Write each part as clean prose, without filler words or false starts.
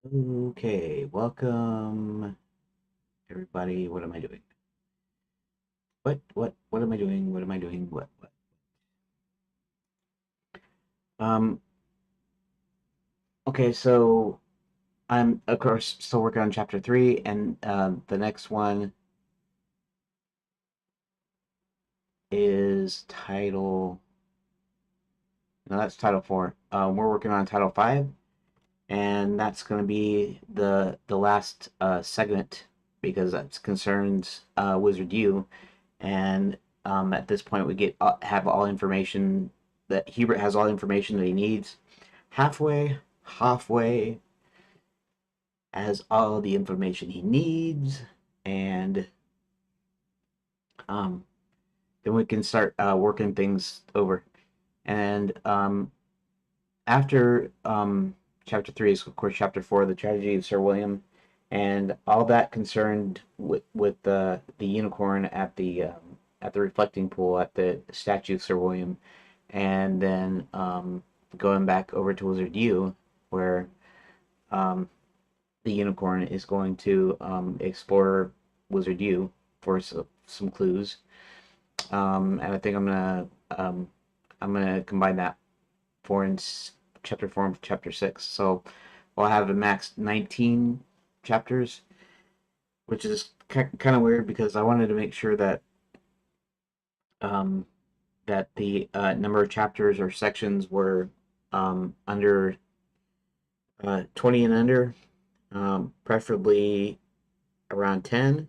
Okay, welcome everybody. What am I doing? What am I doing? What am I doing? What? Um, okay, so I'm of course still working on chapter 3 and the next one is title no, that's title 4. We're working on title 5 and that's going to be the last segment because that concerns Wizard U. And at this point we get have all information that Hubert has all the information that he needs. Halfway has all the information he needs, and um, then we can start working things over. And after chapter 3 is of course chapter 4, the tragedy of Sir William, and all that concerned with the unicorn at the reflecting pool at the statue of Sir William, and then going back over to Wizard U, where um, the unicorn is going to explore Wizard U for some clues, and I think I'm gonna combine that four and chapter 4 and chapter 6. So I'll have a max 19 chapters, which is kind of weird because I wanted to make sure um, that the number of chapters or sections were under 20 and under, preferably around 10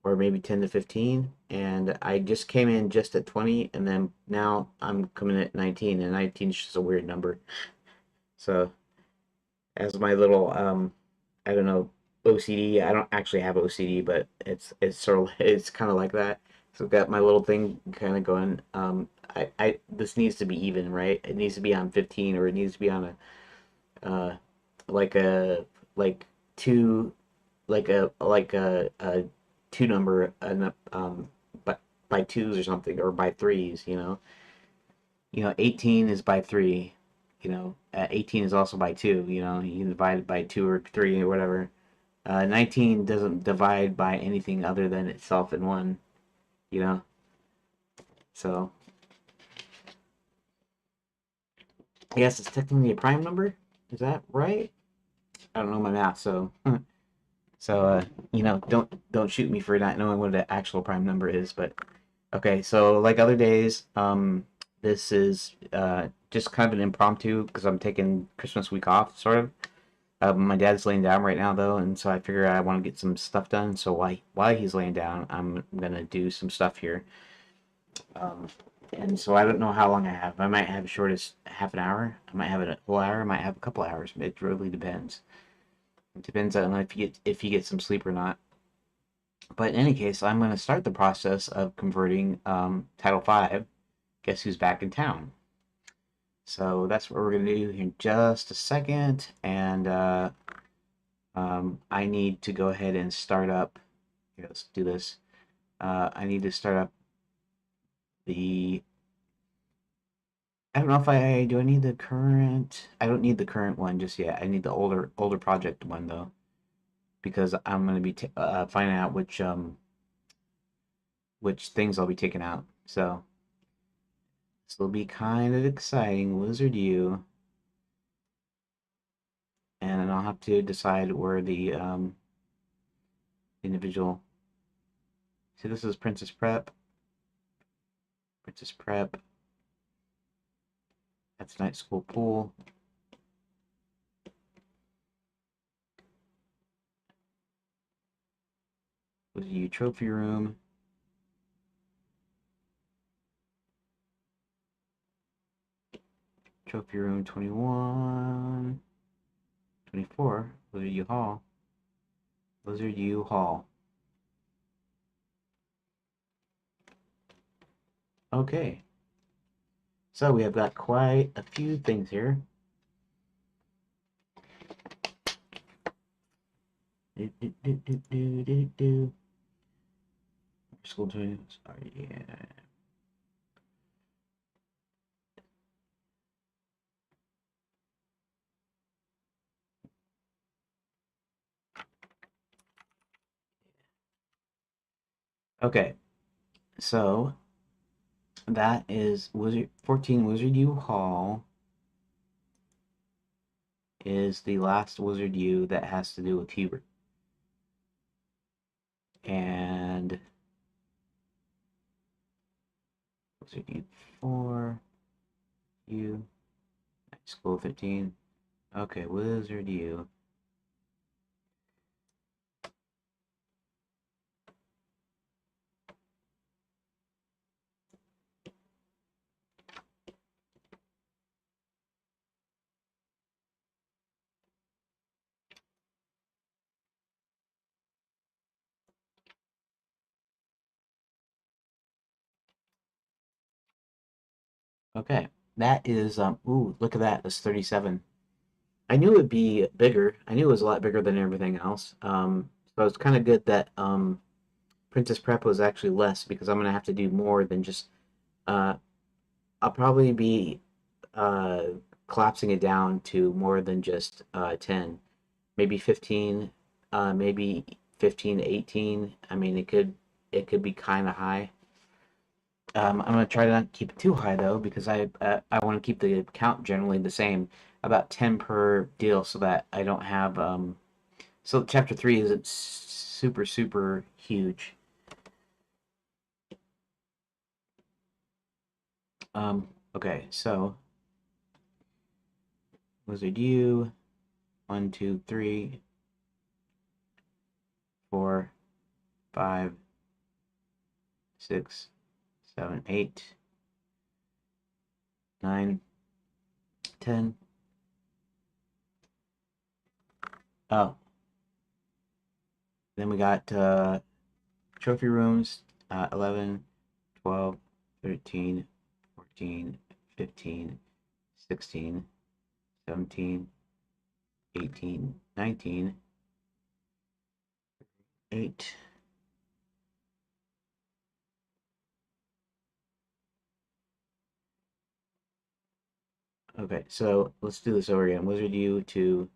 or maybe 10 to 15. And I just came in just at 20, and then now I'm coming at 19, and 19 is just a weird number. So as my little I don't know, OCD. I don't actually have OCD, but it's sort of it's kind of like that. So I've got my little thing kind of going. I this needs to be even, right? It needs to be on 15, or it needs to be on a like a like two like a two number and but by twos or something, or by threes. 18 is by three. 18 is also by two. You can divide it by two or three or whatever. 19 doesn't divide by anything other than itself in one, you know? So, I guess it's technically a prime number. Is that right? I don't know my math, so don't shoot me for not knowing what the actual prime number is, but okay, so like other days, this is just kind of an impromptu because I'm taking Christmas week off, sort of. My dad's laying down right now though, and so I figure I want to get some stuff done. So while he's laying down, I'm gonna do some stuff here. Um, and so I don't know how long I have. I might have as short as half an hour. I might have a whole hour. I might have a couple hours. It really depends. It depends on if you get some sleep or not. But in any case, I'm going to start the process of converting Title Five. Guess who's back in town? So that's what we're going to do here in just a second. And I need to go ahead and start up. Here, let's do this. I need to start up the I don't know if I do I need the current. I don't need the current one just yet. I need the older project one though, because I'm gonna be finding out which things I'll be taking out. So this will be kind of exciting. Wizard U, and then I'll have to decide where the individual. See, this is Princess Prep. Princess Prep. That's night school pool. Wizard U trophy room. Trophy room 21. 24. Wizard U hall. Wizard U hall. Okay. So we have got quite a few things here. School tunes. Oh, yeah. Okay, so that is Wizard 14 Wizard U Hall is the last Wizard U that has to do with Hubert. And Wizard U 4, U, School 15. Okay, Wizard U. Okay, that is, ooh, look at that, that's 37. I knew it would be bigger. I knew it was a lot bigger than everything else. So it's kind of good that Princess Prep was actually less because I'm gonna have to do more than just. Uh, I'll probably be uh, collapsing it down to more than just 10, maybe 15, maybe 15 to 18. I mean, it could be kind of high. I'm gonna try to not keep it too high though because I want to keep the count generally the same, about 10 per deal, so that I don't have so chapter 3 isn't super huge. Okay, so Wizard U, 1, 2, 3, 4, 5, 6, 7, 8, 9, 10. Oh, then we got trophy rooms, 11, 12, 13, 14, 15, 16, 17, 18, 19, 8. Okay, so let's do this over again. Wizard U to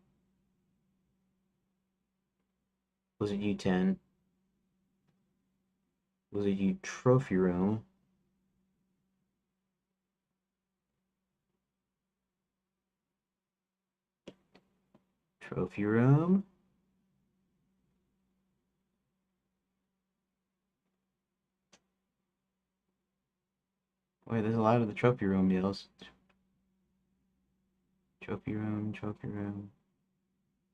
Wizard U 10, Wizard U trophy room, trophy room. Wait, there's a lot of the trophy room deals. Trophy room, trophy room,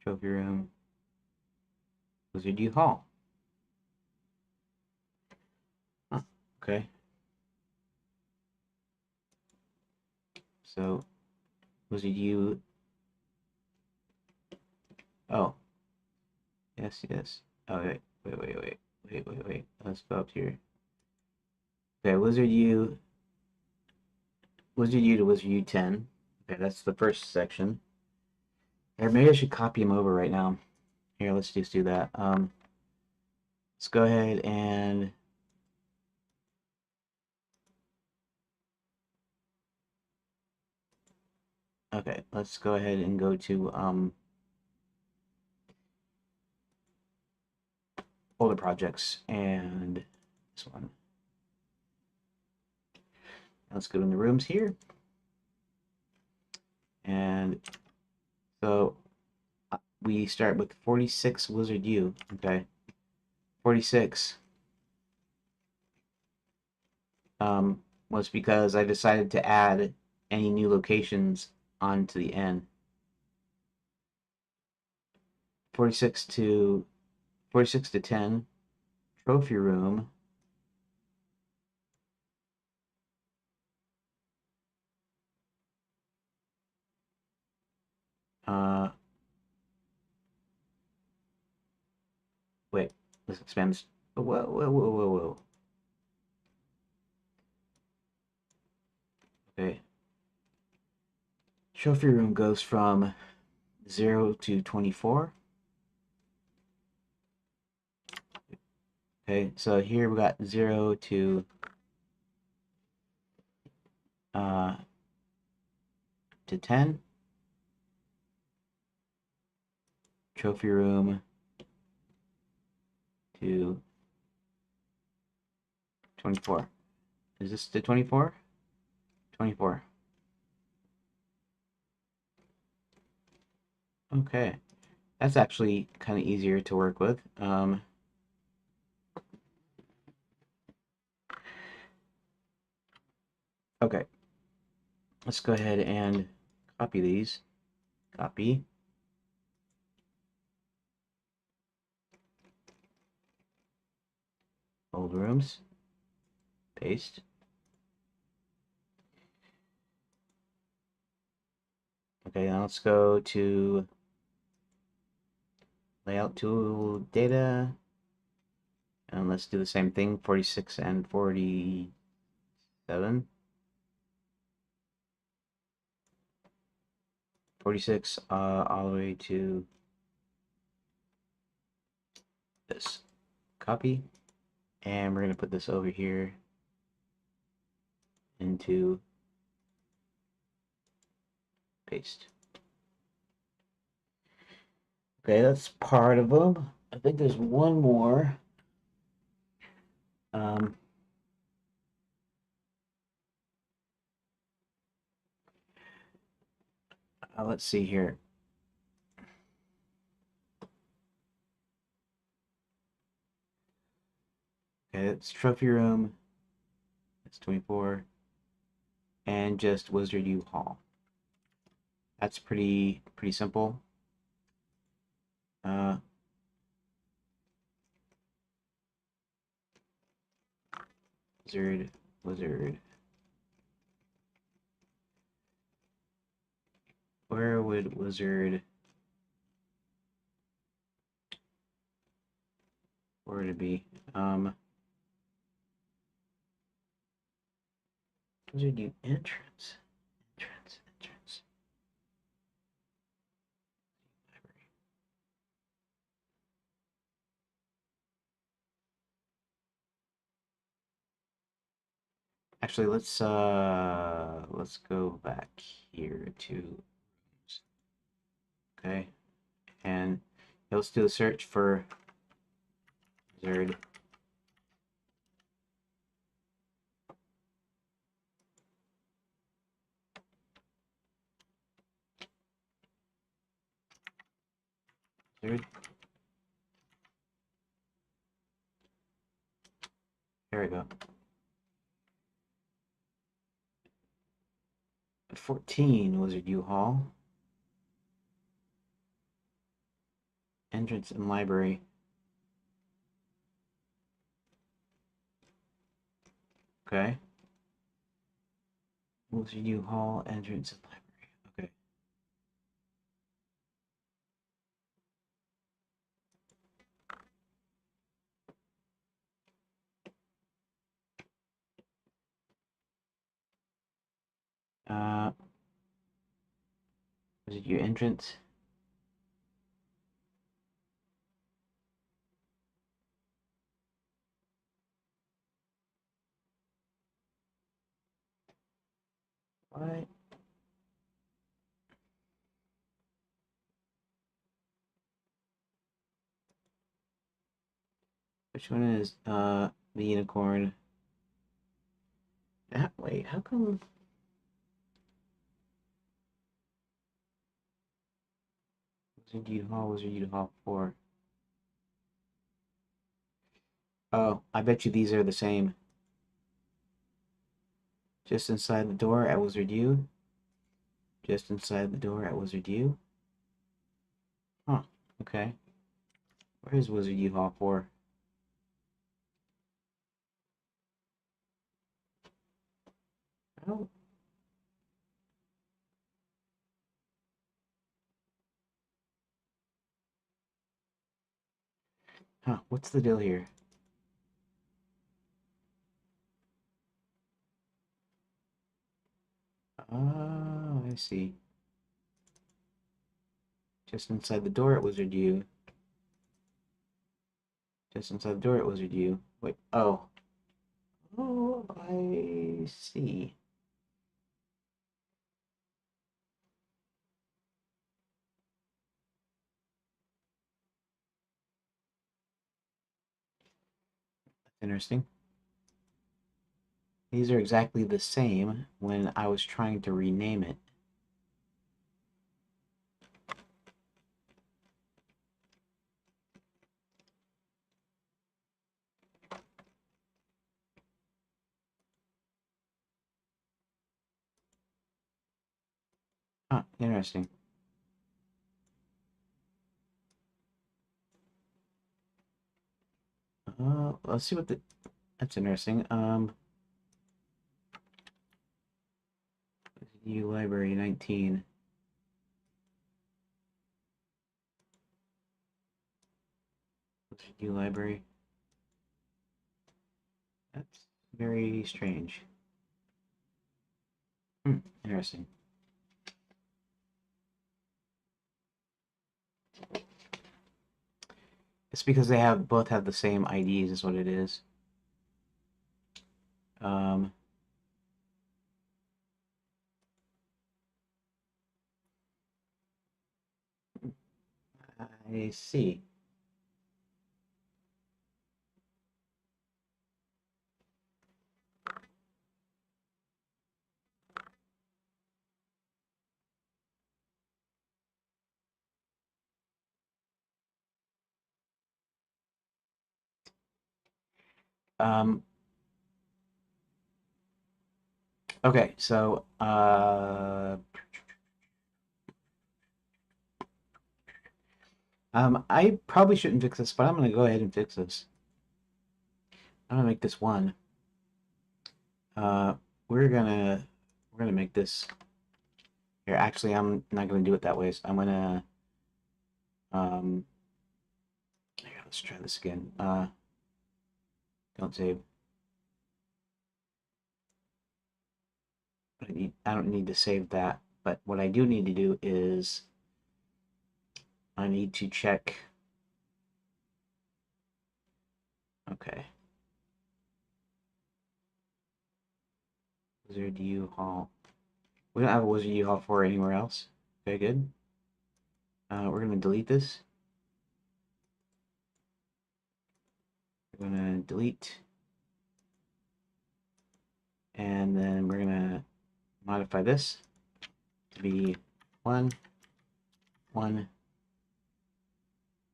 trophy room. Wizard U Hall. Huh, okay. So Wizard U. Oh, yes, yes. Oh, wait. Let's go up here. Okay, Wizard U to Wizard U 10. Okay, that's the first section. Or maybe I should copy them over right now. Here, let's just do that. Let's go ahead and okay, let's go ahead and go to older projects and this one. Let's go in the rooms here. And so we start with 46 Wizard U. Okay, 46 was because I decided to add any new locations onto the end. 46 to 46 to 10 trophy room. Uh, wait, let's expand this. Whoa. Okay. Trophy room goes from 0 to 24. Okay, so here we got 0 uh, to 10. Trophy room to 24. Is this the 24? 24. Okay. That's actually kind of easier to work with. Okay. Let's go ahead and copy these. Copy. Old rooms. Paste. Okay, now let's go to layout tool data. And let's do the same thing, 46 and 47. 46 all the way to this. Copy. And we're going to put this over here into paste. Okay, that's part of them. I think there's one more. Let's see here. Okay, it's trophy room. It's 24. And just Wizard U Hall. That's pretty simple. Wizard. Where would Wizard where would it be? Wizard U entrance. Entrance. Actually, let's go back here to okay, and let's do a search for Wizard. Wizard. There we go. 14 Wizard U Hall. Entrance and library. Okay. Wizard U Hall, entrance and library. Okay. Wizard U entrance. What? Which one is the unicorn? Wait, how come Wizard U Hall 4? Oh, I bet you these are the same. Just inside the door at Wizard U. Just inside the door at Wizard U. Huh. Okay. Where is Wizard U Hall 4? Oh. Huh. What's the deal here? Oh, I see. Just inside the door at Wizard U. Just inside the door at Wizard U. Wait. Oh. Oh, I see. That's interesting. These are exactly the same when I was trying to rename it. Huh, interesting. Let's see what the... That's interesting. New library 19. New library. That's very strange. Interesting. It's because they have both have the same IDs is what it is. Um, I see. Um, okay, so I probably shouldn't fix this, but I'm gonna go ahead and fix this. I'm gonna make this one. Uh, we're gonna make this here. Actually, I'm not gonna do it that way. So I'm gonna um. Here, let's try this again. Don't save. I don't need to save that. But what I do need to do is I need to check. Okay. Wizard U-Haul. We don't have a Wizard U-Haul for anywhere else. Okay, good. We're gonna delete this. We're gonna delete, and then we're gonna modify this to be 1, 1,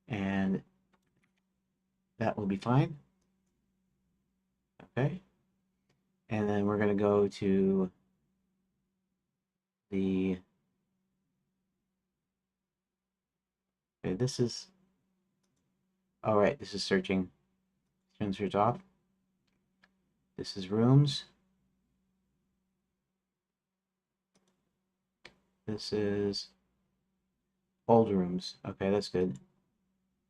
and that will be fine. Okay. And then we're gonna go to the. Okay, this is. All right. This is searching. Turn search off. This is rooms. This is old rooms. Okay, that's good.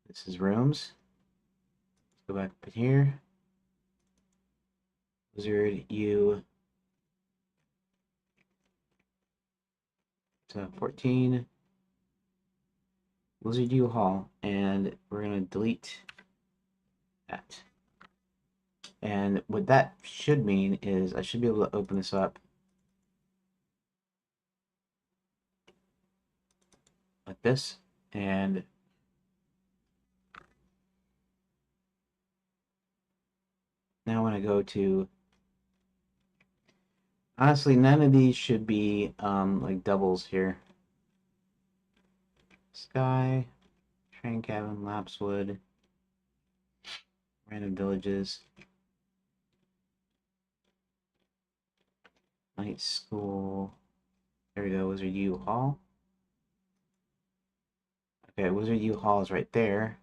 This is rooms. Let's go back up in here. Wizard U to 14. Wizard U Hall, and we're gonna delete that. And what that should mean is I should be able to open this up like this, and now when I go to, honestly, none of these should be like doubles here. Sky, train cabin, Lapswood, random villages, night school. There we go, Wizard U Hall. Okay, Wizard U Hall is right there.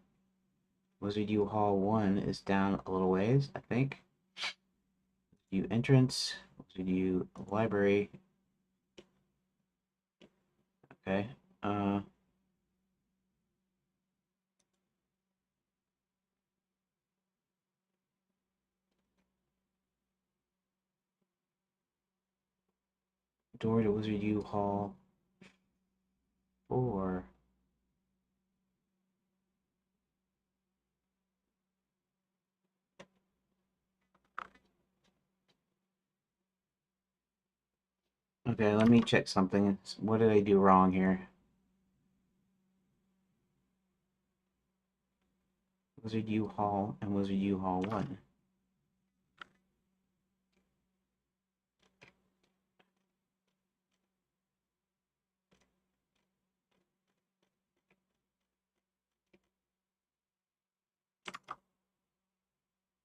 Wizard U Hall 1 is down a little ways, I think. U entrance, Wizard U library. Okay. Door to Wizard U Hall 4. Okay, let me check something. What did I do wrong here? Wizard U Hall and Wizard U Hall 1.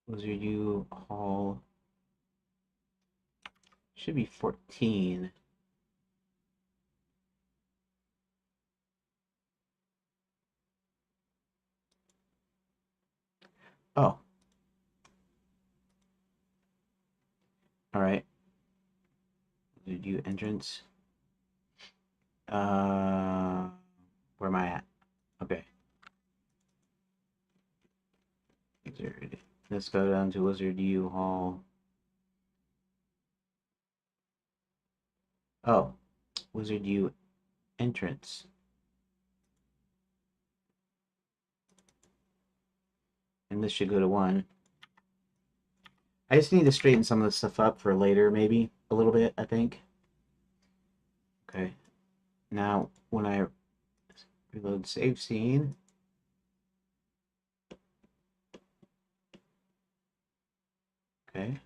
Wizard U Hall should be 14. Oh, all right. Wizard U entrance. Uh, where am I at? Okay. Wizard. Let's go down to Wizard U Hall. Oh, Wizard U entrance. And this should go to 1. I just need to straighten some of this stuff up for later, maybe. A little bit, I think. Okay. Now, when I reload save scene. Okay.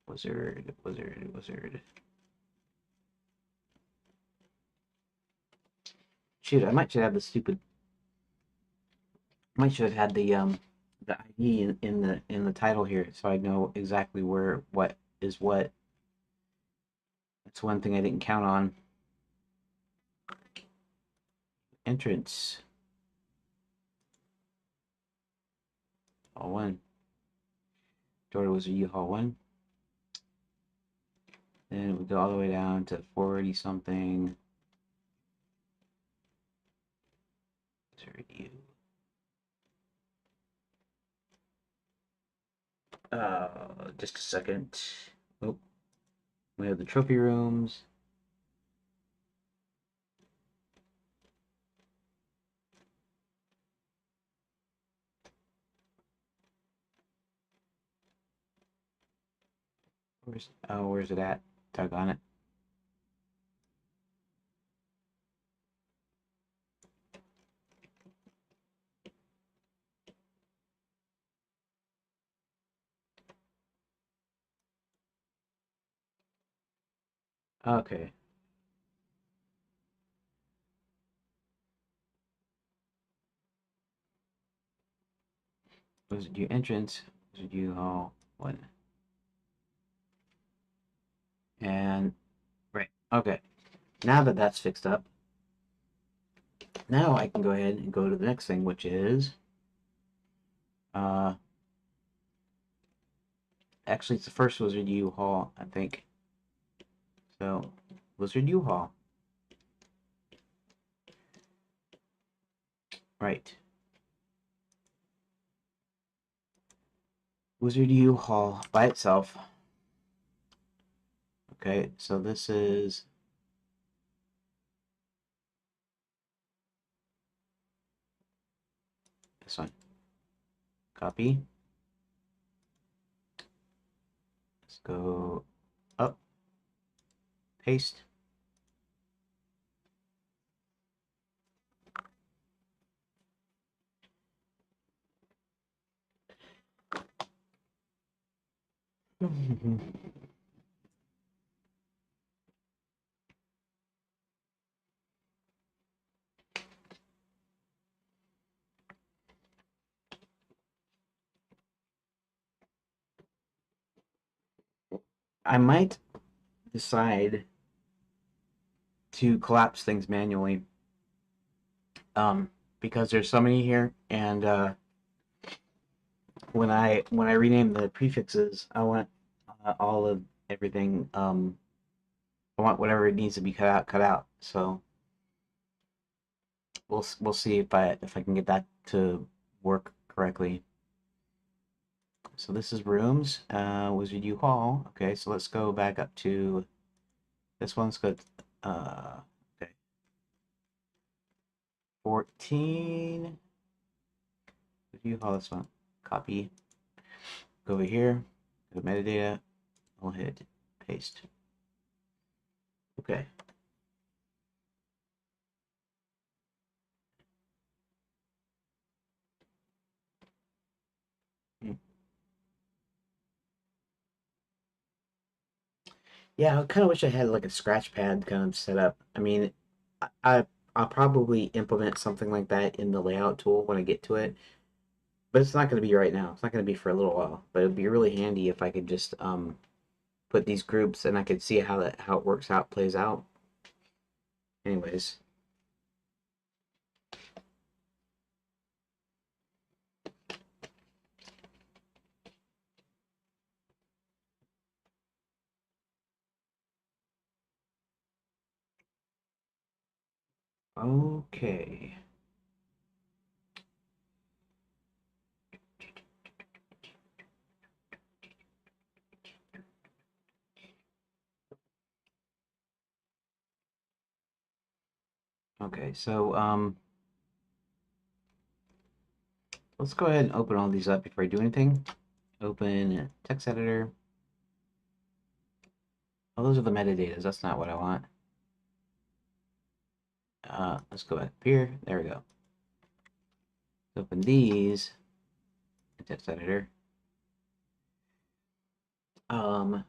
Wizard. Shoot, I might should have the stupid. Might should have had the ID in the title here, so I know exactly where what is what. That's one thing I didn't count on. Entrance. Hall 1. Door was a U-Haul 1. Then we go all the way down to 40 something. Just a second. Oh, we have the trophy rooms. Where's it at? Tug on it. Okay. Wizard U entrance. Wizard U Hall 1. And right. Okay. Now that that's fixed up, now I can go ahead and go to the next thing, which is uh actually it's the first Wizard U Hall, I think. So Wizard U Hall. Right. Wizard U Hall by itself. Okay, so this is this one. Copy. Let's go up. Paste. I might decide to collapse things manually, because there's so many here, and when I rename the prefixes, I want all of everything. I want whatever it needs to be cut out. So we'll see if I can get that to work correctly. So this is rooms, Wizard U Hall. Okay, so let's go back up to this one's got okay, 14. Wizard U Hall. This one, copy. Go over here, go to metadata. We'll hit paste. Okay. Hmm. Yeah, I kind of wish I had like a scratch pad kind of set up. I mean, I I'll probably implement something like that in the layout tool when I get to it. But it's not going to be right now. It's not going to be for a little while. But it'd be really handy if I could just put these groups and I could see how it works out, plays out. Anyways. Okay. Okay, so let's go ahead and open all these up before I do anything. Open text editor. Oh, those are the metadata. That's not what I want. Let's go back up here. There we go. Open these. Text editor. Um,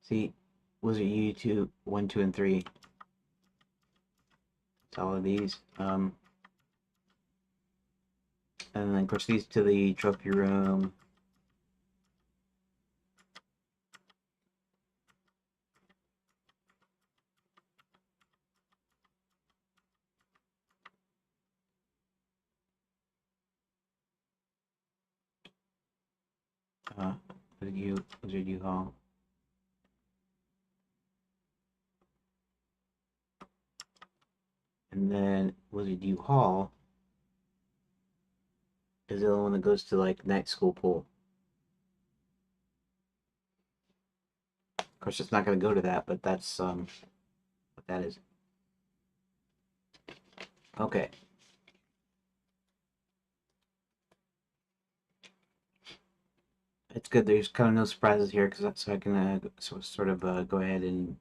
see, Wizard U2, 1, 2, and 3. It's all of these. And then push these to the trophy room. Wizard U Hall. And then Wizard U Hall is the other one that goes to like night school pool. Of course, it's not going to go to that, but that's what that is. Okay. It's good. There's kind of no surprises here because that's so I can sort of go ahead and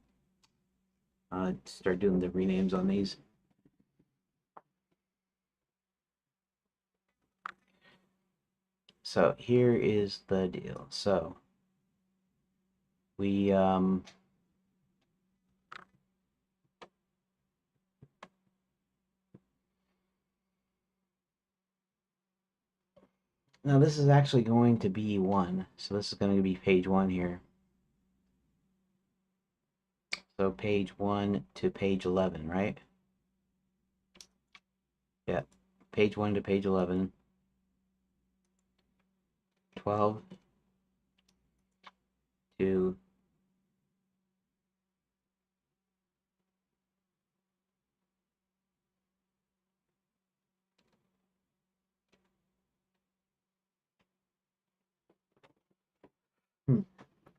start doing the renames on these. So here is the deal. So we now this is actually going to be 1. So this is going to be page 1 here. So page 1 to page 11, right? Yeah. Page 1 to page 11. 12 to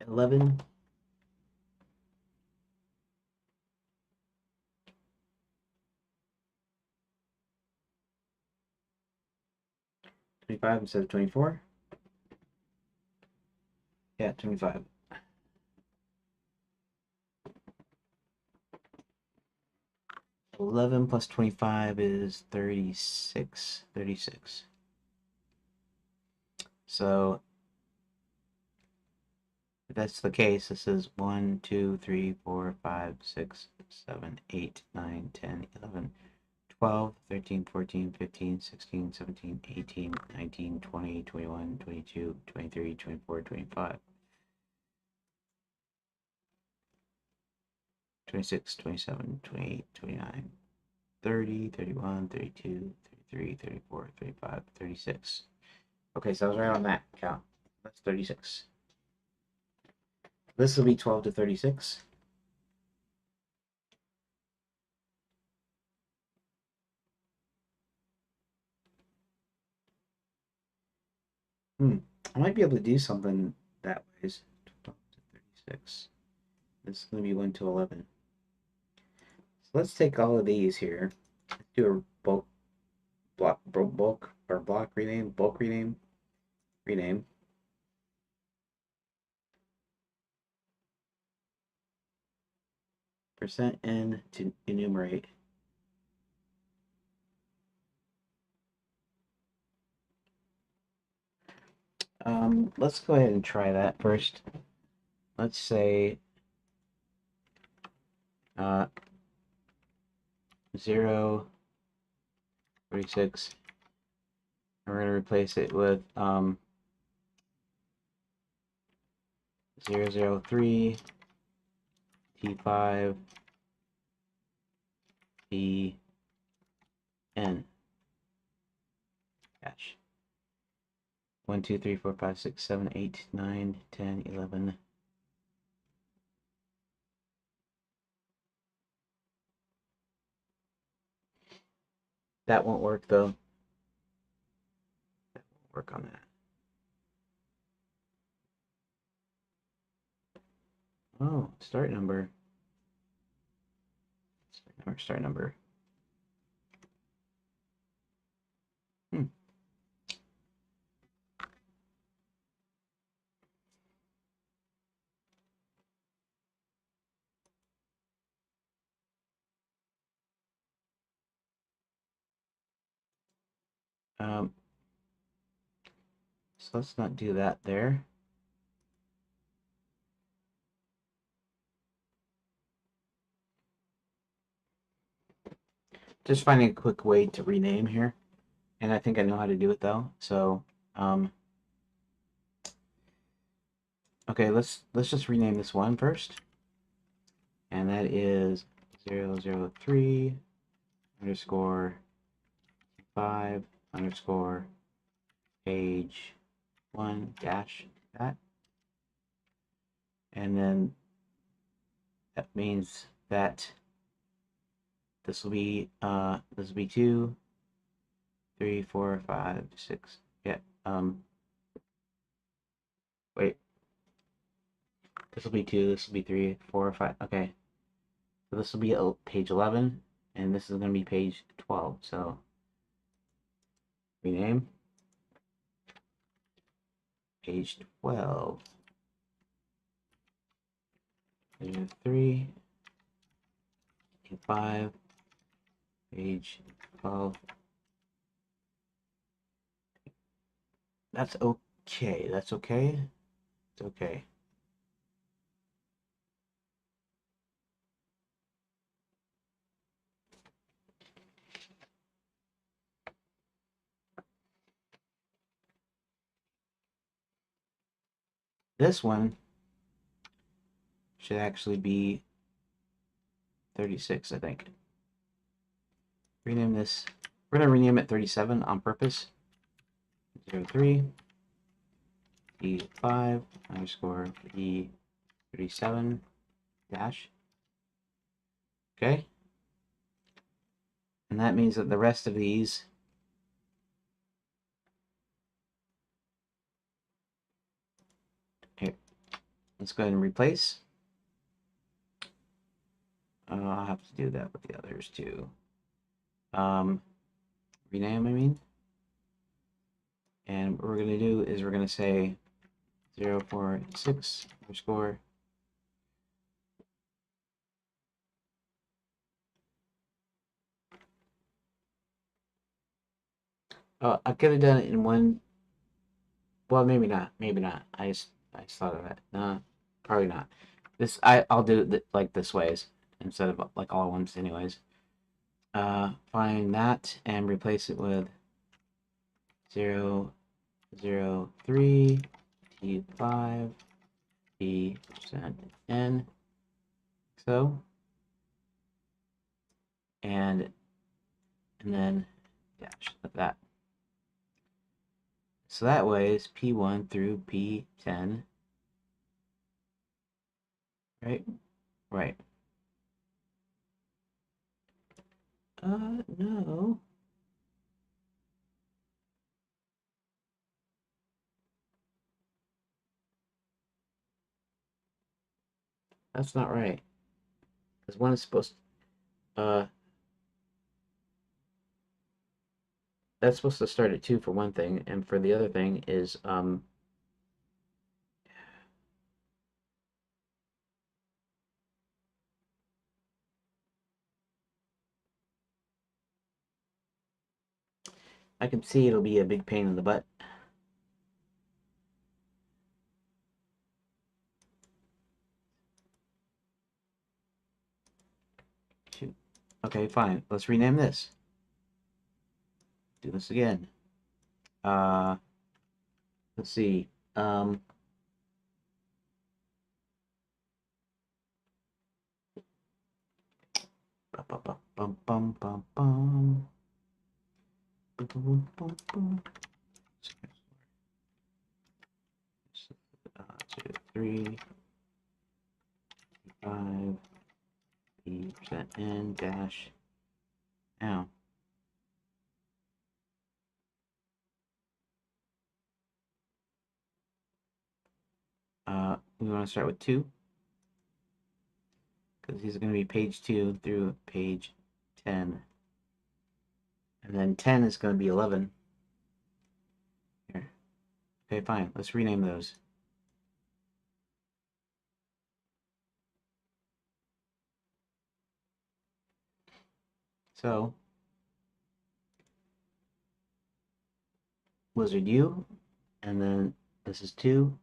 11. 25 instead of 24. Yeah, 25. 11 plus 25 is 36. 36. So if that's the case, this is 1, 2, 3, 4, 5, 6, 7, 8, 9, 10, 11, 12, 13, 14, 15, 16, 17, 18, 19, 20, 21, 22, 23, 24, 25, 26, 27, 28, 29, 30, 31, 32, 33, 34, 35, 36. Okay, so I was right on that count. That's 36. This will be 12 to 36. I might be able to do something that way. 12 to 36. This is going to be 1 to 11. So let's take all of these here. Let's do a block rename, bulk rename, rename. Percent n to enumerate. Let's go ahead and try that first. Let's say uh, 0, 46. And we're going to replace it with 003 T5 T N dash 1, 2, 3, 4, 5, 6, 7, 8, 9, 10, 11. That won't work though. That won't work on that. Oh, start number. Start number. Hmm. So let's not do that there. Just finding a quick way to rename here. And I think I know how to do it though. So, okay, let's just rename this one first. And that is 003 underscore 5 underscore page 1 dash that. And then that means that this will be 2, 3, 4, 5, 6. Yeah. Wait. This will be 2. This will be 3, 4, 5. Okay. So this will be page 11, and this is going to be page 12. So rename page 12. 3, 5, page 12. That's okay. That's okay. It's okay. This one should actually be 36, I think. Rename this. We're going to rename it 37 on purpose. 03 E5 underscore E37 dash. Okay. And that means that the rest of these here, let's go ahead and replace. I'll have to do that with the others too. Rename, I mean. And what we're going to do is we're going to say 046 underscore. Oh, I could have done it in one. Well, maybe not. Maybe not. I just thought of that. No, probably not. I'll do it like this ways instead of like all at once, anyways. Find that and replace it with 0, 0, 3 T5 T%N. So, and then dash like that. So that way is P1 through P10. Right? Right. No. That's not right. Because one is supposed that's supposed to start at 2 for one thing, and for the other thing is I can see it'll be a big pain in the butt. Okay, fine. Let's rename this. Do this again. Uh, let's see. Bum, bum, bum, bum, bum, bum. Boom, boom, boom, boom. 2, 3, 5, %, n dash. Now, we want to start with 2 because these are going to be page 2 through page 10, and then 10 is going to be 11. Here. Okay, fine. Let's rename those. So, Wizard U, and then this is 2,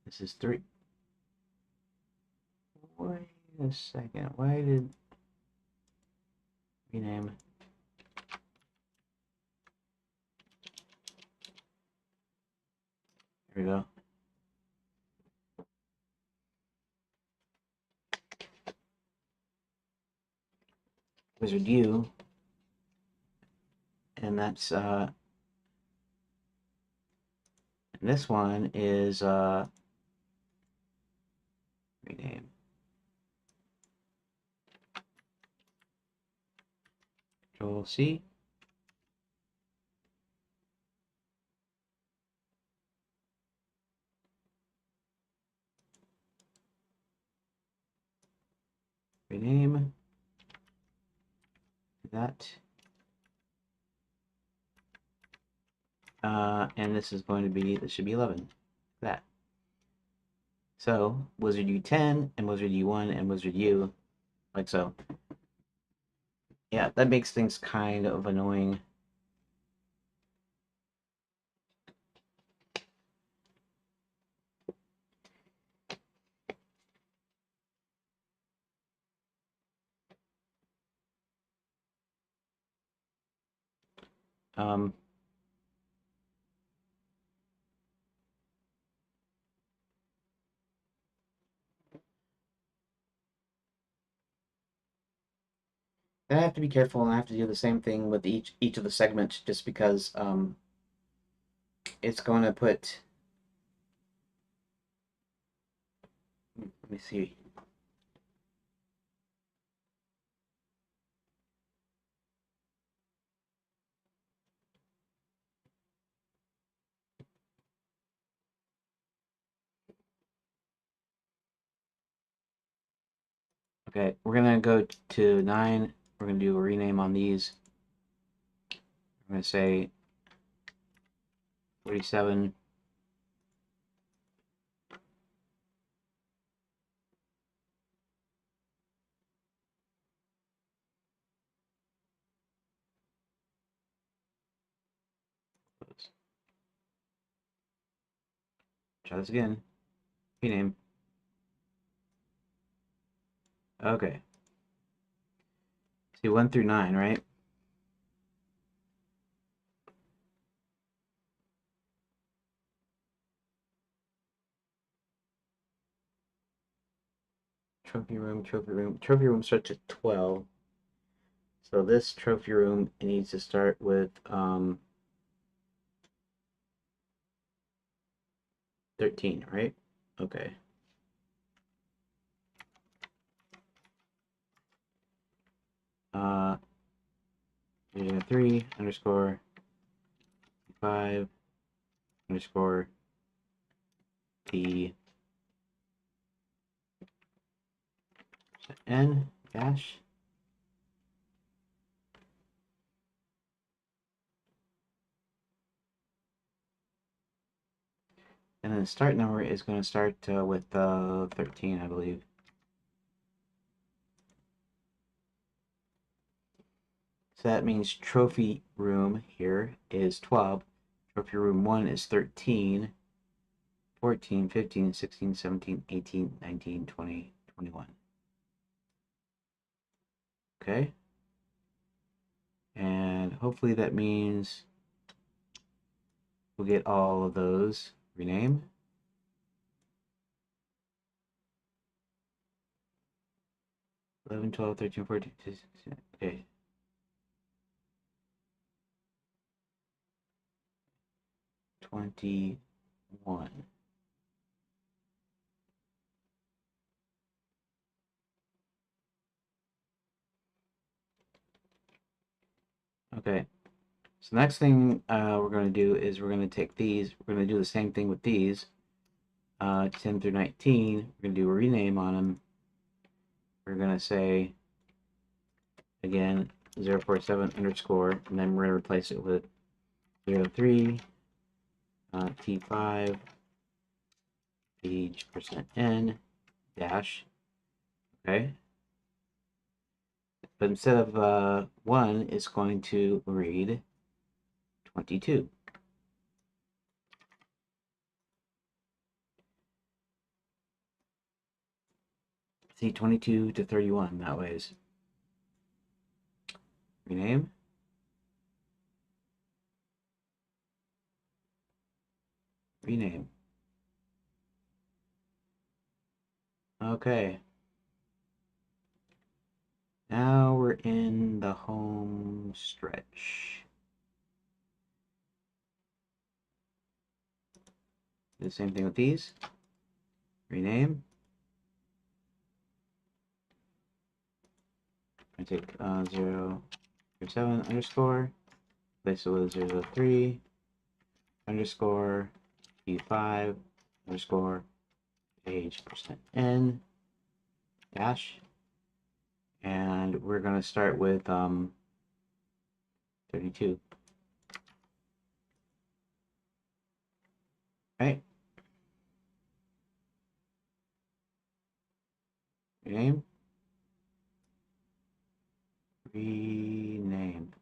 this is 3. Wait a second. Why did rename? Here we go. Wizard U, and that's and this one is rename. Control C. Rename that. And this is going to be, this should be 11. That. So, Wizard U10 and Wizard U1 and Wizard U, like so. Yeah, that makes things kind of annoying. Um, then I have to be careful, and I have to do the same thing with each of the segments, just because it's going to put. Let me see. Okay, we're gonna go to 9. We're gonna do a rename on these. I'm gonna say 47. Try this again. Rename. Okay. See, 1 through 9, right? Trophy room, trophy room. Trophy room starts at 12. So this trophy room needs to start with 13, right? Okay. Uh, 3 underscore 5 underscore the n dash. And then the start number is going to start with 13, I believe. So that means trophy room here is 12. Trophy room 1 is 13, 14, 15, 16, 17, 18, 19, 20, 21. Okay. And hopefully that means we'll get all of those. Rename. Eleven, 12, 13, 14, 15, 16, okay. 21. Okay. So next thing we're going to do is we're going to take these. We're going to do the same thing with these. 10 through 19. We're going to do a rename on them. We're going to say, again, 047 underscore, and then we're going to replace it with 03 T5 page %n dash. Okay. But instead of 1, it's going to read 22. See, 22 to 31, that way is. Rename. Rename. Okay. Now we're in the home stretch. Do the same thing with these. Rename. I take 007 underscore. Place it with 003 underscore P5 underscore page %n dash. And we're going to start with 32. Right? Rename. Rename.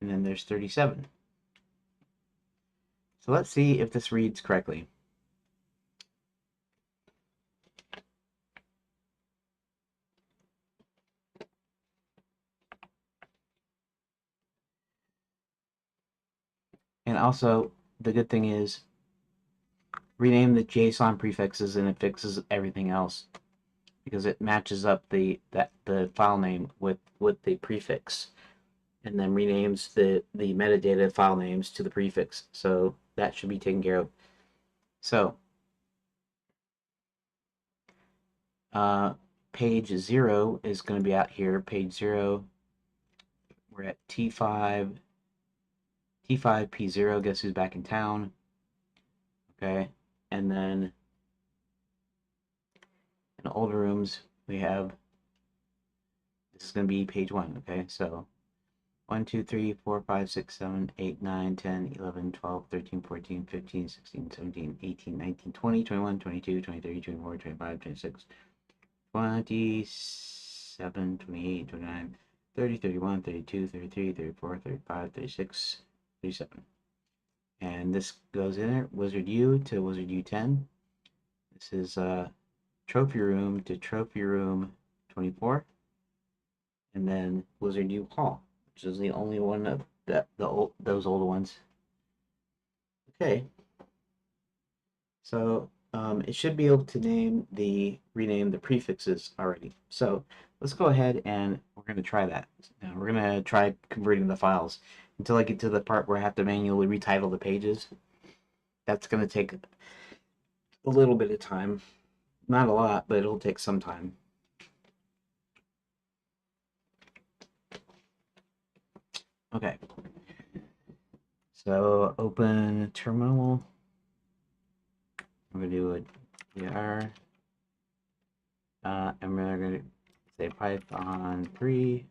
And then there's 37. So let's see if this reads correctly. And also, the good thing is, rename the JSON prefixes and it fixes everything else because it matches up the file name with the prefix, and then renames the metadata file names to the prefix. So that should be taken care of. So page 0 is going to be out here. Page 0. We're at T5 P0. Guess who's back in town? Okay, and then in older rooms we have, this is going to be page 1. Okay, so 1, 2, 3, 4, 5, 6, 7, 8, 9, 10, 11, 12, 13, 14, 15, 16, 17, 18, 19, 20, 21, 22, 23, 24, 25, 26, 27, 28, 29, 30, 31, 32, 33, 34, 35, 36, 37. And this goes in there, Wizard U to Wizard U10. This is Trophy Room to Trophy Room 24. And then Wizard U Hall, which is the only one of those old ones. Okay. So it should be able to rename the prefixes already. So let's go ahead and we're going to try that. Now we're going to try converting the files until I get to the part where I have to manually retitle the pages. That's going to take a little bit of time. Not a lot, but it'll take some time. Okay. So open terminal. I'm going to do a dir. And we're going to say Python 3.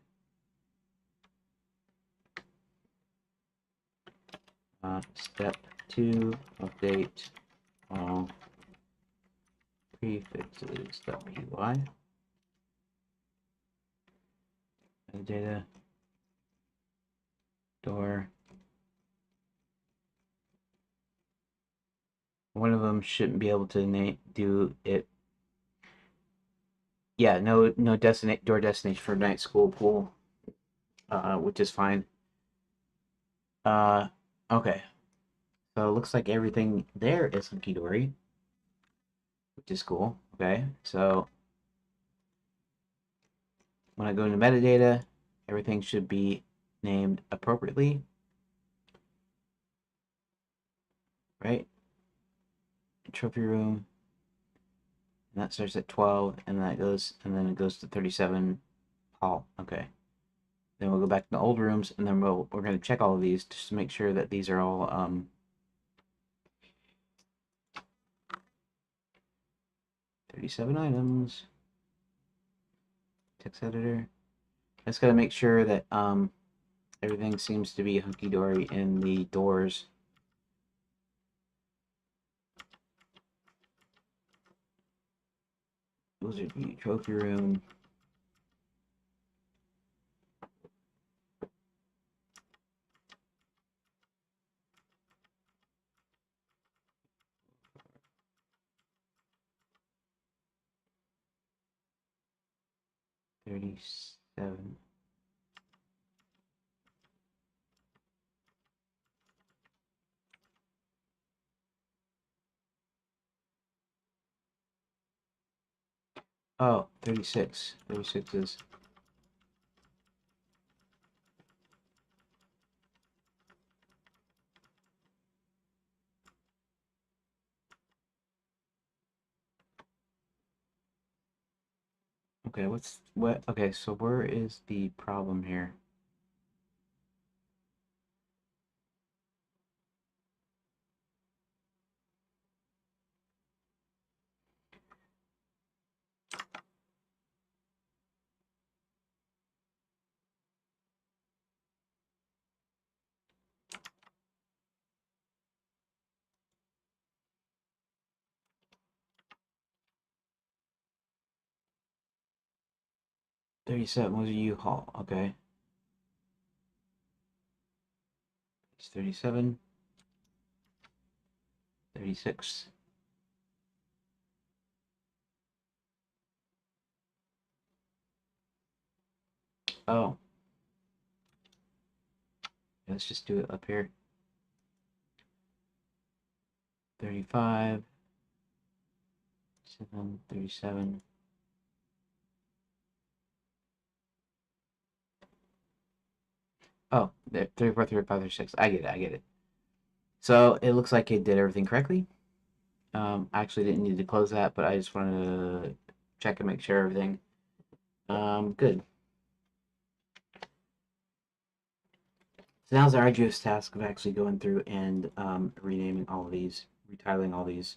Step 2, update all prefixes.py. Metadata door. One of them shouldn't be able to do it. Yeah, no door destination for night school pool. which is fine. Uh, okay. So it looks like everything there is hunky dory, which is cool. Okay. So when I go into metadata, everything should be named appropriately, right? Trophy room, and that starts at 12, and then it goes to 37 hall. Okay. Then we'll go back to the old rooms, and then we're going to check all of these just to make sure that these are all 37 items. Text editor. Just got to make sure that everything seems to be hunky dory in the doors. Wizard View Trophy Room. $37. Oh, 36. 36 is. Okay, what? Okay, so where is the problem here? $37 was a U-Haul. Okay. It's 37. 36. Oh, let's just do it up here. 35. 37. Oh, there, 34, 35, 36. I get it. I get it. So it looks like it did everything correctly. I actually didn't need to close that, but I just wanted to check and make sure everything. Good. So now's the arduous task of actually going through and renaming all of these, retitling all these.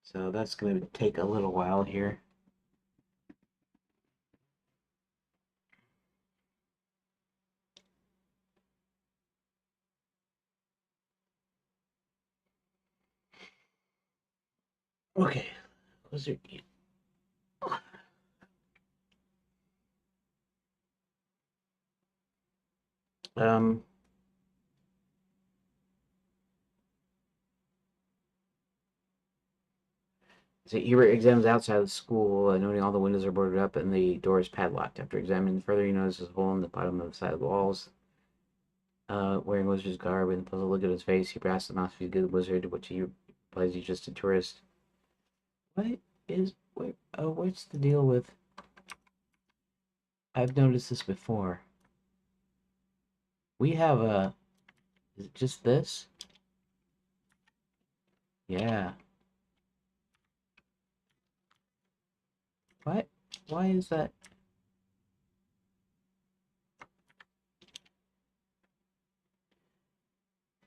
So that's going to take a little while here. Okay, Wizard. Um, so Hubert examines outside of the school, noting all the windows are boarded up and the door is padlocked. After examining further, he notices a hole in the bottom of the side of the walls. Wearing wizard's garb and a puzzled look at his face, he asks the mouse if he's a good wizard, which he replies he's just a tourist. What's the deal with? I've noticed this before. We have a. Is it just this? Yeah. What? Why is that?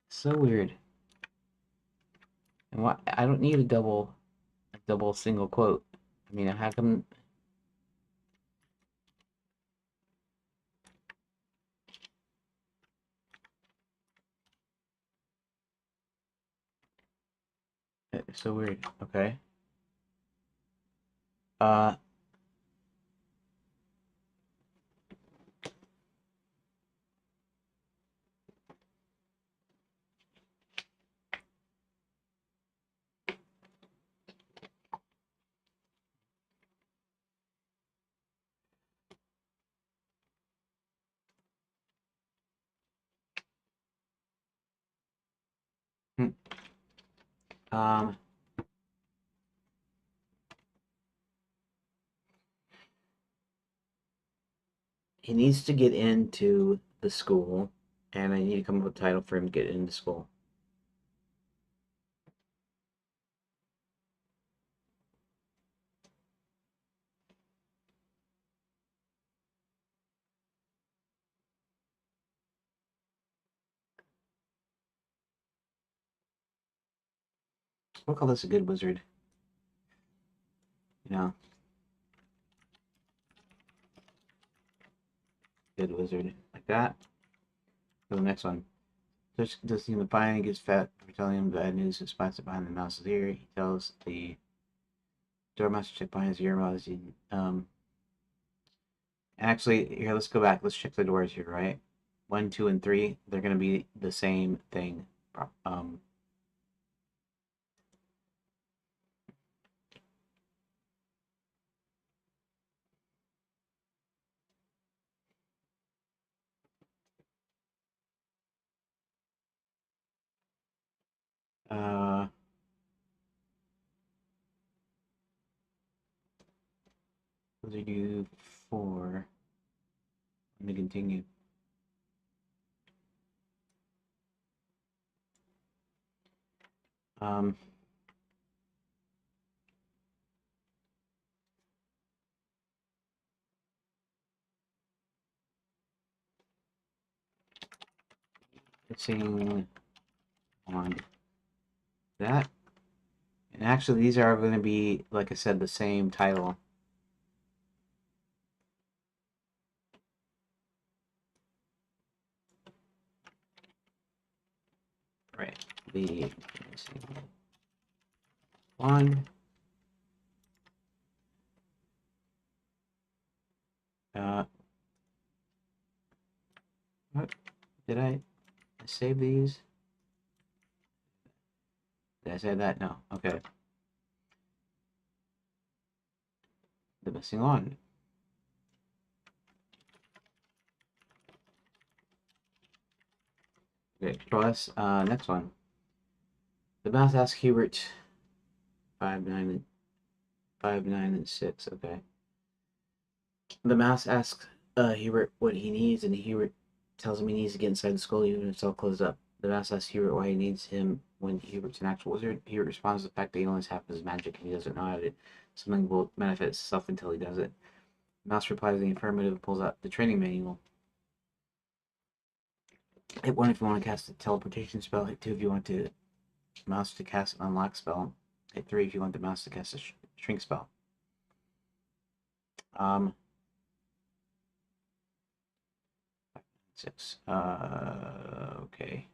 So weird. And why? I don't need a double single quote. I mean, how come? It's so weird. Okay. Uh. Hmm. Um, he needs to get into the school, and I need to come up with a title for him to get into school. We'll call this a good wizard. You know, good wizard like that. For the next one. Just does seem to find gets fat for telling him bad news and spots it behind the mouse's ear. He tells the doormaster to check behind his ear while he's actually, here, let's go back. Let's check the doors here, right? 1, 2, and 3, they're going to be the same thing. Um, uh, those are due 4. Let me continue. Um, fixing on that. And actually, these are going to be, like I said, the same title. Right. The one. Uh, what? Did I save these? Did I say that? No. Okay. The missing one. Okay, plus, next one. The mouse asks Hubert 5, 9, and 5, 9, and 6. Okay. The mouse asks Hubert what he needs, and Hubert tells him he needs to get inside the school even if it's all closed up. The mouse asks Hubert why he needs him when Hubert's an actual wizard. Hubert responds to the fact that he only has half of his magic and he doesn't know how to. Something will manifest itself until he does it. The mouse replies in the affirmative and pulls out the training manual. Hit 1 if you want to cast a teleportation spell. Hit 2 if you want to mouse to cast an unlock spell. Hit 3 if you want the mouse to cast a shrink spell. Um, 6. Okay.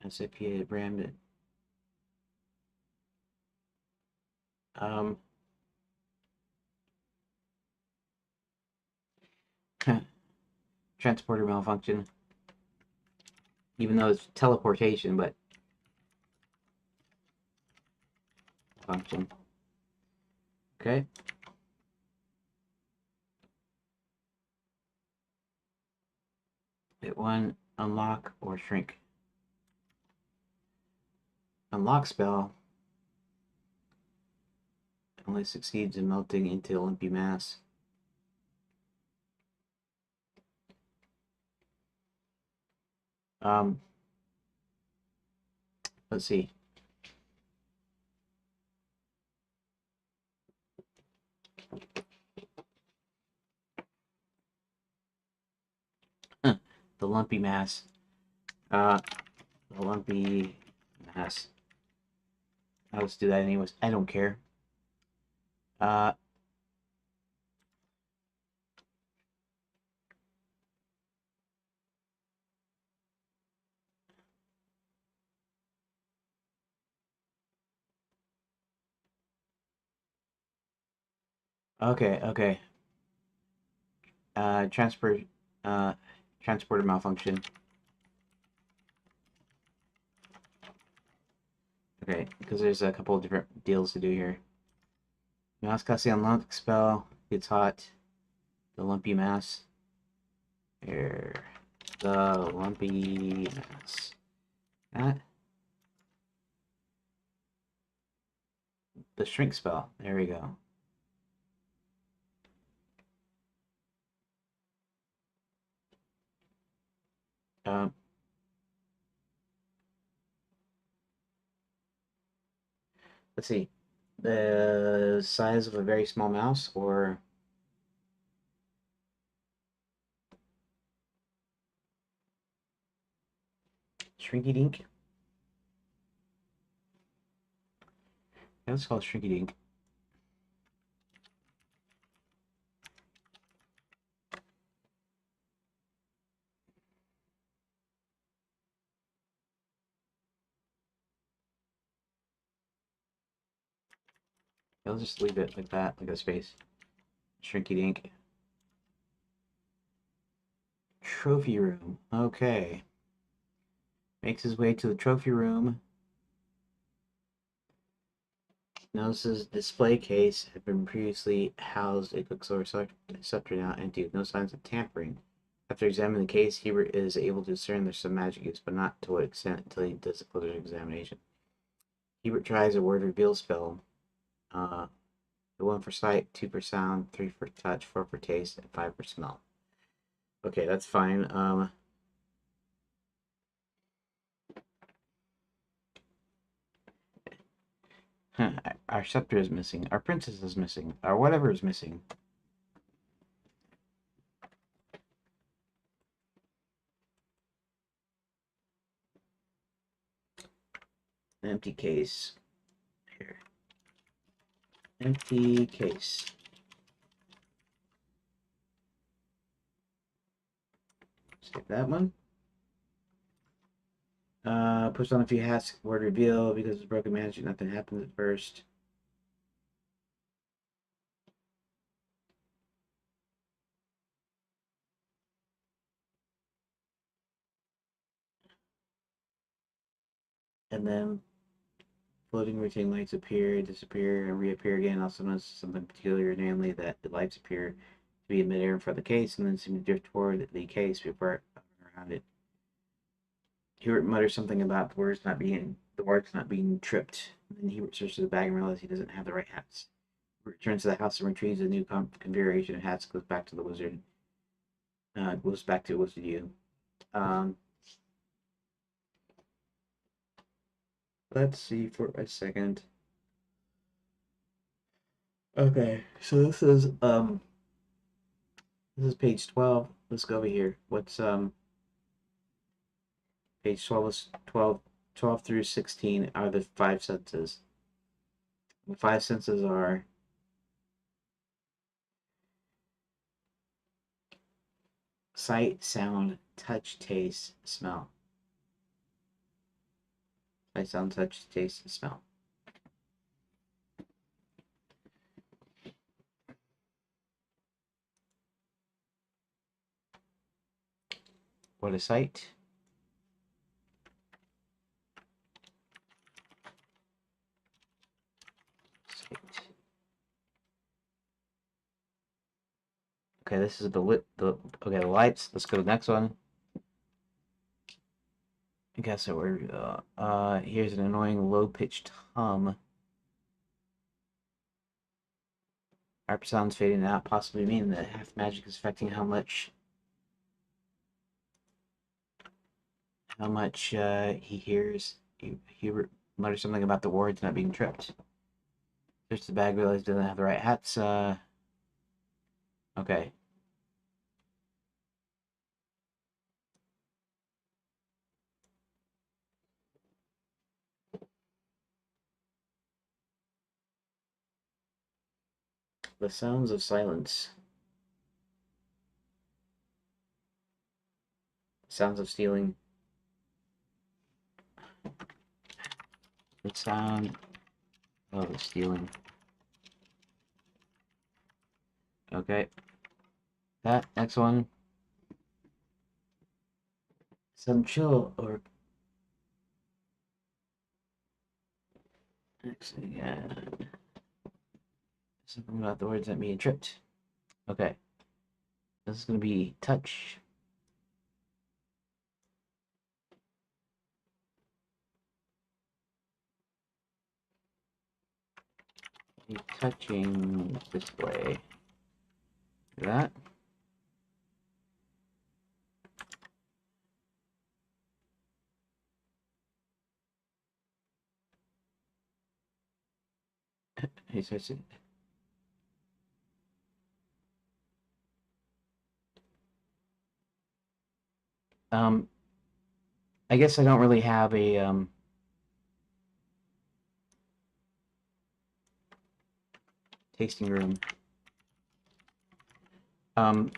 SAPA branded. Um, transporter malfunction. Even though it's teleportation, but function. Okay. Hit 1, unlock or shrink. Unlock spell only succeeds in melting into a lumpy mass. Um, let's see. The lumpy mass. Uh, the lumpy mass. I'll just do that anyways. I don't care. Uh, okay, okay. Uh, transfer, uh, transporter malfunction. Okay, because there's a couple of different deals to do here. Mouse casting unlock spell. gets hot. The lumpy mass. Here. The lumpy mass. That. The shrink spell. There we go. Um, let's see. The size of a very small mouse or Shrinky Dink? Yeah, let's call it Shrinky Dink. Yeah, let's just leave it like that, like a space. Shrinky Dink. Trophy room. Okay. Makes his way to the trophy room. Notices display case had been previously housed a Quicksilver scepter now empty with no signs of tampering. After examining the case, Hubert is able to discern there's some magic use, but not to what extent until he does a closer examination. Hubert tries a word reveal spell. Uh, the 1 for sight, 2 for sound, 3 for touch, 4 for taste, and 5 for smell. Okay, that's fine. Our scepter is missing. Our princess is missing. Our whatever is missing. An empty case. Here. Empty case. Save that one. Push on a few hats, word reveal, because it's broken magic, nothing happens at first. And then floating routine lights appear, disappear, and reappear again. Also notice something peculiar, namely that the lights appear to be in midair in front of the case and then seem to drift toward the case before around it. Hubert mutters something about the words not being tripped. And then Hubert searches the bag and realizes he doesn't have the right hats. He returns to the house and retrieves a new configuration of hats, goes back to the wizard. Goes back to Wizard U. Let's see for a second. Okay, so this is page 12. Let's go over here. What's page 12 is 12 through 16 are the five senses. The five senses are sight, sound, touch, taste, smell. Sight, sound, touch, taste, smell. What is sight? Sight. Okay, this is the lights. Let's go to the next one. I guess we're here's an annoying low-pitched hum. Harp sounds fading out, possibly meaning that half magic is affecting how much he hears. Hubert mutters something about the words not being tripped. Just the bag realizes doesn't have the right hats. Okay. The sounds of silence. Sounds of stealing. The sound of stealing. Okay. That next one. Some chill or actually, yeah. Something about the words not being tripped. Okay, this is gonna be touch. A touching display. That. He starts it. Um, I guess I don't really have a tasting room. Um,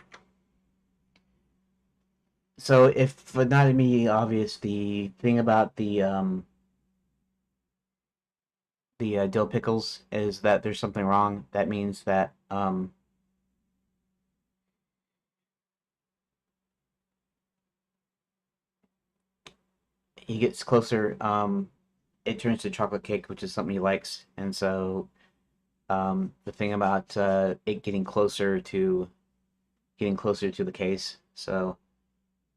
so if not immediately obvious, the thing about the dill pickles is that there's something wrong. That means that he gets closer. It turns to chocolate cake, which is something he likes, and so the thing about it getting closer to the case. So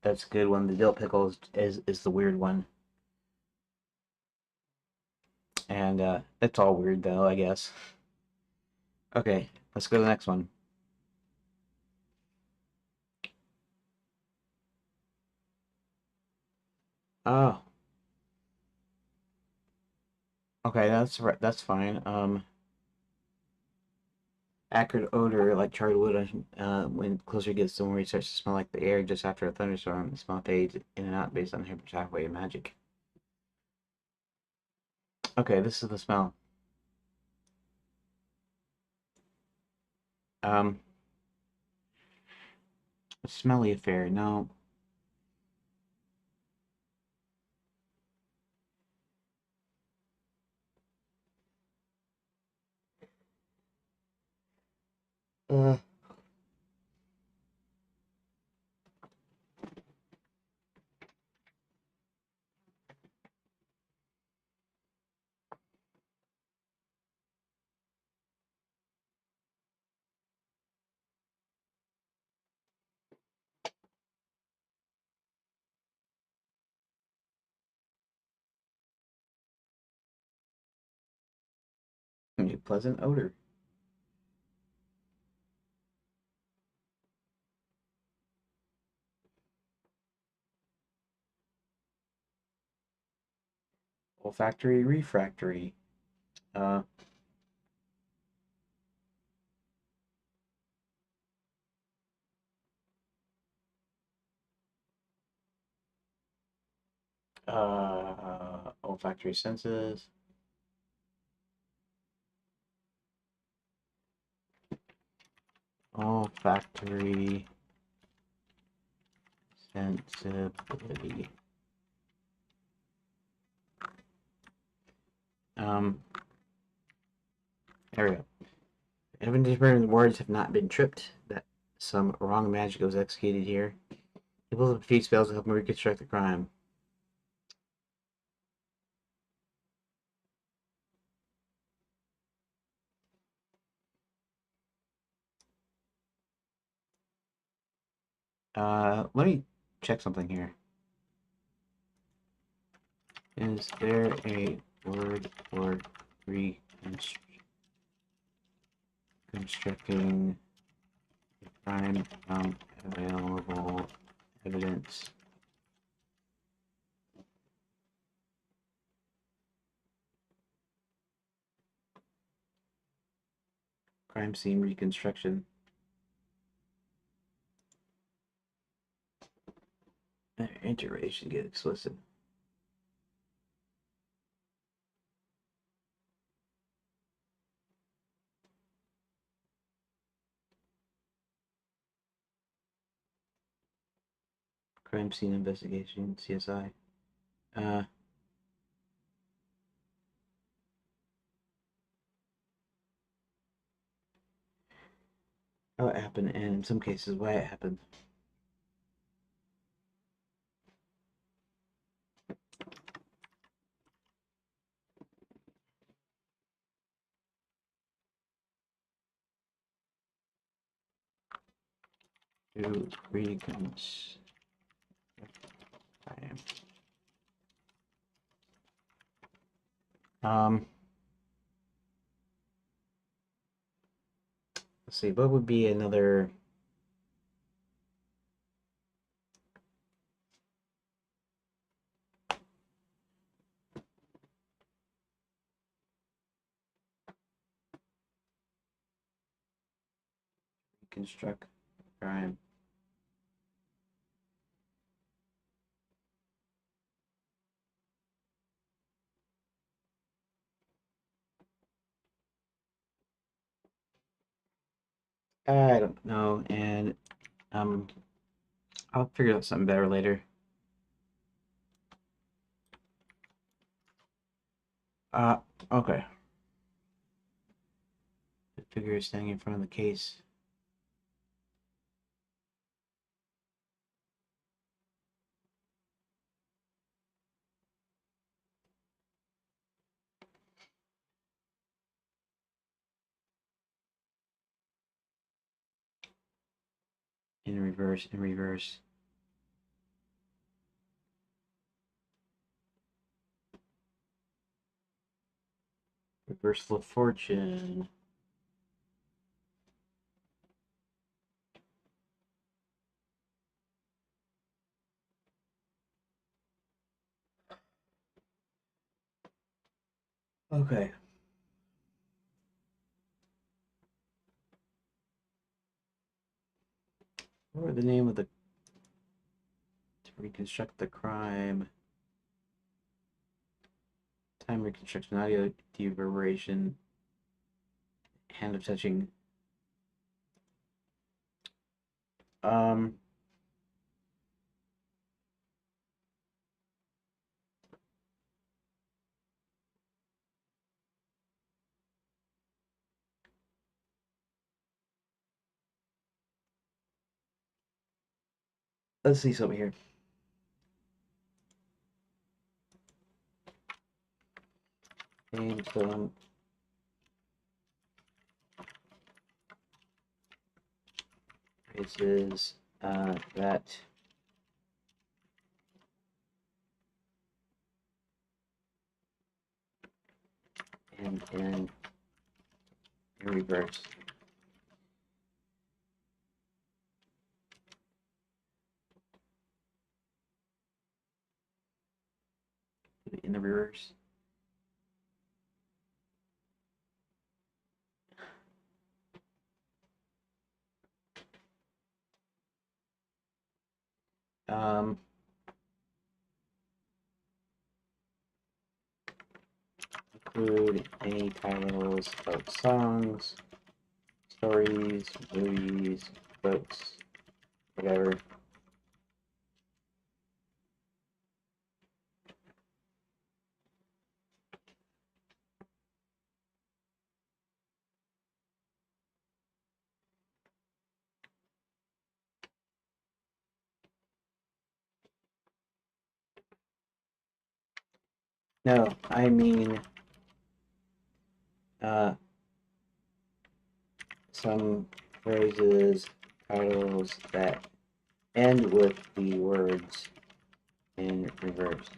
that's a good one. The dill pickle is the weird one, and it's all weird though, I guess. Okay, let's go to the next one. Oh, okay, that's right. That's fine. Acrid odor like charred wood. When closer it gets to where it starts to smell like the air just after a thunderstorm. The smell fades in and out based on Herbert's halfway of magic. Okay, this is the smell. Um, smelly affair. No. Uh, a pleasant odor. Olfactory refractory. Uh, olfactory senses. Olfactory sensibility. Um, there we go. Evidence different words have not been tripped. That some wrong magic was executed here. People defeat spells to help him reconstruct the crime. Let me check something here. Is there a word for reconstructing the crime from available evidence? Crime scene reconstruction. Interracial get explicit. Crime scene investigation, CSI. Uh, how it happened, and in some cases, why it happened. to reconstruct time. Let's see, what would be another? Reconstruct crime. I don't know, and um, I'll figure out something better later. Uh, okay. The figure is standing in front of the case. In reverse, in reverse. Reversal of fortune. Okay. What were the name of the to reconstruct the crime? Time reconstruction, audio deverberation, hand of touching. Um, let's see something here. And phrases that end in reverse. In the reverse. Um, include any titles of songs, stories, movies, books, whatever. No, I mean some phrases, titles that end with the words in reverse.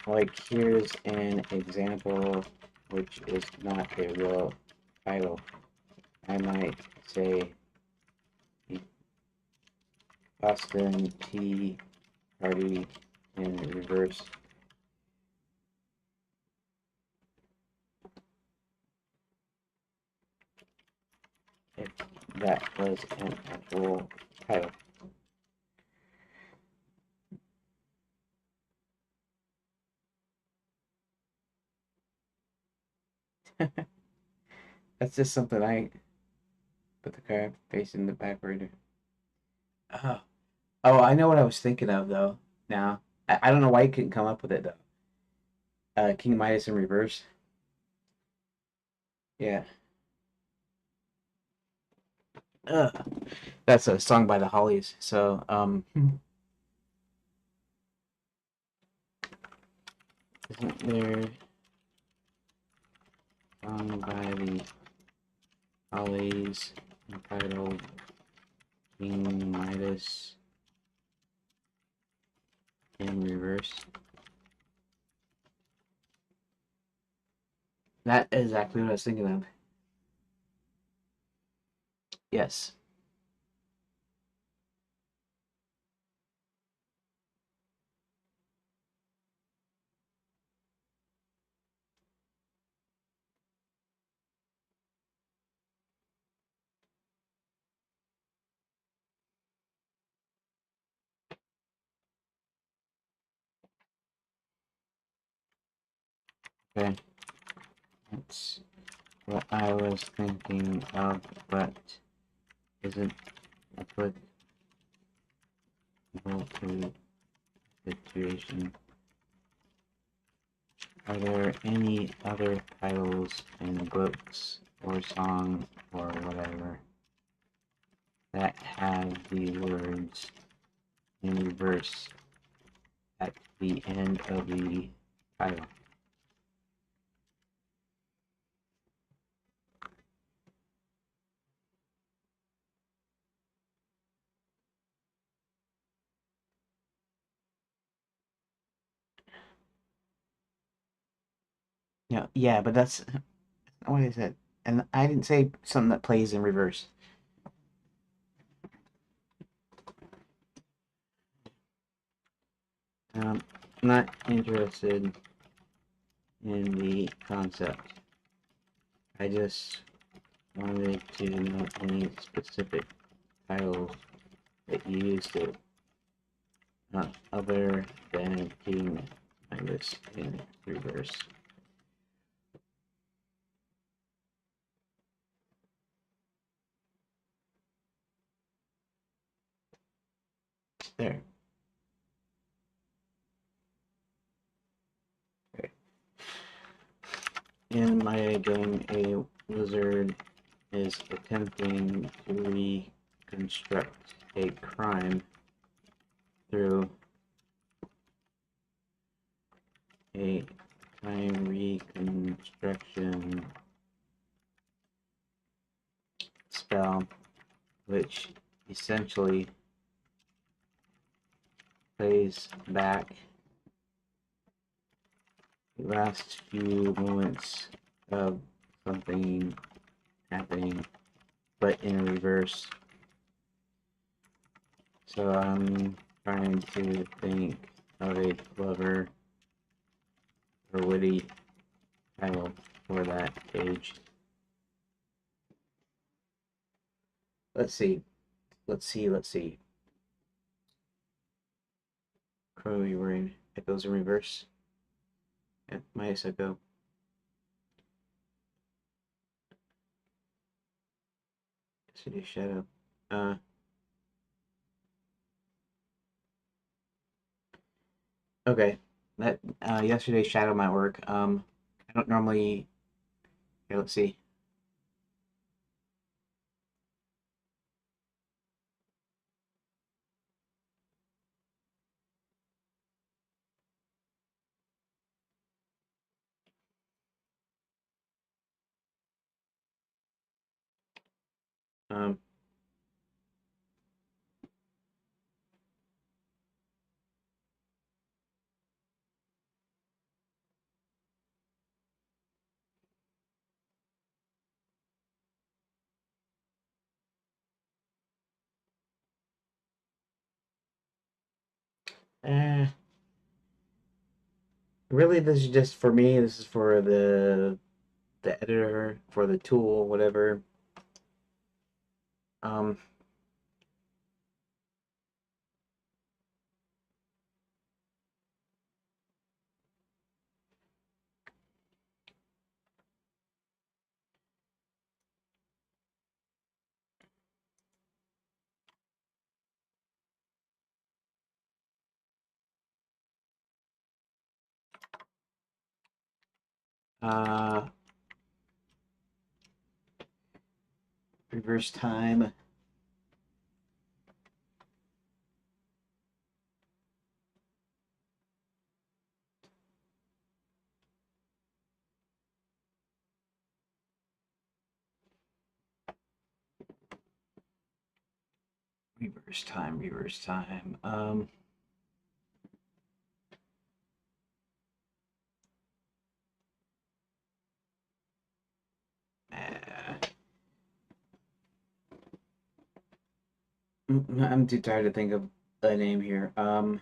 Like here's an example, which is not a real title. I might say Boston Tea Party in reverse. If that was an actual title. That's just something I put the card facing the backward. Oh, oh, I know what I was thinking of though. Now I don't know why you couldn't come up with it though. King Midas in reverse. Yeah. That's a song by the Hollies. So Isn't there a song by the Hollies entitled King Midas in reverse? That is exactly what I was thinking of. Yes. Okay. That's what I was thinking of, but isn't applicable to situation. Are there any other titles in books or song or whatever that have the words in reverse at the end of the title? Yeah, but that's what is it? And I didn't say something that plays in reverse. Not interested in the concept. I just wanted to know any specific titles that you used it, other than King Midas in reverse. There. Okay. In my game, a wizard is attempting to reconstruct a crime through a time reconstruction spell, which essentially plays back the last few moments of something happening, but in reverse. So I'm trying to think of a clever or witty title for that page. Let's see. Let's see. Crow, you were in echoes in reverse. Yeah, minus echo. City shadow. Okay. That yesterday's shadow might work. I don't normally. Here, let's see. Um, eh, really, this is just for me. This is for the editor, for the tool, whatever. Um, uh, reverse time. Reverse time, reverse time. I'm too tired to think of a name here. Um,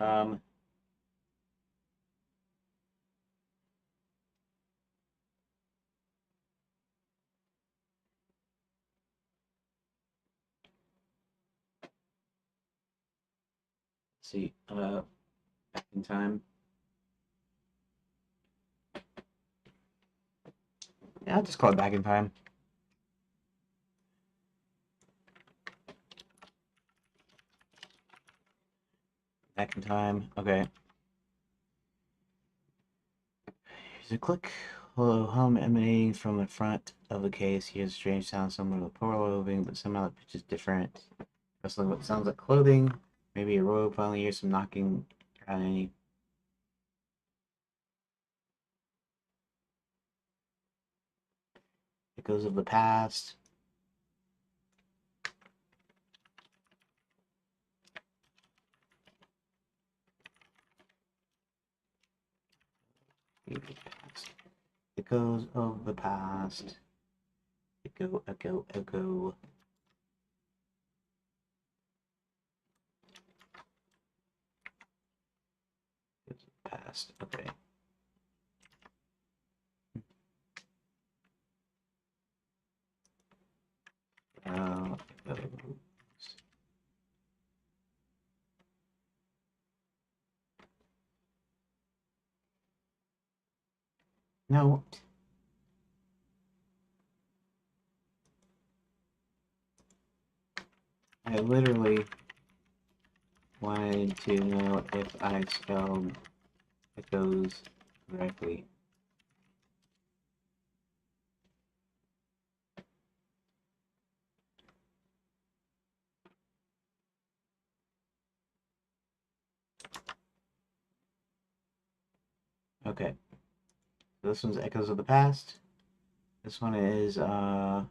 let's see. Back in time. Yeah, I'll just call it back in time. Back in time. Okay. Here's a click. Hello, hum emanating from the front of the case. Here's a strange sound similar to portal moving, but somehow the pitch is different. Rustling what sounds like clothing. Maybe a robe. Finally hear some knocking around any. Echoes of the past. Echoes of the past. Echo, echo, echo. Past. Okay. Uh, no. I literally wanted to know if I spelled echoes correctly. Okay. So this one's Echoes of the Past. This one is okay.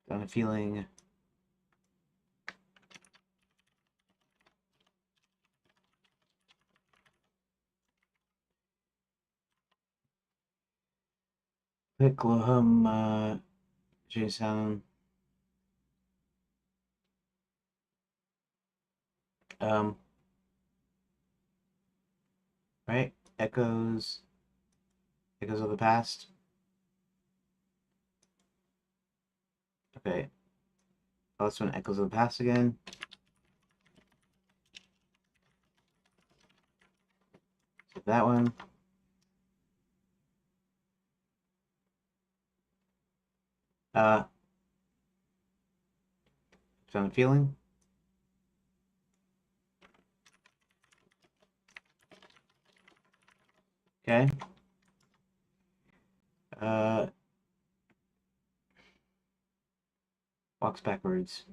Got a feeling Oklahoma Jason um right? Echoes of the Past. Okay. Oh, this one Echoes of the Past again. So that one. Uh Got a feeling. Okay. Uh Walks backwards.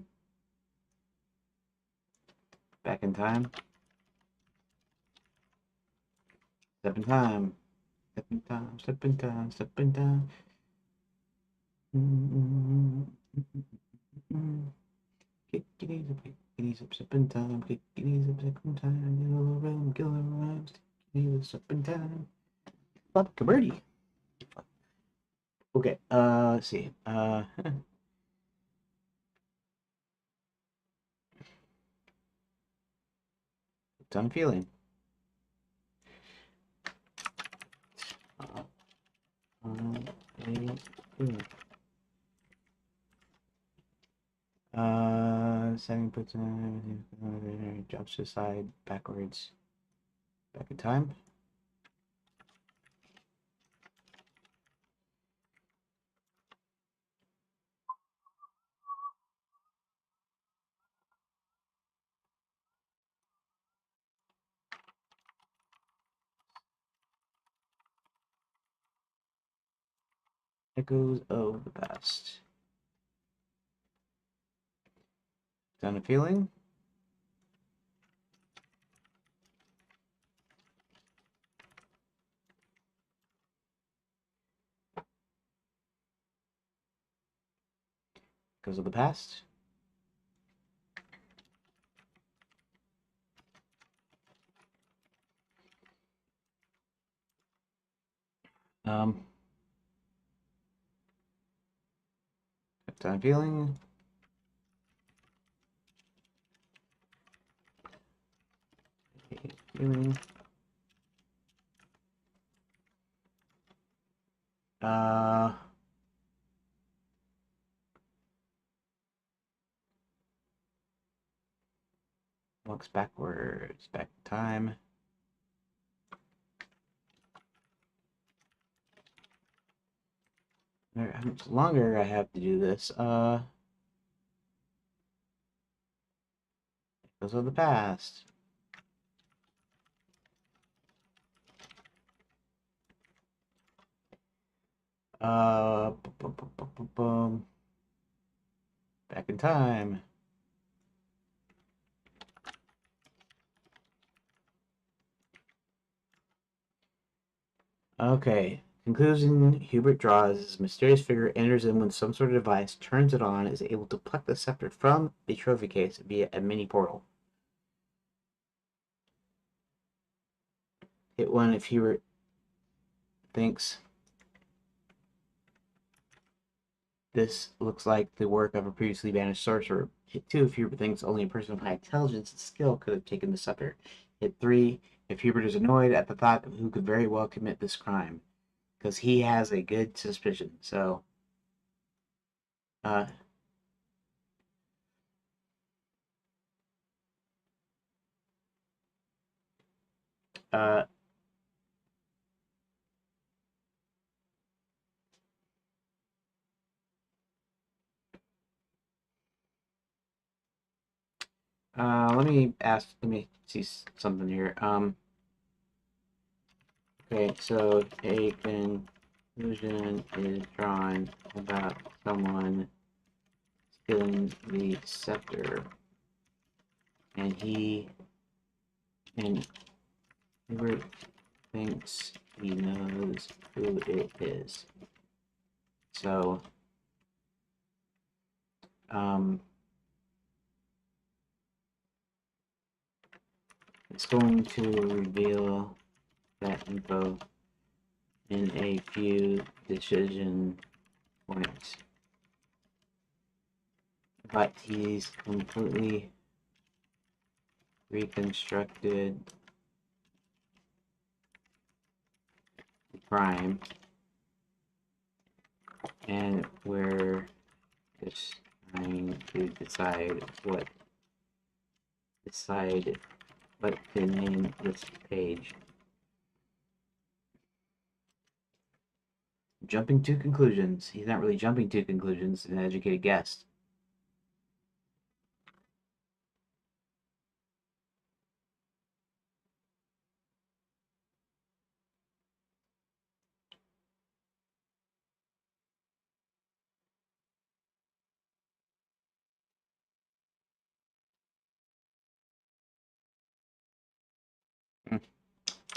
Back in time. Step in time. Step in time. Step in time. Step in time. Kick it easy, kick it easy, step in time. Kick it easy, step in time. Yellow rim, killer rhymes. Kick it easy, step in time. Fuck, birdie. Okay. Let's see. Done feeling. Setting puts in jumps to the side, backwards, back in time. Echoes of the past. Done a feeling? Echoes of the past. Um, Done a feeling? Feeling. Uh, Looks backwards, back in time. How much longer I have to do this? Those are the past. Boom. Back in time. Okay. Conclusion, Hubert draws his mysterious figure enters in when some sort of device turns it on, is able to pluck the scepter from the trophy case via a mini portal. Hit one if Hubert thinks this looks like the work of a previously banished sorcerer. Hit 2 if Hubert thinks only a person of high intelligence and skill could have taken the scepter. Hit 3 if Hubert is annoyed at the thought of who could very well commit this crime. Because he has a good suspicion. So, uh, uh, let me see something here. Okay, so a conclusion is drawn about someone stealing the scepter, and and Hubert thinks he knows who it is. So, um, it's going to reveal that info in a few decision points. But he's completely reconstructed the crime, and we're just trying to decide what to name this page. Jumping to conclusions. He's not really jumping to conclusions, an educated guess.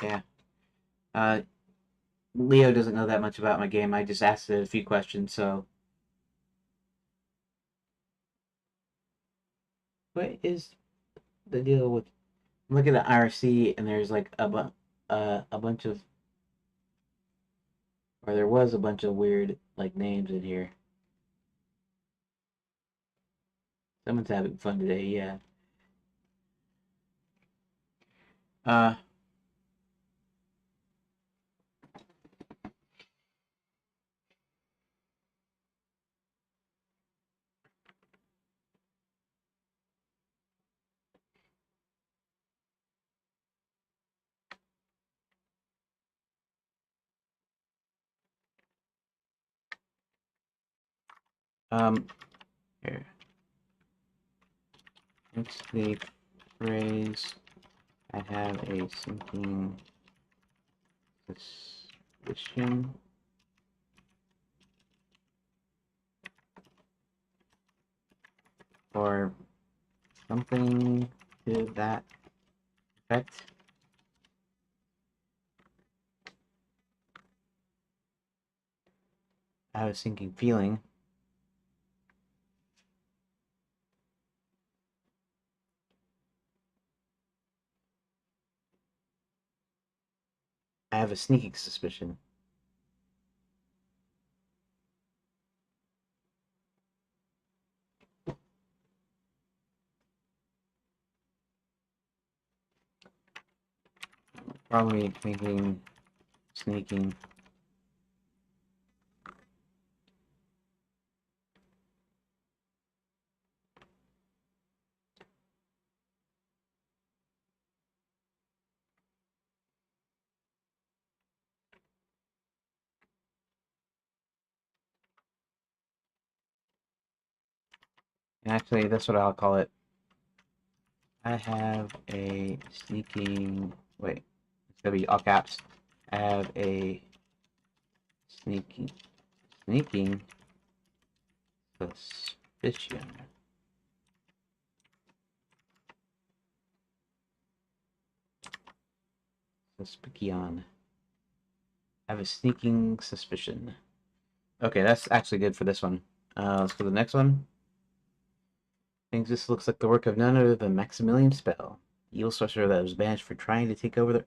Yeah. Uh, Leo doesn't know that much about my game. I just asked it a few questions, so. What is the deal with. Look at the IRC, and there's like a bunch of. Or there was a bunch of weird, like, names in here. Someone's having fun today, yeah. Uh, um, Here. What's the phrase? I have a sinking suspicion. or something to that effect. I have a sinking feeling. I have a sneaking suspicion. Probably thinking sneaking. Actually, that's what I'll call it. I have a sneaking. Wait, it's gonna be all caps. I have a sneaking suspicion. Suspicion. I have a sneaking suspicion. Okay, that's actually good for this one. Let's go to the next one. Thinks this looks like the work of none other than Maximilian Spell, the evil sorcerer that was banished for trying to take over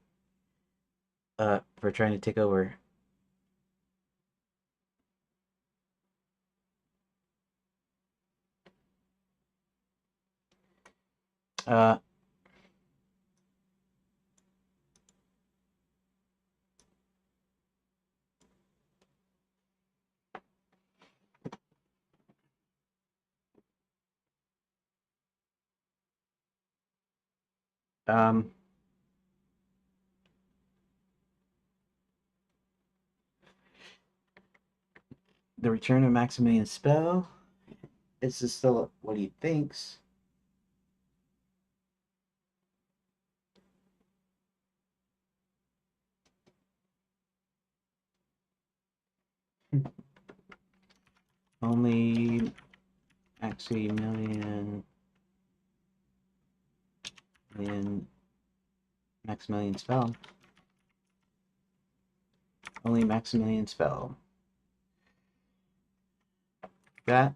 for trying to take over. Uh, um, the return of Maximilian Spell. This is still what he thinks. Only Maximilian Maximilian Spell. Only Maximilian Spell. That.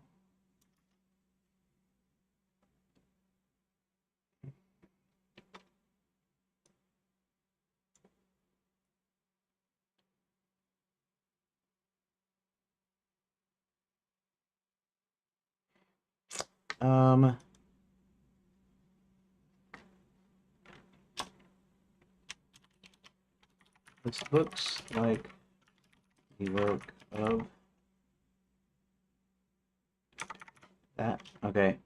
Um, this looks like the work of that. Okay.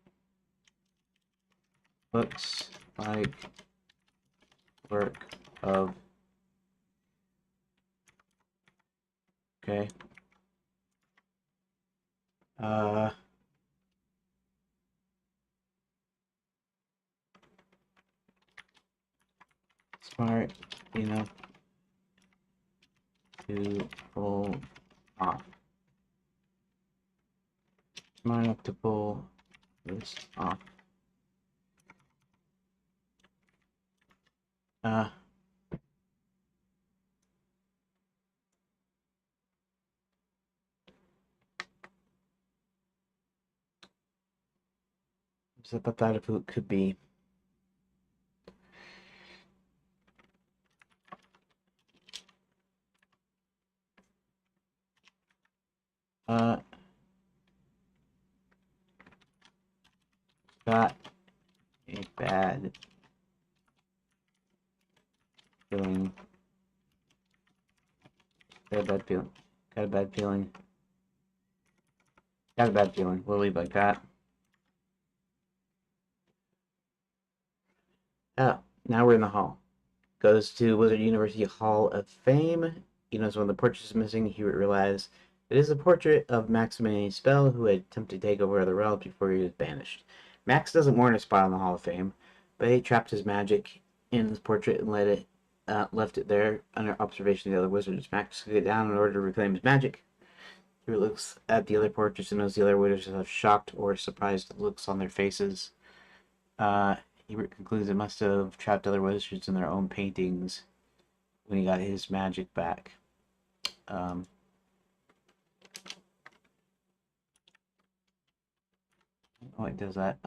Looks like work of. Okay. Uh, smart enough to pull off. Smart enough to pull this off. Uh, so I thought it could be. Uh, got a bad feeling. Got a bad feeling. Got a bad feeling. Got a bad feeling. We'll leave like that. Oh, now we're in the hall. Goes to Wizard University Hall of Fame. He knows when the portrait is missing. He realizes it is a portrait of Maximilian Spell, who had attempted to take over other realms before he was banished. Max doesn't warn his spot on the Hall of Fame, but he trapped his magic in his portrait and left it there under observation of the other wizards. Max took it down in order to reclaim his magic. Hubert looks at the other portraits and knows the other witches have shocked or surprised looks on their faces. Uh, Hubert concludes it must have trapped other wizards in their own paintings when he got his magic back. Um, oh, it does that.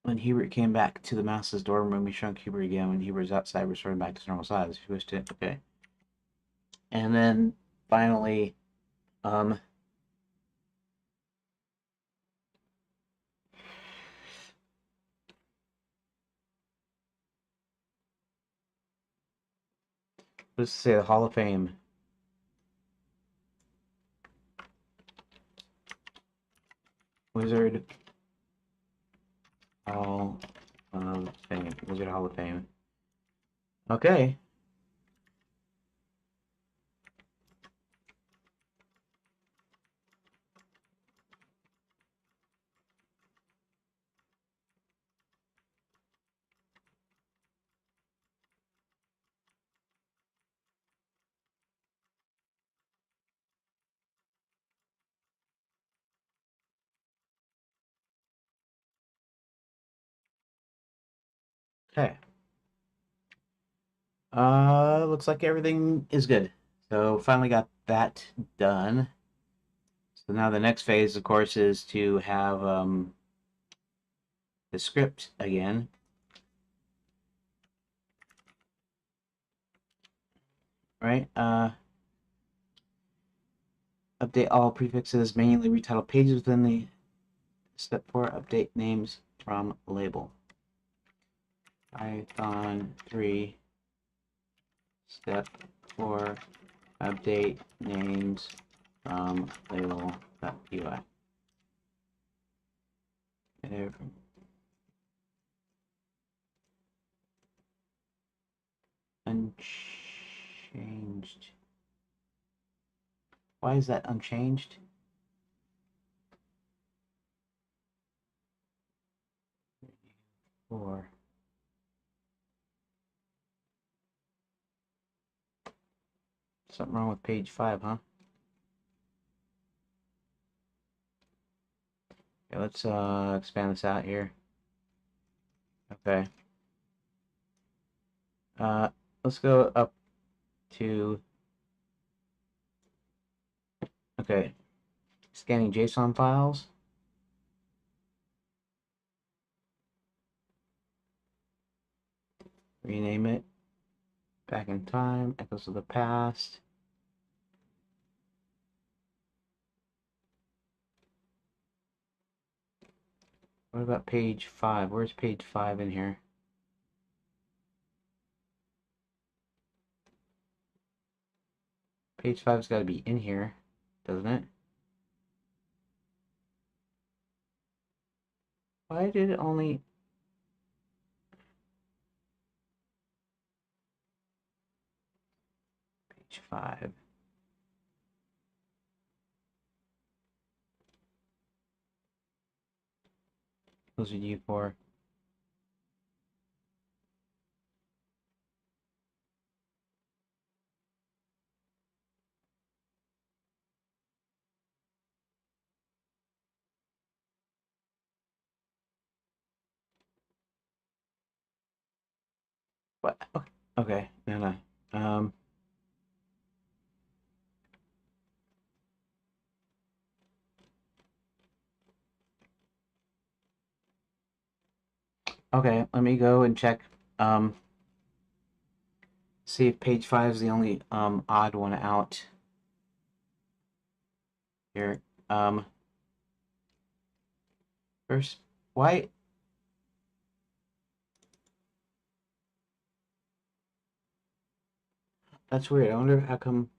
When Hubert came back to the mouse's dorm room, he shrunk Hubert again. When Hubert was outside, restoring back to his normal size. If you wish to, okay. And then finally, um, let's say the Hall of Fame. Wizard Hall of Fame. Wizard Hall of Fame. Okay. Okay. Looks like everything is good. So finally got that done. So now the next phase, of course, is to have the script again. Right? Update all prefixes, manually retitle pages within the step 4, update names from label. Python 3, step 4, update names from label.py. Unchanged. Why is that unchanged? Four. Something wrong with page 5, huh? Okay, let's expand this out here. Okay. Let's go up to, okay, scanning JSON files. Rename it. Back in time, echoes of the past. What about page 5? Where's page 5 in here? Page 5's got to be in here, doesn't it? Why did it only... Page 5. Those are you for. What? Okay, no. Okay, let me go and check. See if page 5 is the only odd one out here. First, why? That's weird. I wonder how come.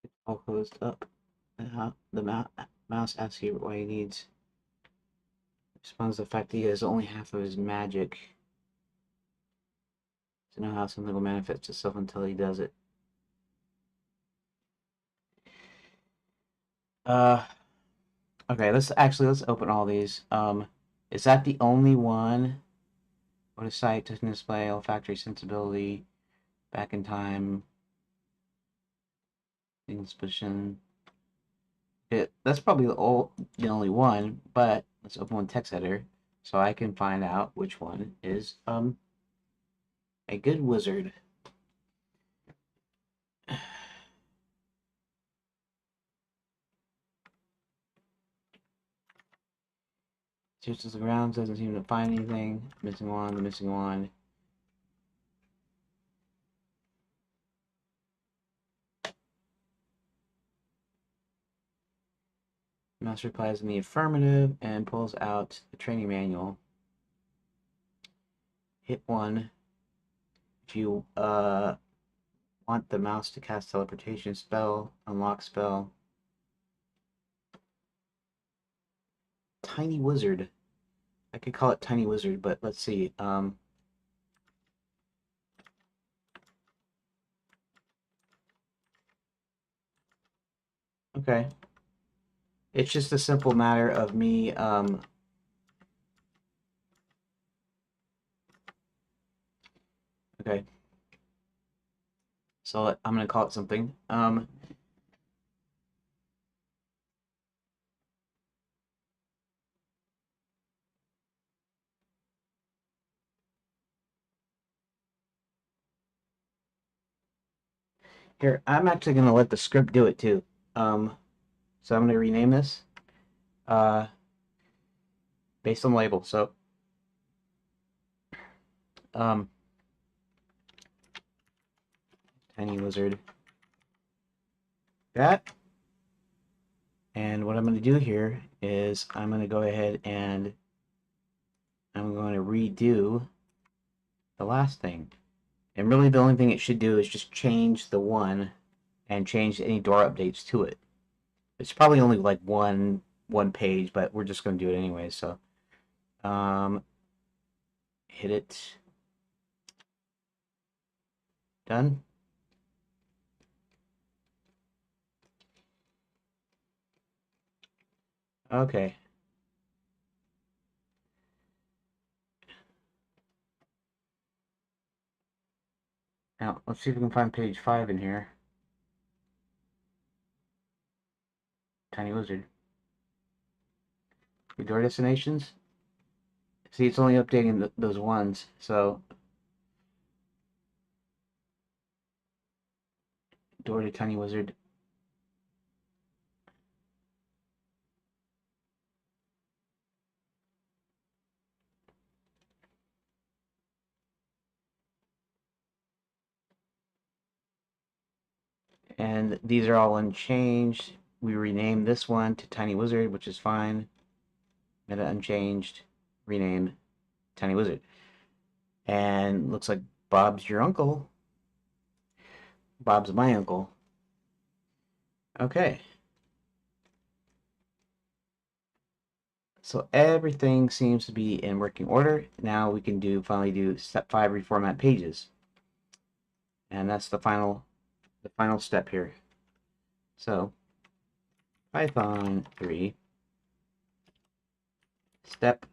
It's all closed up. The mouse asks Hubert what he needs. Responds to the fact that he has only half of his magic. to know how something will manifest itself until he does it. Uh, okay, let's open all these. Is that the only one? What is sight, touch and display, olfactory sensibility, back in time, disposition. That's probably the only one, but let's open one text editor so I can find out which one is a good wizard. Searches the ground, doesn't seem to find anything. Missing one, the missing one. Mouse replies in the affirmative and pulls out the training manual. Hit 1 if you want the mouse to cast teleportation spell, unlock spell. Tiny wizard. I could call it tiny wizard, but let's see. Okay. It's just a simple matter of me okay. So I'm gonna call it something. Here, I'm actually gonna let the script do it too. So I'm gonna rename this uh based on label. So um tiny wizard that. And what I'm gonna do here is I'm gonna go ahead and I'm going to redo the last thing. And really the only thing it should do is just change the one and change any door updates to it. It's probably only like one page, but we're just going to do it anyway. So hit it. Done. Okay. Now let's see if we can find page 5 in here. Tiny wizard. Door destinations. See, it's only updating those ones. So door to tiny wizard. And these are all unchanged. We rename this one to Tiny Wizard, which is fine. Meta unchanged. Rename Tiny Wizard. And looks like Bob's your uncle. Bob's my uncle. Okay. So everything seems to be in working order. Now we can finally do step 5, reformat pages. And that's the final step here. So Python 3 step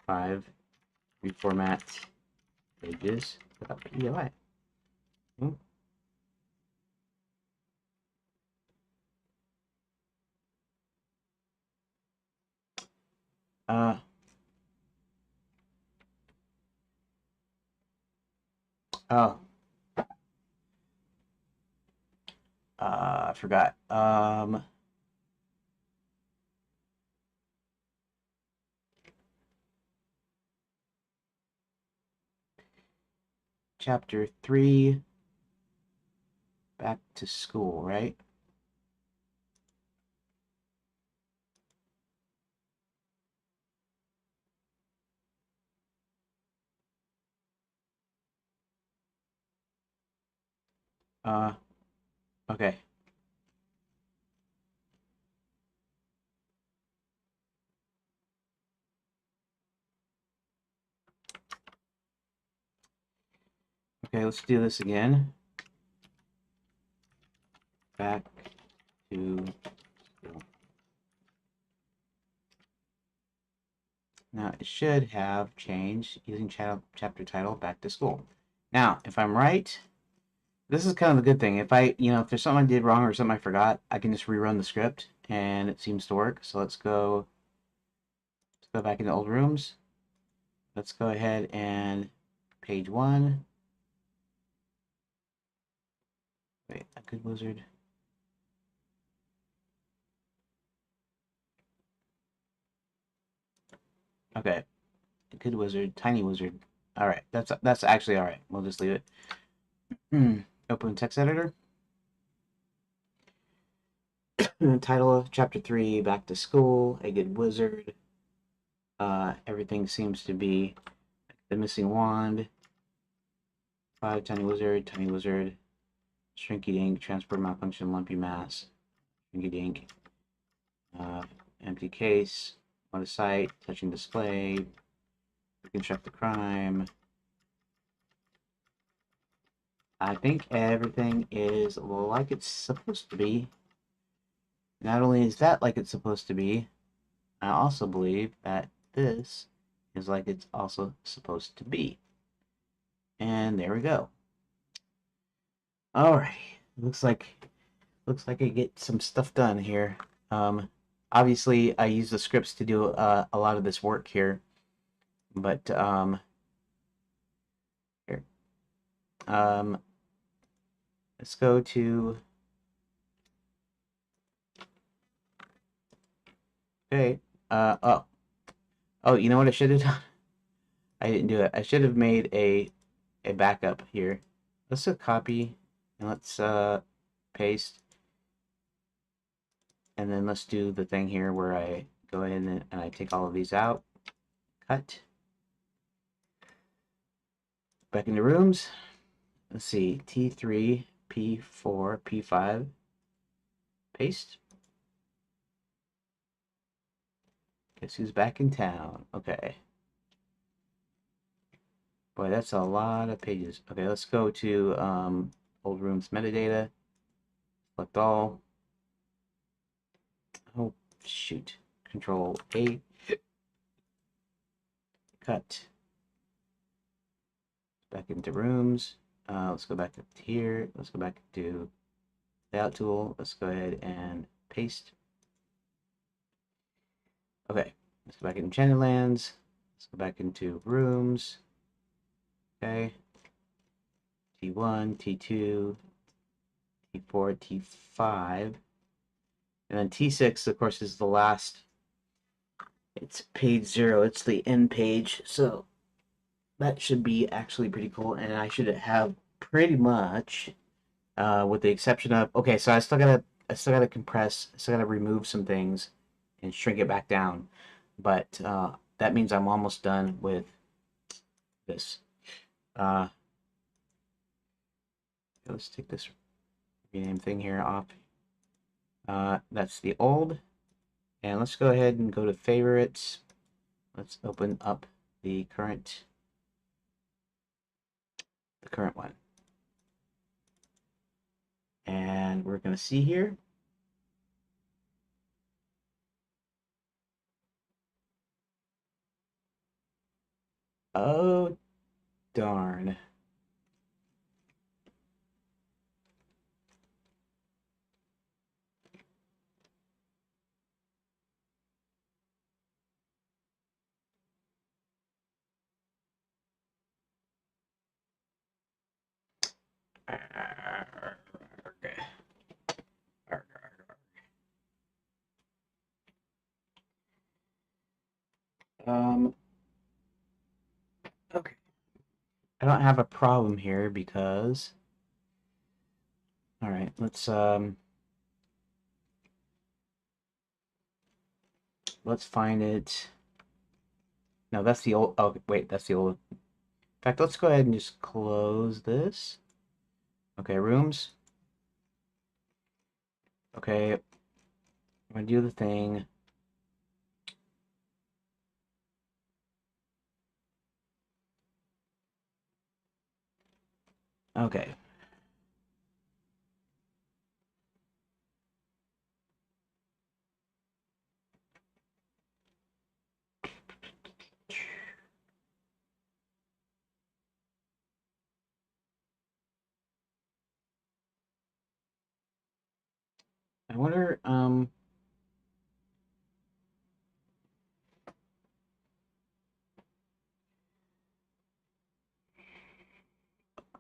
5 reformat pages without POI. Uh, oh, I forgot. Chapter 3, back to school, right? Uh, okay. Okay, let's do this again. Back to school. Now, it should have changed using chapter title back to school. Now, if I'm right, this is kind of a good thing. If if there's something I did wrong or something I forgot, I can just rerun the script and it seems to work. So let's go back into old rooms. Let's go ahead and page 1. Wait, a good wizard. Okay, a good wizard, tiny wizard. All right, that's actually all right. We'll just leave it. Open text editor. Title of chapter 3: Back to School. A good wizard. Everything seems to be the missing wand. 5 tiny wizard, shrinky dink, transport malfunction, lumpy mass, shrinky dink, empty case, on a site, touching display, reconstruct the crime. I think everything is like it's supposed to be. Not only is that like it's supposed to be, I also believe that this is like it's also supposed to be. And there we go. Alright. Looks like I get some stuff done here. Obviously I use the scripts to do a lot of this work here. But here. Let's go to okay. Oh, you know what I should have done? I didn't do it. I should have made a backup here. Let's copy and let's paste, and then let's do the thing here where I go in and I take all of these out, cut, back into rooms. Let's see, T3, P4, P5, paste. Guess who's back in town? Okay. Boy, that's a lot of pages. Okay, let's go to old rooms metadata. Select all. Oh, shoot. Control A. Cut. Back into rooms. Let's go back up to here. Let's go back to layout tool. Let's go ahead and paste. Okay, let's go back into Enchanted Lands. Let's go back into rooms. Okay. T1, T2, T4, T5. And then T6, of course, is the last. It's page 0. It's the end page. So that should be actually pretty cool. And I should have pretty much, with the exception of, okay, so I still gotta compress, I still gotta remove some things and shrink it back down. But that means I'm almost done with this. Let's take this rename thing here off. That's the old. And let's go ahead and go to favorites. Let's open up the current one. And we're going to see here. Oh, darn. Okay. Okay. I don't have a problem here because, all right, let's find it. No, that's the old. Oh, wait, that's the old. In fact, let's go ahead and just close this. Okay, rooms. Okay, I'm gonna do the thing. Okay. I wonder,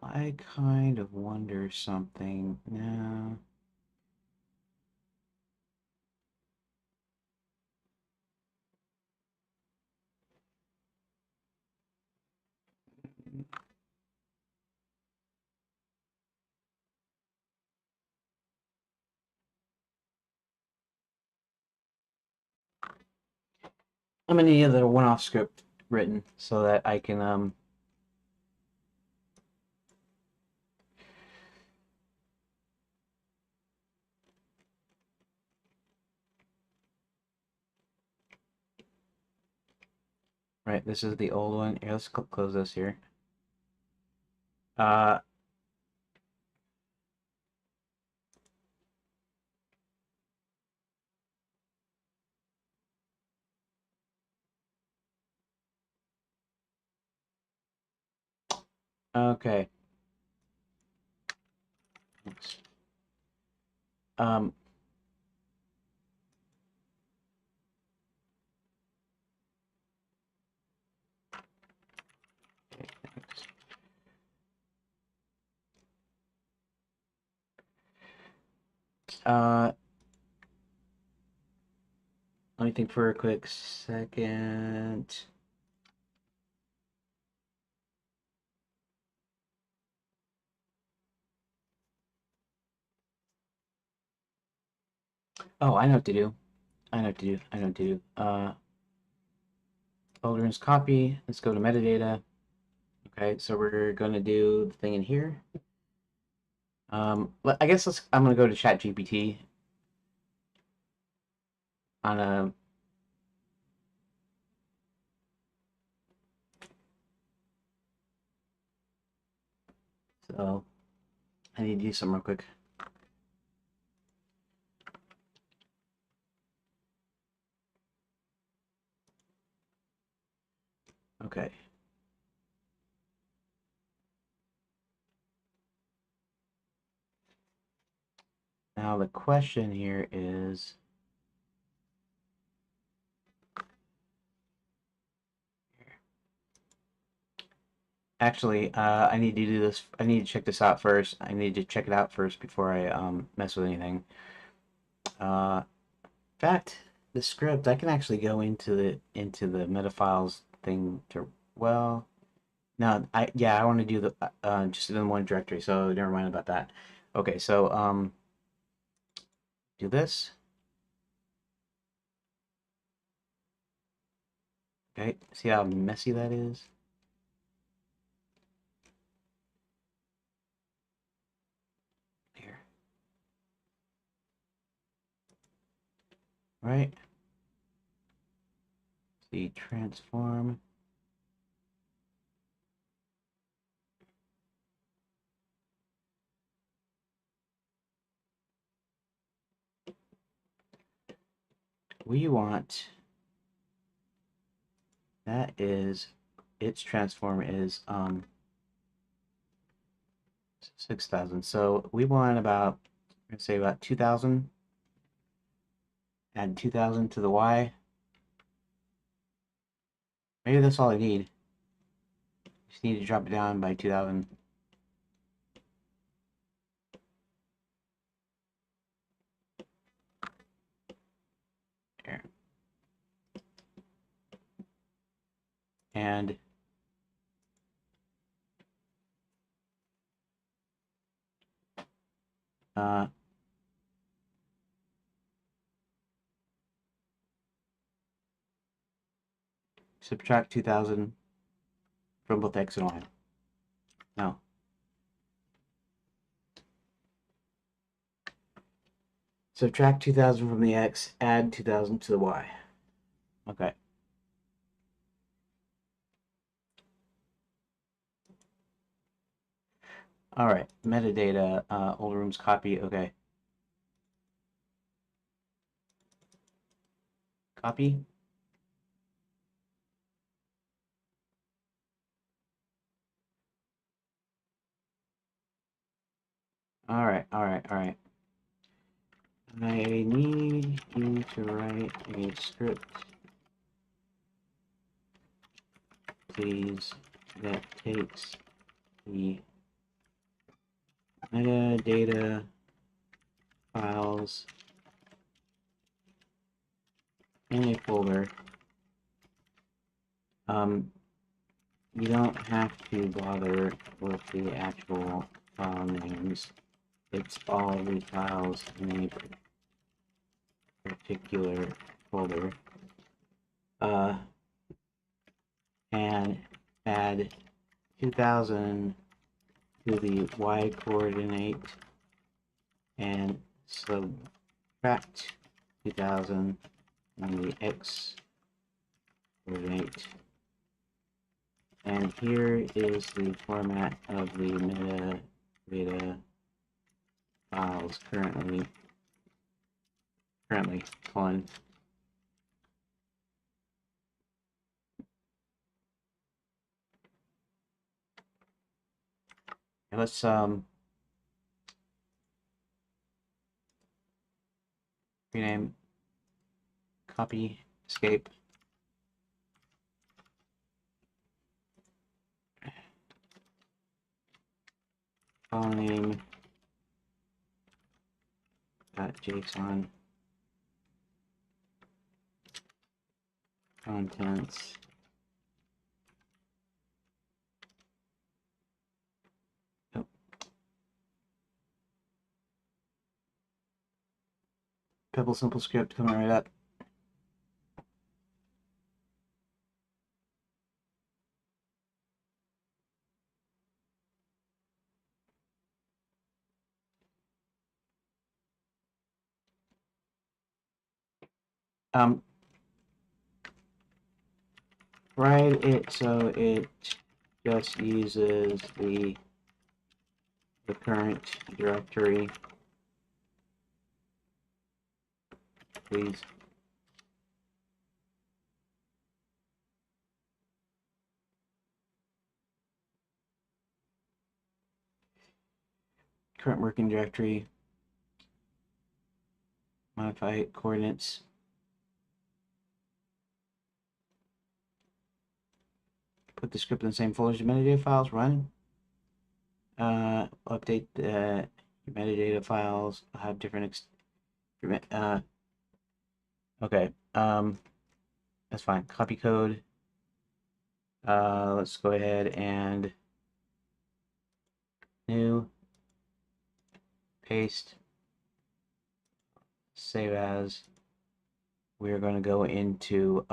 I kind of wonder something now. I'm gonna need the one-off script written so that I can right, this is the old one. Here, let's close this here. Uh okay. Oops. Um uh let me think for a quick second. Oh, I know what to do. I know what to do. I know what to do. Children's copy. Let's go to metadata. Okay, so we're gonna do the thing in here. I guess I'm gonna go to ChatGPT on a. So I need to do something real quick. Okay. Now the question here is, actually, I need to do this. I need to check this out first. I need to check it out first before I mess with anything. In fact, the script I can actually go into the metafiles thing to well. No, I want to do the just in one directory. So never mind about that. Okay, so do this. Okay, see how messy that is? Here, right? See transform. We want that is its transform is 6,000. So we want about, let's say about 2,000. Add 2,000 to the Y. Maybe that's all I need. Just need to drop it down by 2,000. There. And uh, subtract 2,000 from both X and Y. No. Subtract 2,000 from the X, add 2,000 to the Y. Okay. All right, metadata, old rooms copy. Okay, copy. All right, all right, all right. I need you to write a script, please, that takes the metadata files in a folder. You don't have to bother with the actual file names. It's all the files in a particular folder. And add 2000 to the y coordinate and subtract 2000 on the x coordinate. And here is the format of the metadata files currently on. And let's rename, copy, escape. File name .json contents. Oh. Pebble simple script coming right up. Write it so it just uses the current directory, please. Current working directory, modify coordinates. Put the script in the same folder as your metadata files, run. Update the metadata files, have different, okay, that's fine. Copy code. Let's go ahead and new, paste, save as. We're going to go into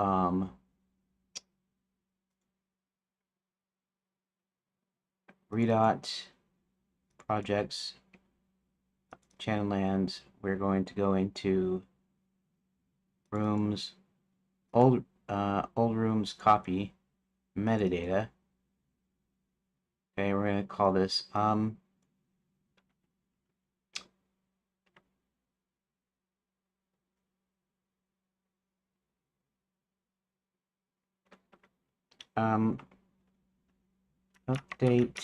redot projects, channel lands. We're going to go into rooms, old rooms copy, metadata. Okay, we're going to call this update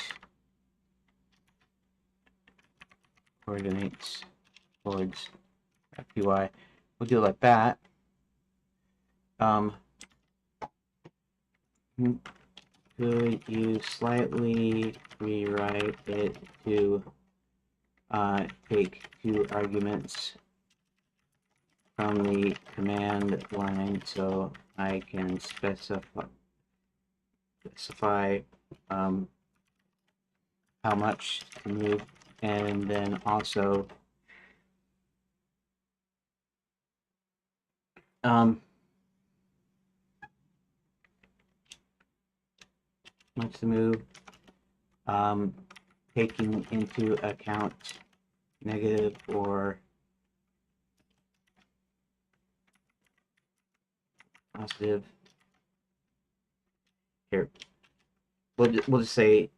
coordinates towards py. We'll do it like that. Could you slightly rewrite it to take 2 arguments from the command line so I can specify how much to move, and then also much to move, taking into account negative or positive. Here, we'll just say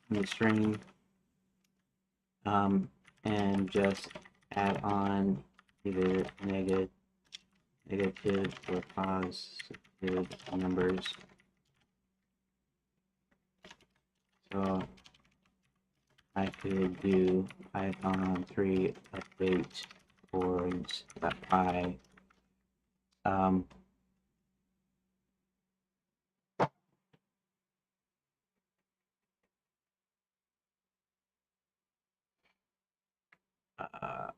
in the string, and just add on either negative or positive numbers. So I could do Python 3 update boards.py. Um, uh,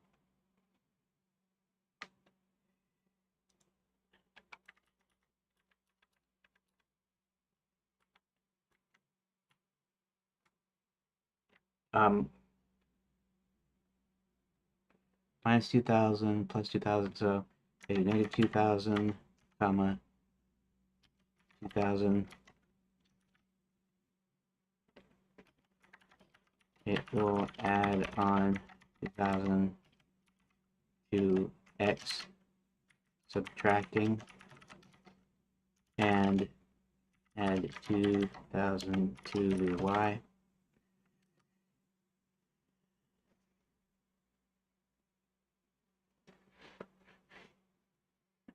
um, minus 2000 plus 2000, so negative 2000, comma 2000. It will add on 2000 to x, subtracting, and add 2000 to the y.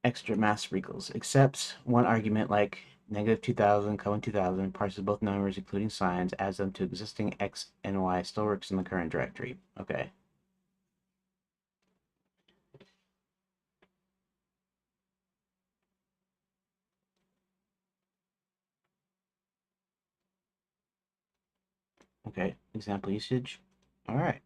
Extra mass equals accepts one argument like negative 2000, 2000, parses both numbers including signs, adds them to existing x and y, still works in the current directory. Okay. Okay, example usage. All right.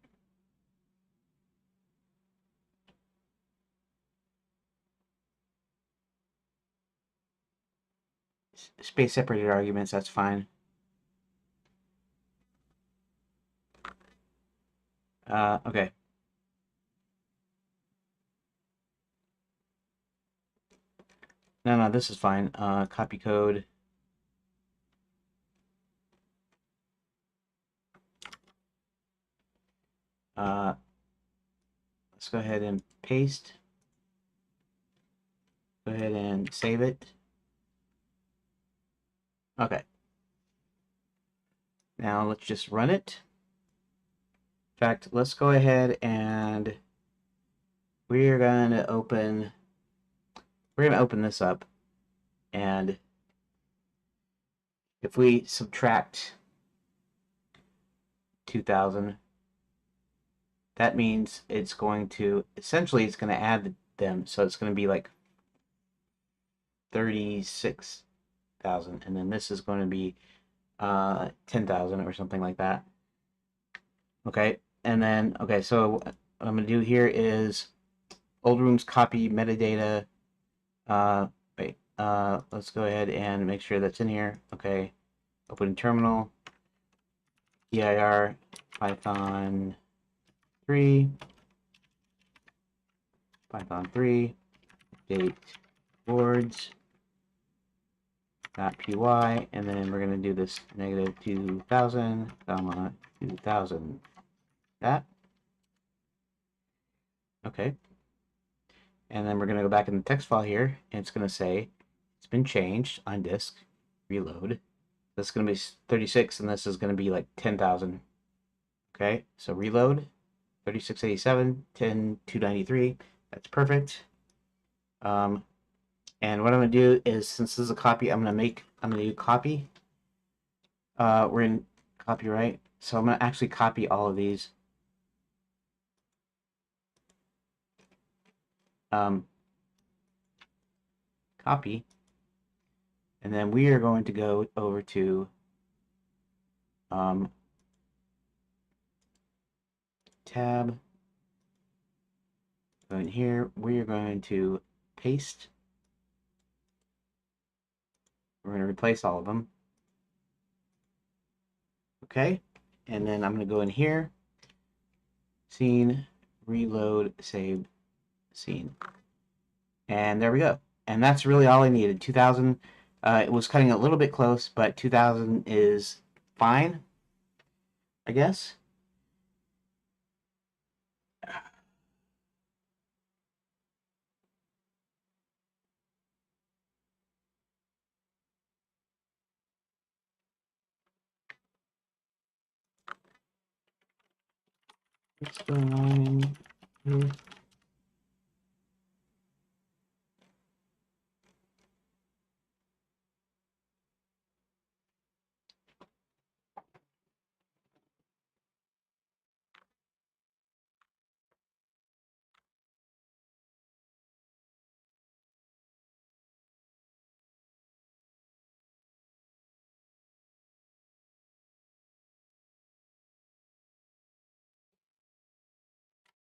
Space separated arguments, that's fine. Okay. No, this is fine. Copy code. Let's go ahead and paste. Go ahead and save it. Okay. Now let's just run it. In fact, let's go ahead and we're going to open this up, and if we subtract 2000, that means it's going to add them, so it's going to be like 36,000, and then this is going to be 10,000 or something like that. Okay, and then so what I'm going to do here is old rooms copy metadata. Let's go ahead and make sure that's in here. Okay, open terminal, dir python 3, update boards .py, and then we're going to do this negative 2000, comma 2000. That. Okay. And then we're going to go back in the text file here, and it's going to say it's been changed on disk. Reload. This is going to be 36, and this is going to be like 10,000. Okay, so reload. 3687, 10,293. That's perfect. And what I'm going to do is, since this is a copy, I'm going to do copy. We're in copyright, so I'm going to actually copy all of these. Copy, and then we are going to go over to tab. Go in here, we are going to paste. We're going to replace all of them. Okay, and then I'm going to go in here, scene, reload, save, scene. And there we go. And that's really all I needed. 2000, it was cutting a little bit close, but 2000 is fine, I guess. What's going on here?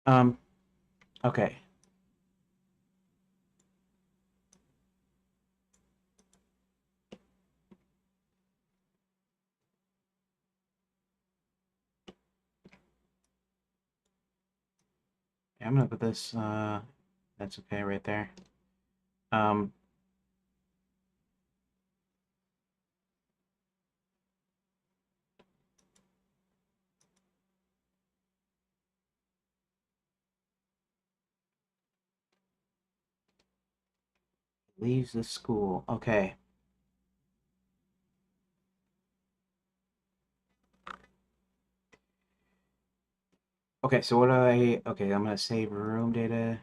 Um, okay. I'm gonna put this, that's okay right there. Um, leaves the school. Okay. Okay, so what do okay, I'm gonna save room data,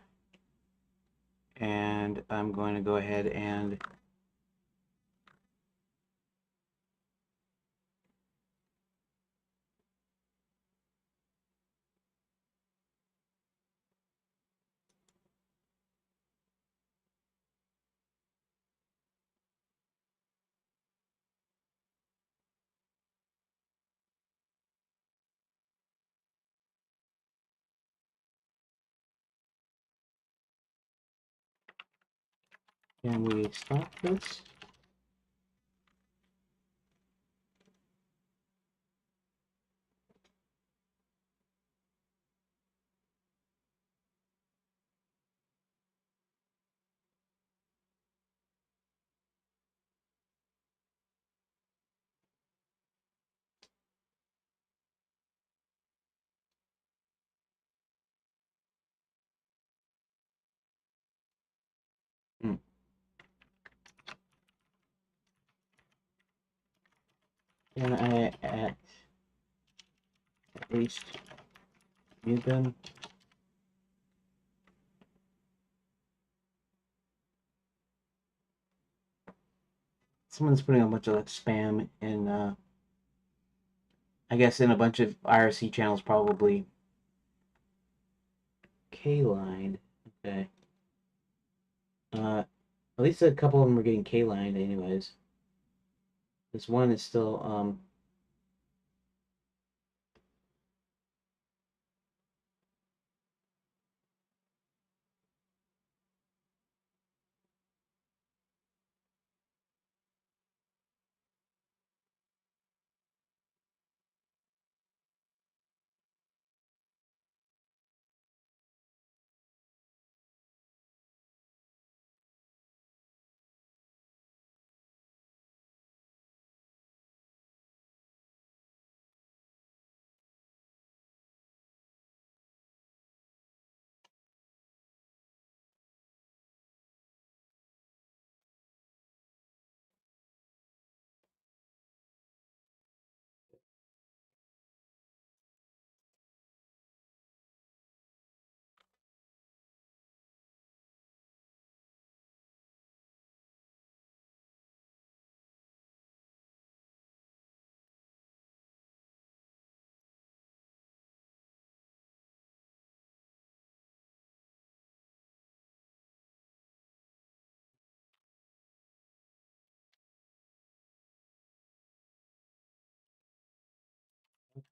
and I'm going to go ahead and can we stop this? Hmm. Can I at least mute them? Someone's putting a bunch of like spam in, I guess in a bunch of IRC channels, probably. K-line. Okay. At least a couple of them are getting K-lined anyways. This one is still,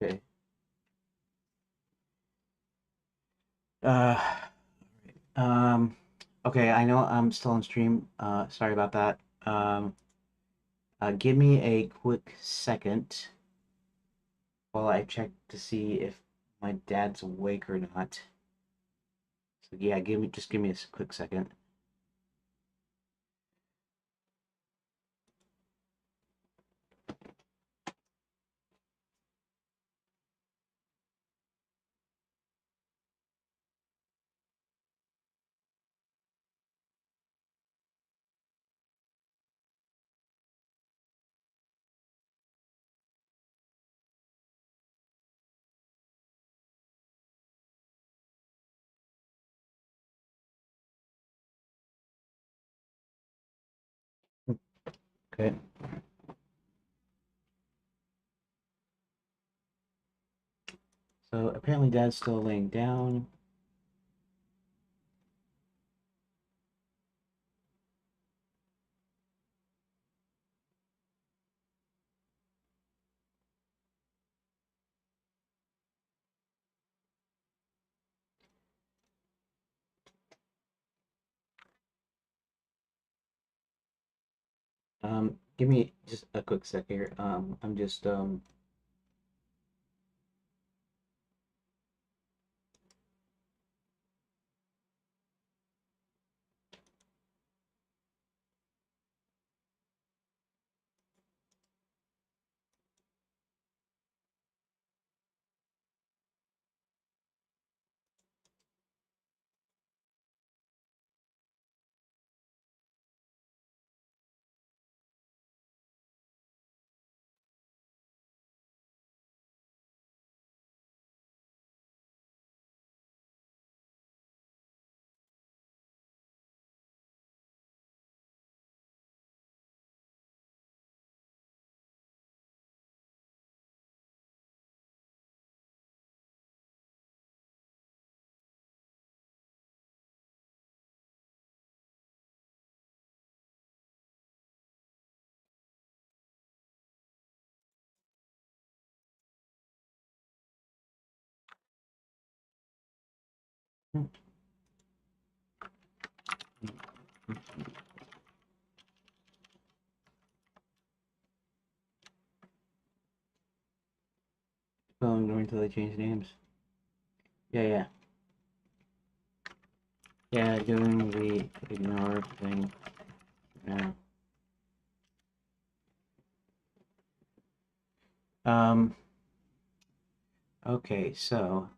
okay. Uh, um, okay, I know I'm still on stream. Sorry about that. Give me a quick second while I check to see if my dad's awake or not. So yeah, just give me a quick second. Okay. So apparently Dad's still laying down. Give me just a quick sec here. I'm just going until they change names. Yeah, yeah. Yeah, doing the ignore thing. Yeah. Um, okay, so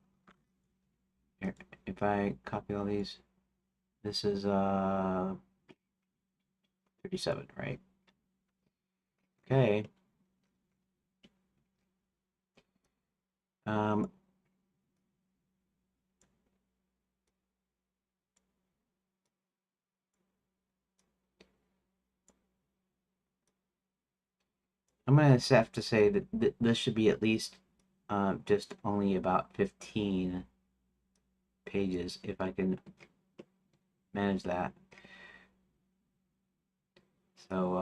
here, if I copy all these, this is 37, right? Okay. Um, I'm gonna have to say that this should be at least just only about 15 pages if I can manage that. So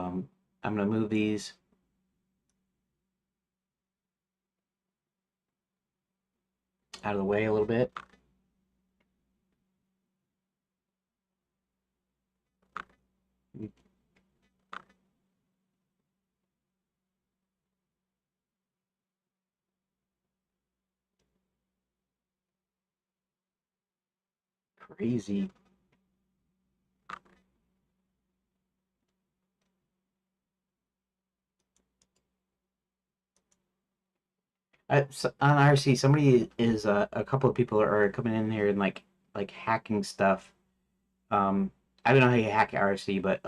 I'm gonna move these out of the way a little bit. Crazy. So on RC, somebody is a couple of people are coming in here and like hacking stuff. I don't know how you hack RC, but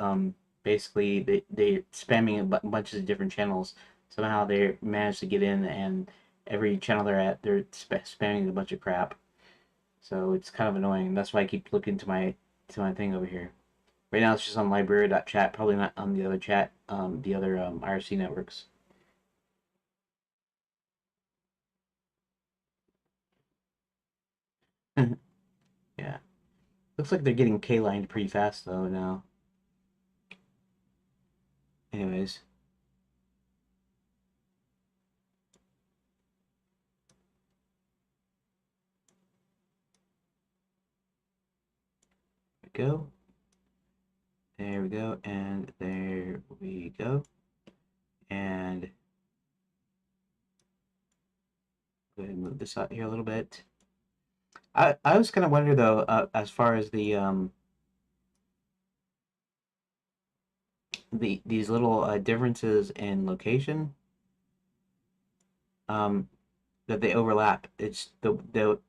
basically they're spamming a bunch of different channels. Somehow they managed to get in, and every channel they're at, they're spamming a bunch of crap. So it's kind of annoying. That's why I keep looking to my thing over here. Right now it's just on library.chat, probably not on the other chat, the other IRC networks. Yeah. Looks like they're getting K-lined pretty fast though now. Anyways, there we go. There we go, and there we go. And go ahead and move this out here a little bit. I was kind of wonder though, as far as these little differences in location, um, that they overlap. It's the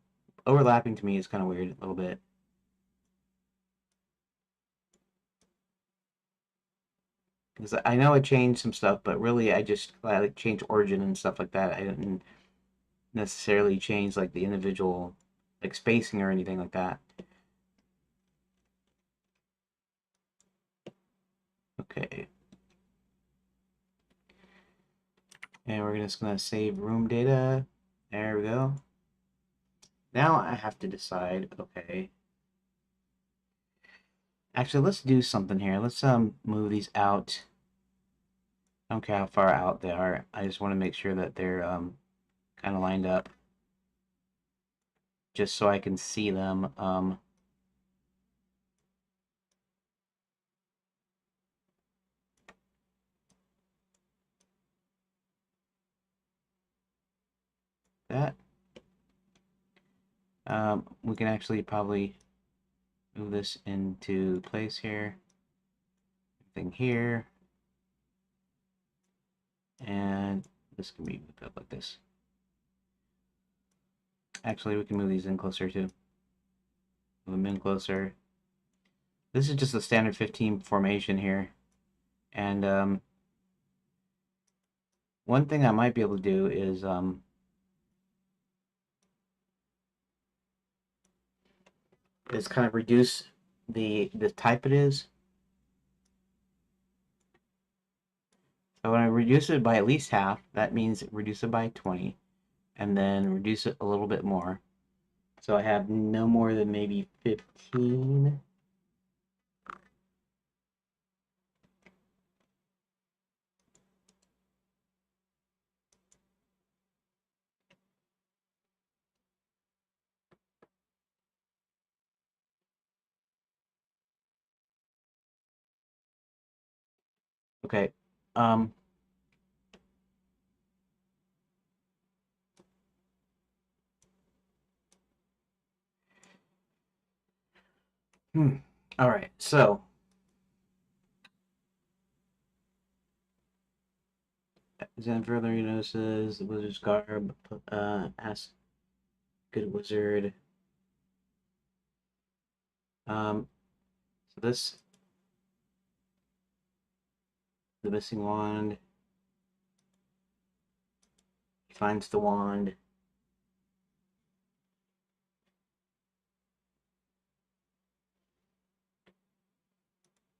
overlapping to me is kind of weird a little bit. Because I know I changed some stuff, but really I like changed origin and stuff like that. I didn't necessarily change like the individual like spacing or anything like that. Okay. And we're just gonna save room data. There we go. Now I have to decide, okay. Actually, let's do something here. Let's move these out. I don't care how far out they are. I just want to make sure that they're kind of lined up, just so I can see them. That. We can actually probably move this into place here. Thing here. And this can be moved up like this. Actually, we can move these in closer too. Move them in closer. This is just a standard 15 formation here. And one thing I might be able to do is kind of reduce the type it is. So when I reduce it by at least half, that means reduce it by 20, and then reduce it a little bit more. So I have no more than maybe 15. Okay. Um, All right. So then further he notices the wizard's garb. Asks good wizard. So this the missing wand. He finds the wand.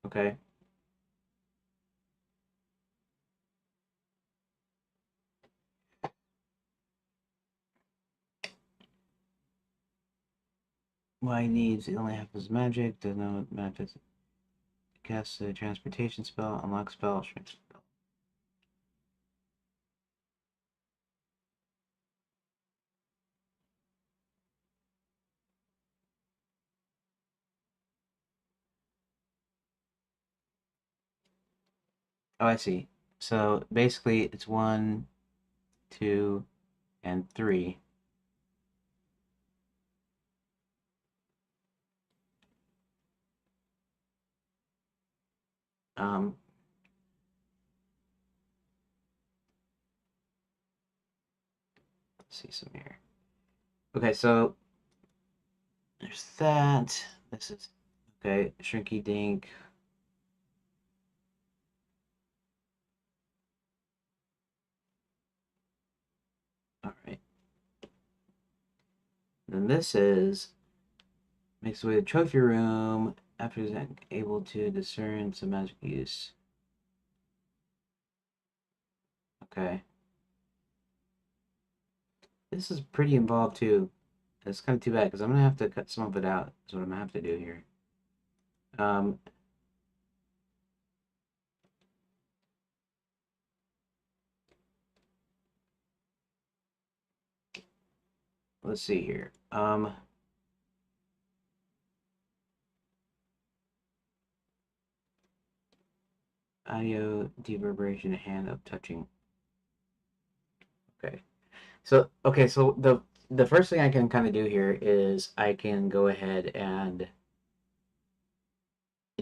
Okay. Why he needs he only have his magic. Doesn't know what magic. Cast a transportation spell. Unlock spell. Shrink spell. Oh, I see. So basically, it's 1, 2, and 3. Um, let's see some here. Okay, so there's that. This is okay. Shrinky Dink. All right. Then this is makes way to the trophy room after he's able to discern some magic use. Okay. This is pretty involved too. It's kind of too bad because I'm gonna have to cut some of it out. Is what I'm gonna have to do here. Um, let's see here. Audio reverberation, hand up touching. Okay. So the first thing I can kind of do here is I can go ahead and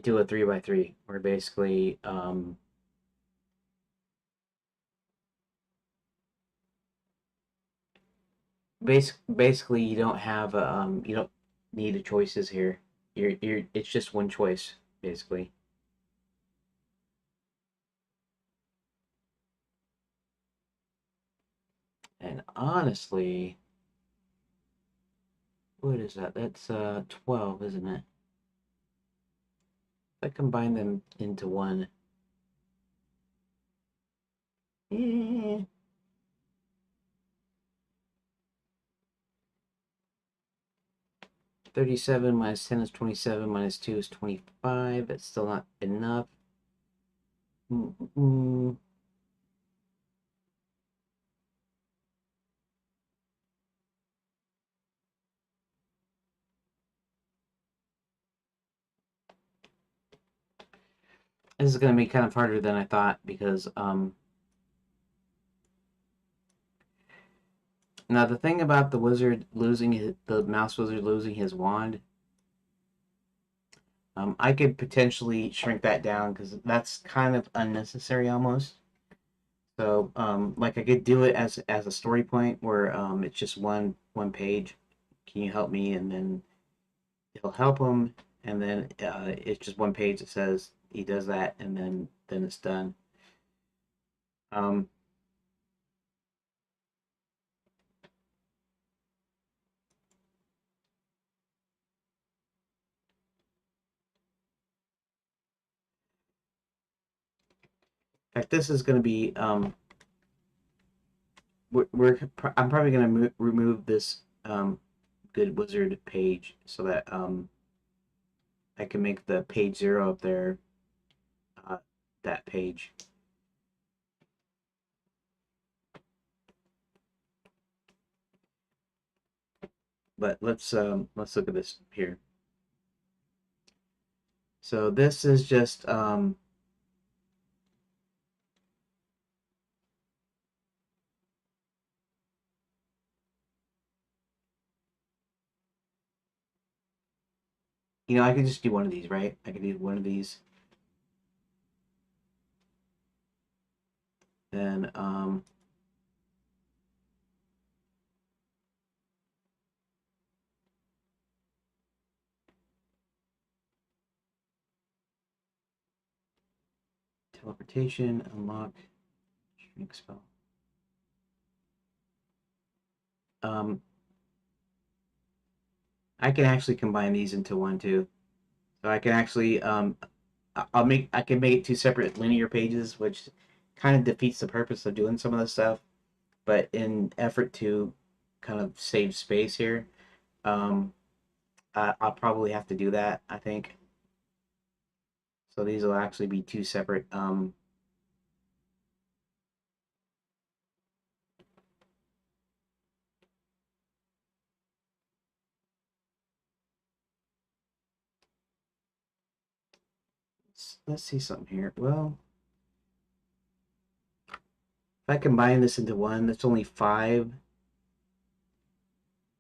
do a 3x3, where basically basically you don't need a choices here. You're it's just one choice basically. And honestly, what is that? That's 12, isn't it? If I combine them into one. Eh. 37 minus 10 is 27, minus 2 is 25. That's still not enough. Mm-mm. This is going to be kind of harder than I thought because now the thing about the wizard losing the mouse wizard losing his wand, I could potentially shrink that down because that's kind of unnecessary almost. So like I could do it as a story point where it's just one page. Can you help me? And then he'll help him, and then it's just one page that says he does that, and then it's done. Um, in fact, this is going to be I'm probably going to remove this good wizard page so that I can make the page 0 up there uh, that page. But let's look at this here. So this is just I could just do one of these, right? I could do one of these. Then teleportation, unlock, shrink spell. Um, I can actually combine these into one too. So I can actually I can make it two separate linear pages, which kind of defeats the purpose of doing some of this stuff. But in effort to kind of save space here, um, I'll probably have to do that, I think. So these will actually be two separate. Let's see something here. Well, if I combine this into one, that's only 5.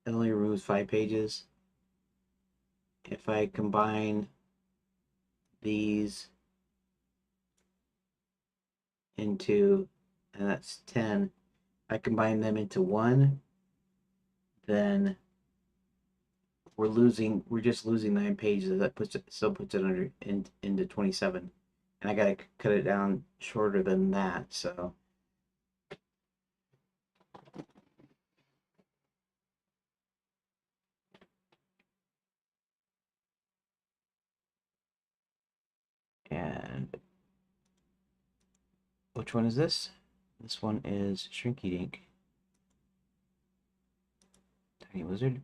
It only removes 5 pages. If I combine these into, and that's 10, I combine them into one, then we're just losing 9 pages. That still puts it into 27. And I gotta cut it down shorter than that, so. And which one is this? This one is Shrinky Dink. Tiny Wizard.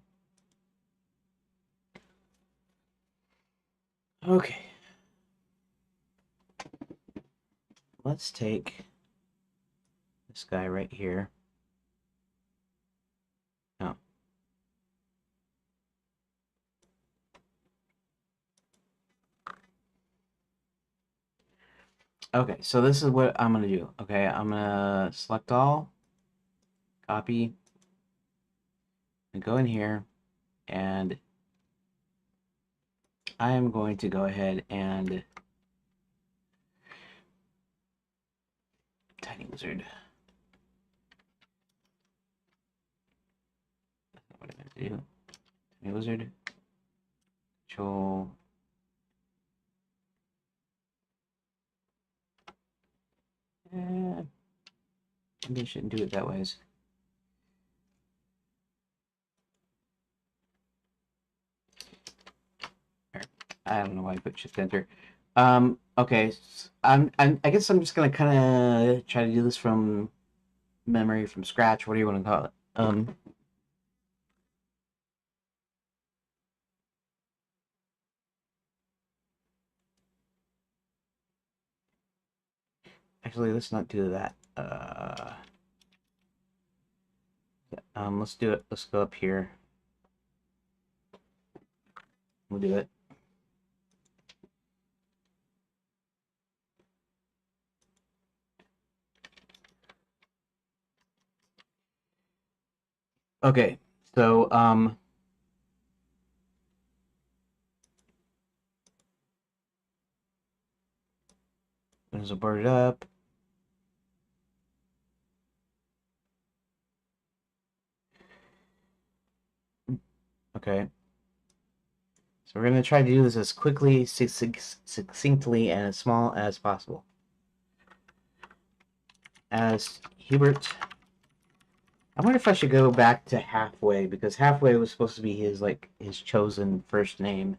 Okay. Let's take this guy right here. Oh. Okay, so this is what I'm gonna do. Okay, I'm gonna select all, copy, and go in here, and I am going to go ahead and Tiny Wizard. That's not what I meant to do. Tiny Wizard. Control. Maybe I shouldn't do it that way. I don't know why I put Shift Enter. Okay, I guess I'm just gonna kind of try to do this from memory, from scratch, whatever you want to call it. Actually, let's not do that. Let's do it. Let's go up here. We'll do it. Okay, so there's a board it up. Okay. So we're gonna try to do this as quickly, succinctly, and as small as possible. As Hubert, I wonder if I should go back to halfway because halfway was supposed to be his chosen first name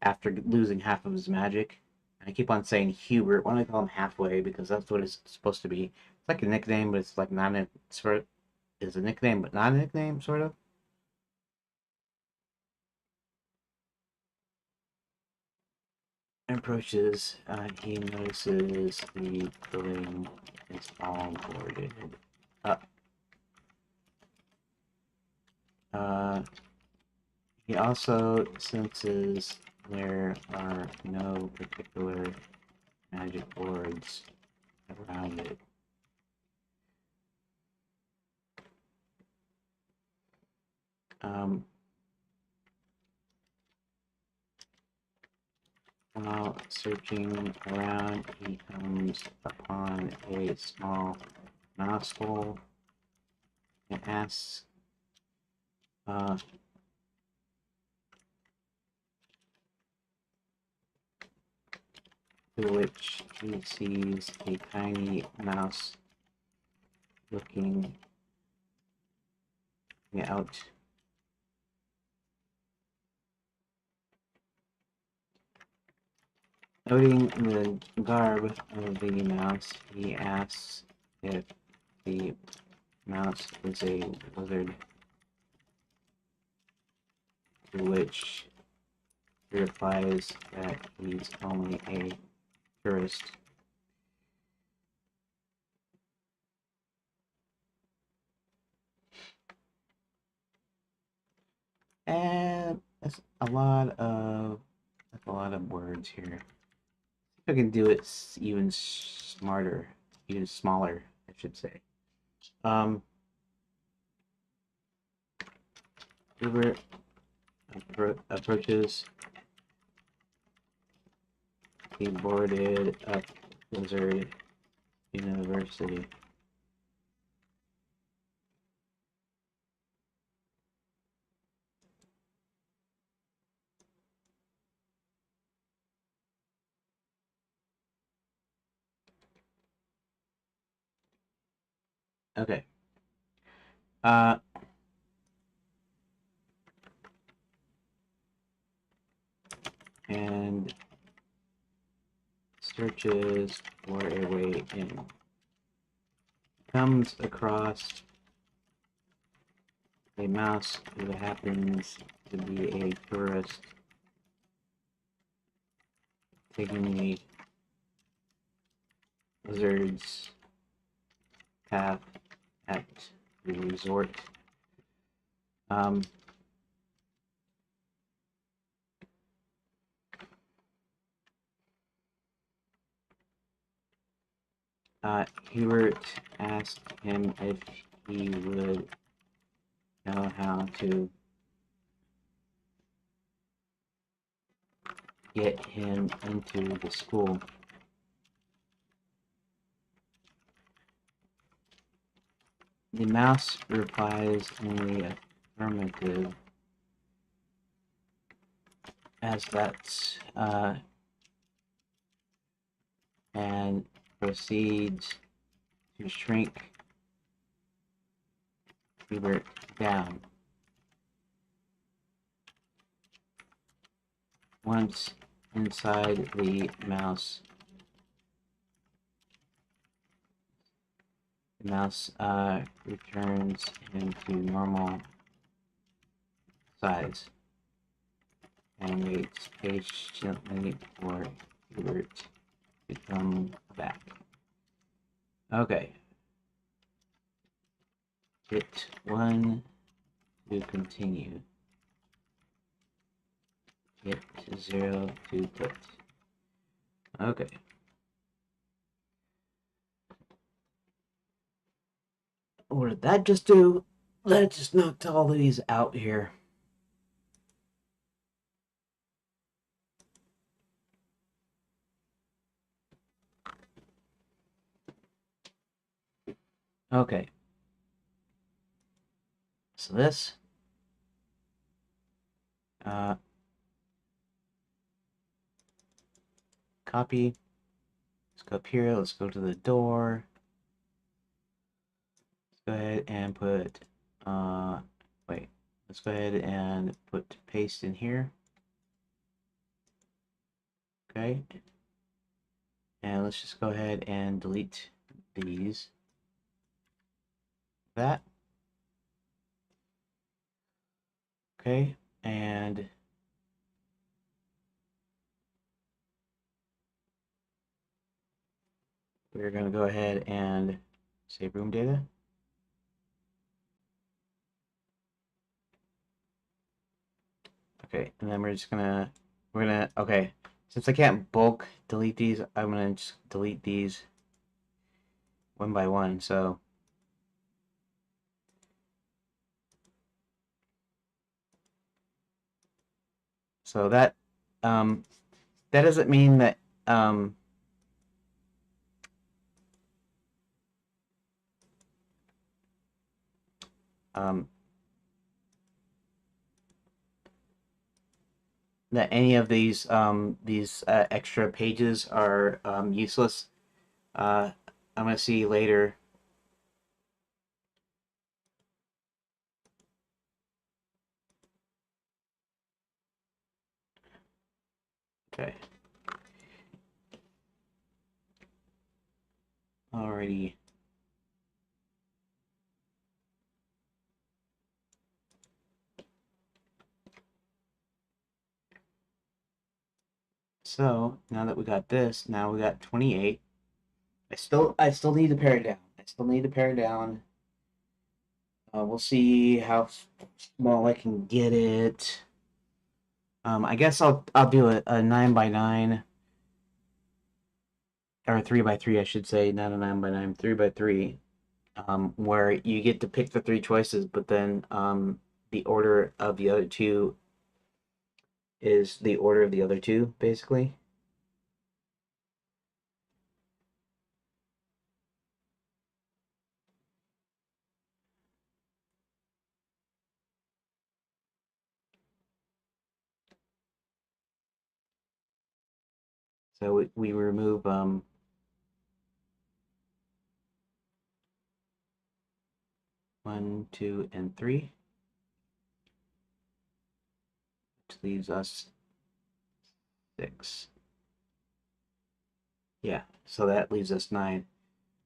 after losing half of his magic. And I keep on saying Hubert. Why don't I call him halfway because that's what it's supposed to be. It's like a nickname, but it's like not a sort of is a nickname, but not a nickname, sort of. Approaches, he notices the building is all boarded up. He also senses there are no particular magic boards around it. Um, while searching around, he comes upon a small mouse hole and asks, to which he sees a tiny mouse looking out. Noting the garb of the mouse, he asks if the mouse is a wizard, to which he replies that he's only a tourist. And that's a lot of words here. I can do it even smarter, even smaller, I should say. Um, Uber approaches the boarded up Wizard University. Okay. Uh, and searches for a way in. Comes across a mouse who happens to be a tourist taking the wizard's path at the resort. Um, Hubert asked him if he would know how to get him into the school. The mouse replies in the affirmative, as that's and proceeds to shrink Hubert down. Once inside the mouse, returns into normal size and waits patiently for Hubert to come back. Okay. Hit 1 to continue. Hit 0 to quit. Okay. What did that just do? That just knocked all of these out here. Okay. So this. Copy. Let's go up here. Let's go to the door. Let's go ahead and put. Wait. Let's go ahead and put paste in here. Okay. And let's just go ahead and delete these. That. Okay. And we're going to go ahead and save room data. Okay. And then okay. Since I can't bulk delete these, I'm going to just delete these one by one. So that that doesn't mean that um, that any of these extra pages are useless. I'm gonna see later. Okay. Alrighty. So now that we got this, now we got 28. I still need to pare it down. I still need to pare it down. We'll see how small I can get it. I guess I'll do a 9 by 9 or 3 by 3, I should say, not a 9 by 9, 3 by 3. Where you get to pick the 3 choices, but then the order of the other two is the order of the other two, basically. So we remove 1, 2, and 3, which leaves us 6. Yeah, so that leaves us 9.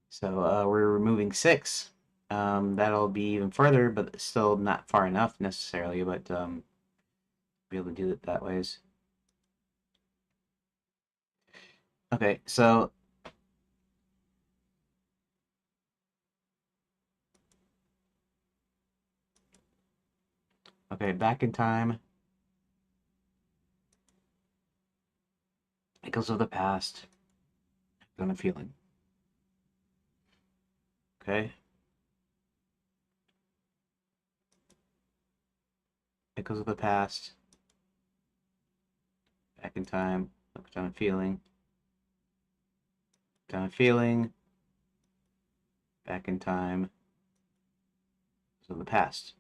So we're removing 6. That'll be even further, but still not far enough necessarily, but be able to do it that ways. Okay, so back in time. Echoes of the past. Got a feeling. Okay. Echoes of the past. Back in time. Looked on a feeling. Looked on a feeling. Back in time. So the past.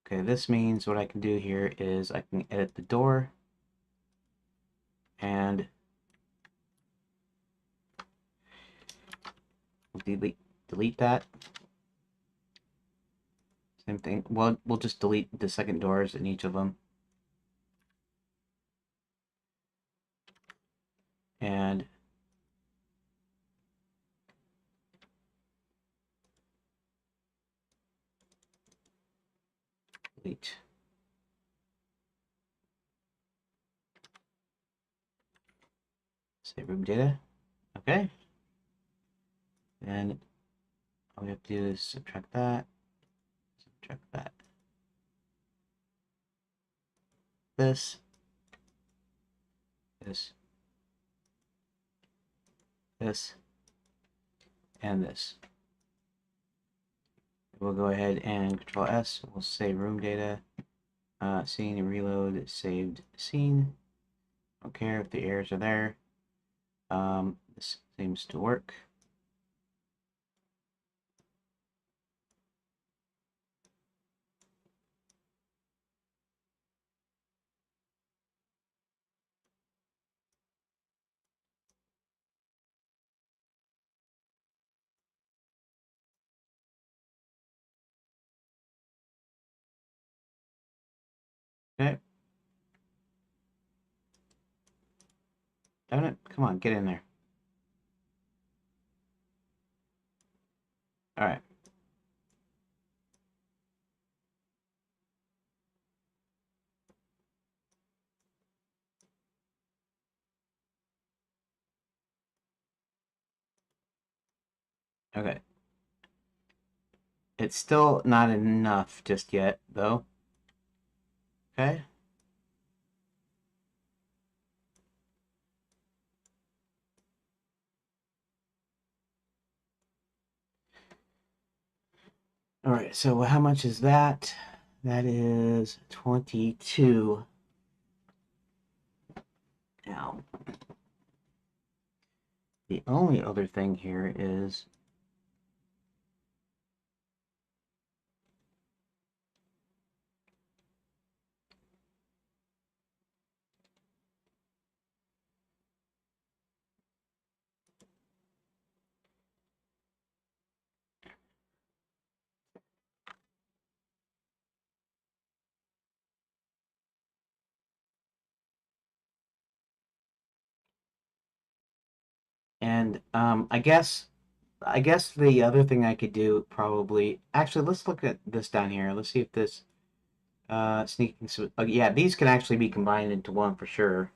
Okay, this means what I can do here is I can edit the door and delete that. Same thing. Well, we'll just delete the second doors in each of them. And delete. Save room data. Okay. And all we have to do is subtract that. Subtract that. This. This. This. And this. We'll go ahead and Control S. We'll save room data. Scene and reload. Saved scene. Don't care if the errors are there. This seems to work. Okay. Don't it? Come on, get in there. All right. Okay. It's still not enough just yet, though. Okay. All right, so how much is that? That is 22. Now, the only other thing here is and I guess the other thing I could do probably actually let's look at this down here. Let's see if this sneaking yeah, these can actually be combined into one for sure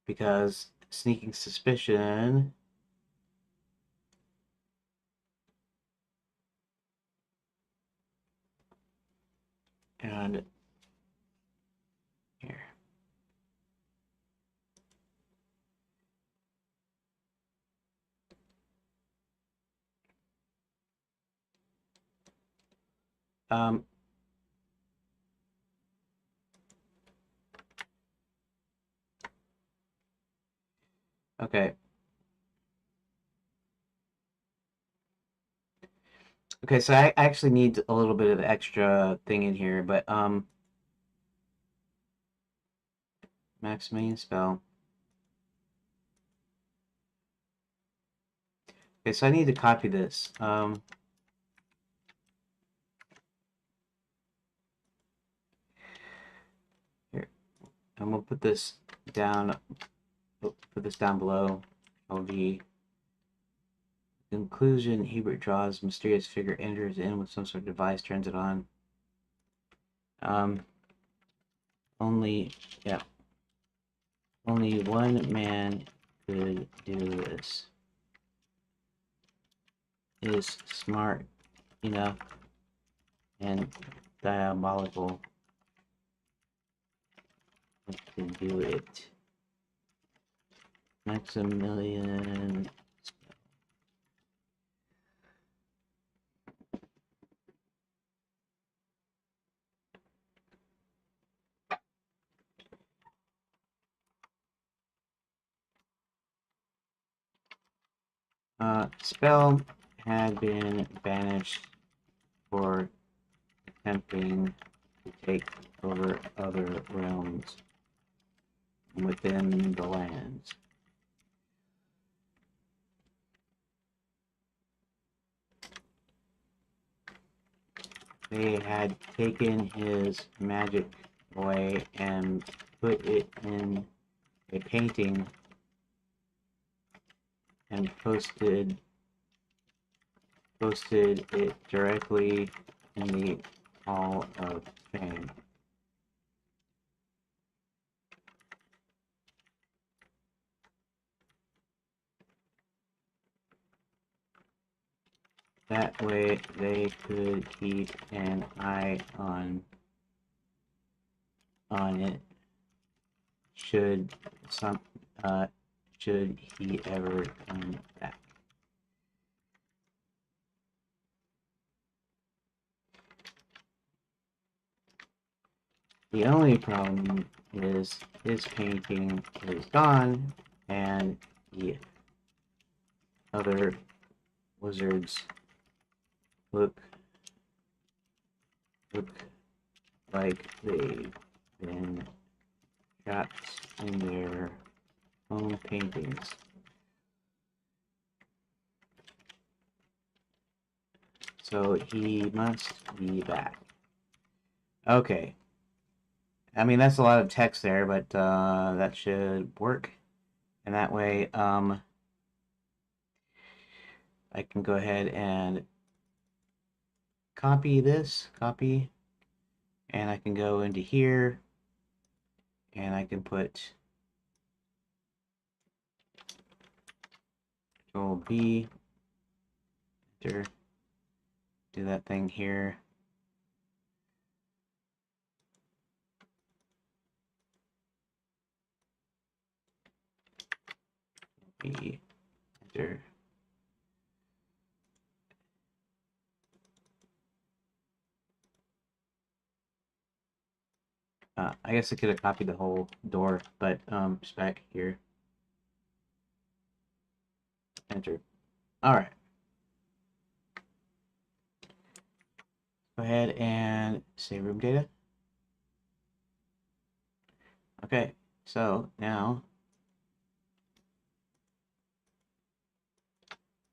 because sneaking suspicion and here. Um, okay. Okay, so I actually need a little bit of extra thing in here, but Maximilian spell. Okay, so I need to copy this. Here, and we'll put this down. Put this down below. LG. Conclusion: Hebert draws mysterious figure, enters in with some sort of device, turns it on. Only yeah. Only one man could do this. Is smart enough and diabolical to do it. Maximilian spell had been banished for attempting to take over other realms within the lands. They had taken his magic away and put it in a painting and posted it directly in the Hall of Fame. That way they could keep an eye on it should some should he ever come back. The only problem is his painting is gone and the other wizards look like they've been trapped in their own paintings. So he must be back. Okay. I mean, that's a lot of text there, but that should work. And that way, I can go ahead and copy this, and I can go into here, and I can put Control B, enter, do that thing here. B, enter. I guess I could have copied the whole door, but just back here. Enter. All right. Go ahead and save room data. Okay, so now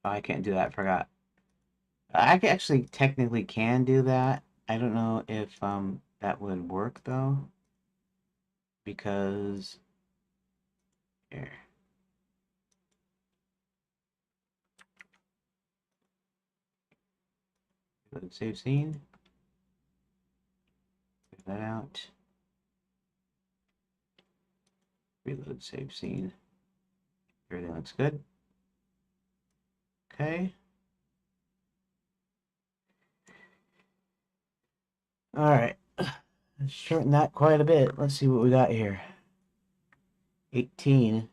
I can't do that. Forgot. I actually technically can do that. I don't know if that would work though, because here. Reload save scene. Clear that out. Reload save scene. Everything looks good. Okay. All right. Let's shorten that quite a bit. Let's see what we got here. 18.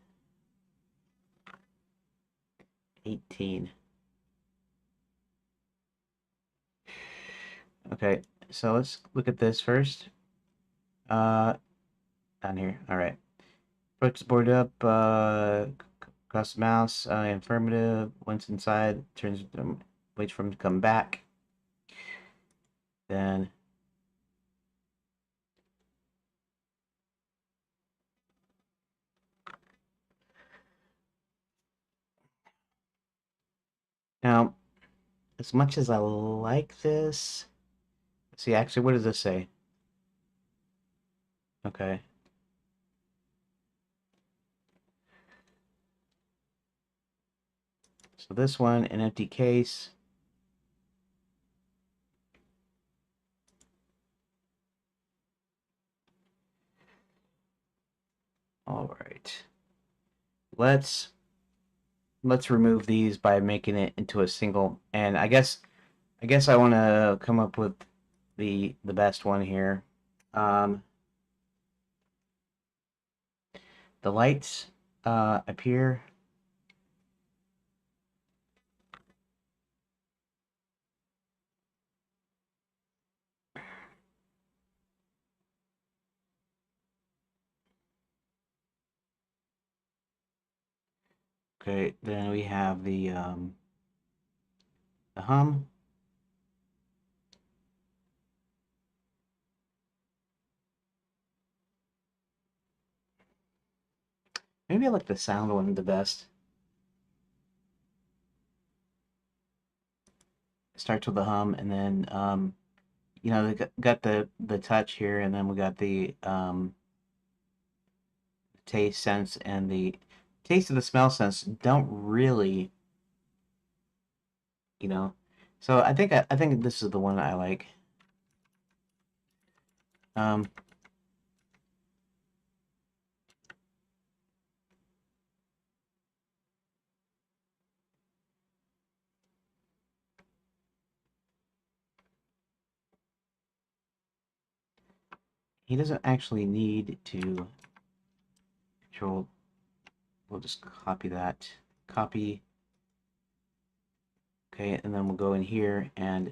18. Okay, so let's look at this first. Down here. All right. Approach the board up, cross the mouse, affirmative. Once inside, turns, waits for him to come back. Then now, as much as I like this, see, actually, what does this say? Okay. So this one, an empty case. All right. Let's remove these by making it into a single. And I guess I want to come up with the best one here. The lights appear. Okay, then we have the hum. Maybe I like the sound one the best. It starts with the hum, and then you know, they got the touch here, and then we got the taste sense, and the taste of the smell sense don't really, you know. So I think this is the one I like. Um, he doesn't actually need to control. We'll just copy that. Copy. Okay, and then we'll go in here, and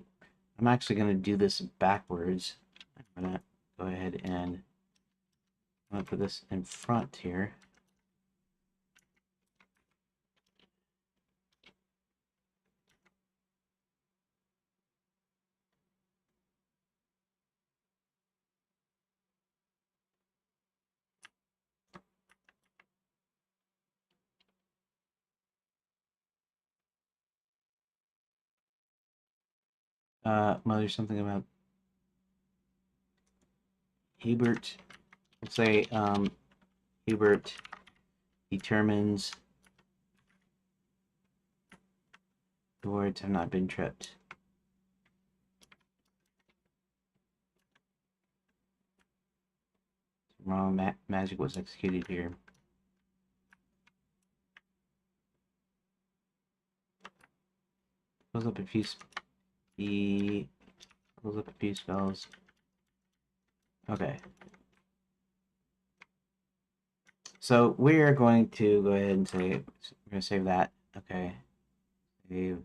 I'm actually going to do this backwards. I'm going to go ahead and I'm going to put this in front here. Well, there's something about Hubert. Let's say Hubert determines the words have not been tripped. Wrong magic was executed here. Pulls up a few. He pulls up a few spells. Okay. So we are going to go ahead and say we're going to save that. Okay. Save.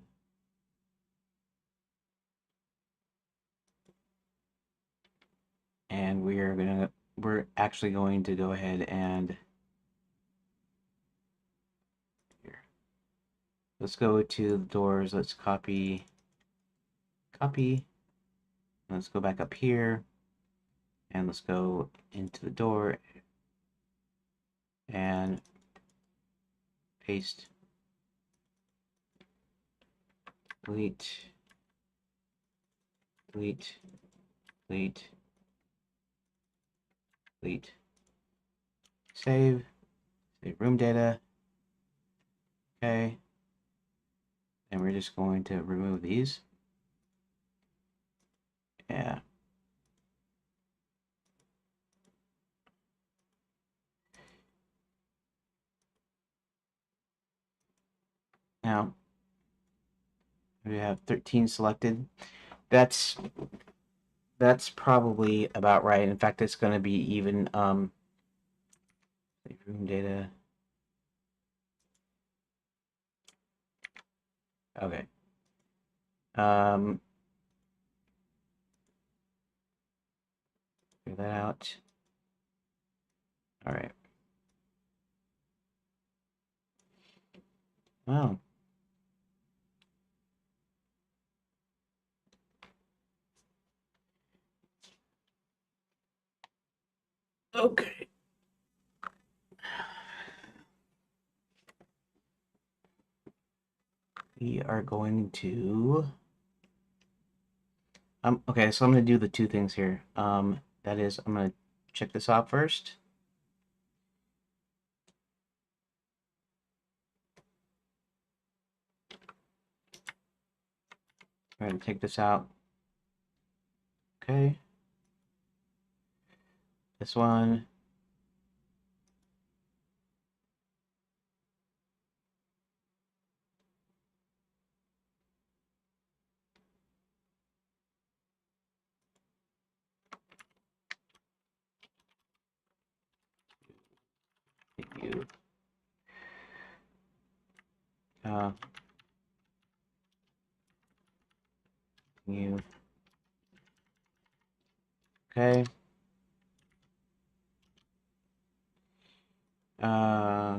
And we're actually going to go ahead and here. Let's go to the doors. Let's copy. Let's go back up here. And let's go into the door and paste. Delete. Delete. Delete. Delete. Save. Save room data. Okay. And we're just going to remove these. Yeah. Now we have 13 selected. That's probably about right. In fact, it's going to be even room data. Okay. Figure that out. All right. Wow. Okay. We are going to okay, so I'm gonna do the two things here. That is I'm gonna check this out first. I'm gonna take this out. Okay. This one. You. Uh, you. Okay.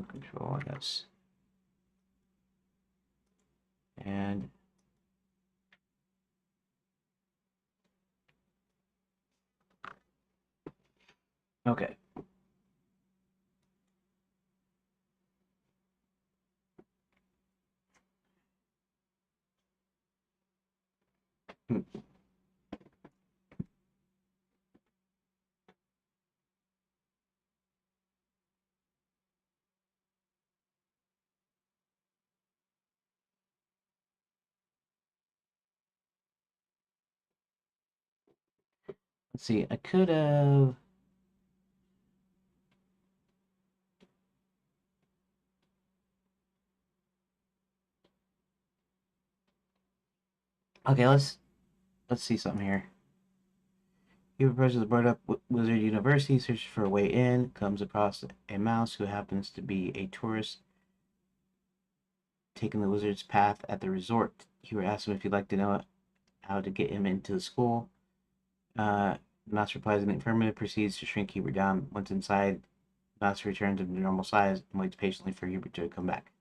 Control, I guess. And okay. Hmm. Let's see. I could have. Okay, let's see something here. He approaches the boarded up Wizard University, searches for a way in, comes across a mouse who happens to be a tourist taking the wizard's path at the resort. Hubert asks him if he'd like to know how to get him into the school. The mouse replies in the affirmative, proceeds to shrink Hubert down. Once inside, the mouse returns to normal size and waits patiently for Hubert to come back.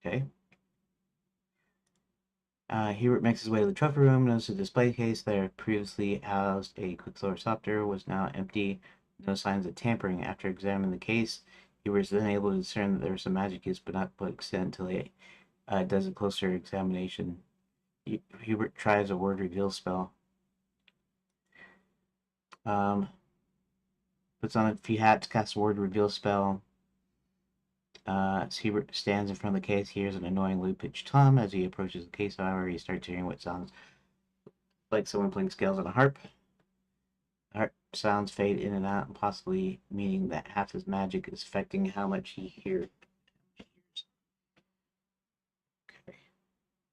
Okay. Hubert makes his way to the trophy room, notices a display case that had previously housed a Quicksilver Scepter was now empty. No signs of tampering. After examining the case, Hubert is then able to discern that there was some magic used, but not to what extent until he does a closer examination. Hubert tries a word reveal spell. Puts on a few hats, casts a word reveal spell. Hubert stands in front of the case, hears an annoying low-pitched hum. As he approaches the case, however, he starts hearing what sounds like someone playing scales on a harp. The harp sounds fade in and out, possibly meaning that half his magic is affecting how much he hears. Okay.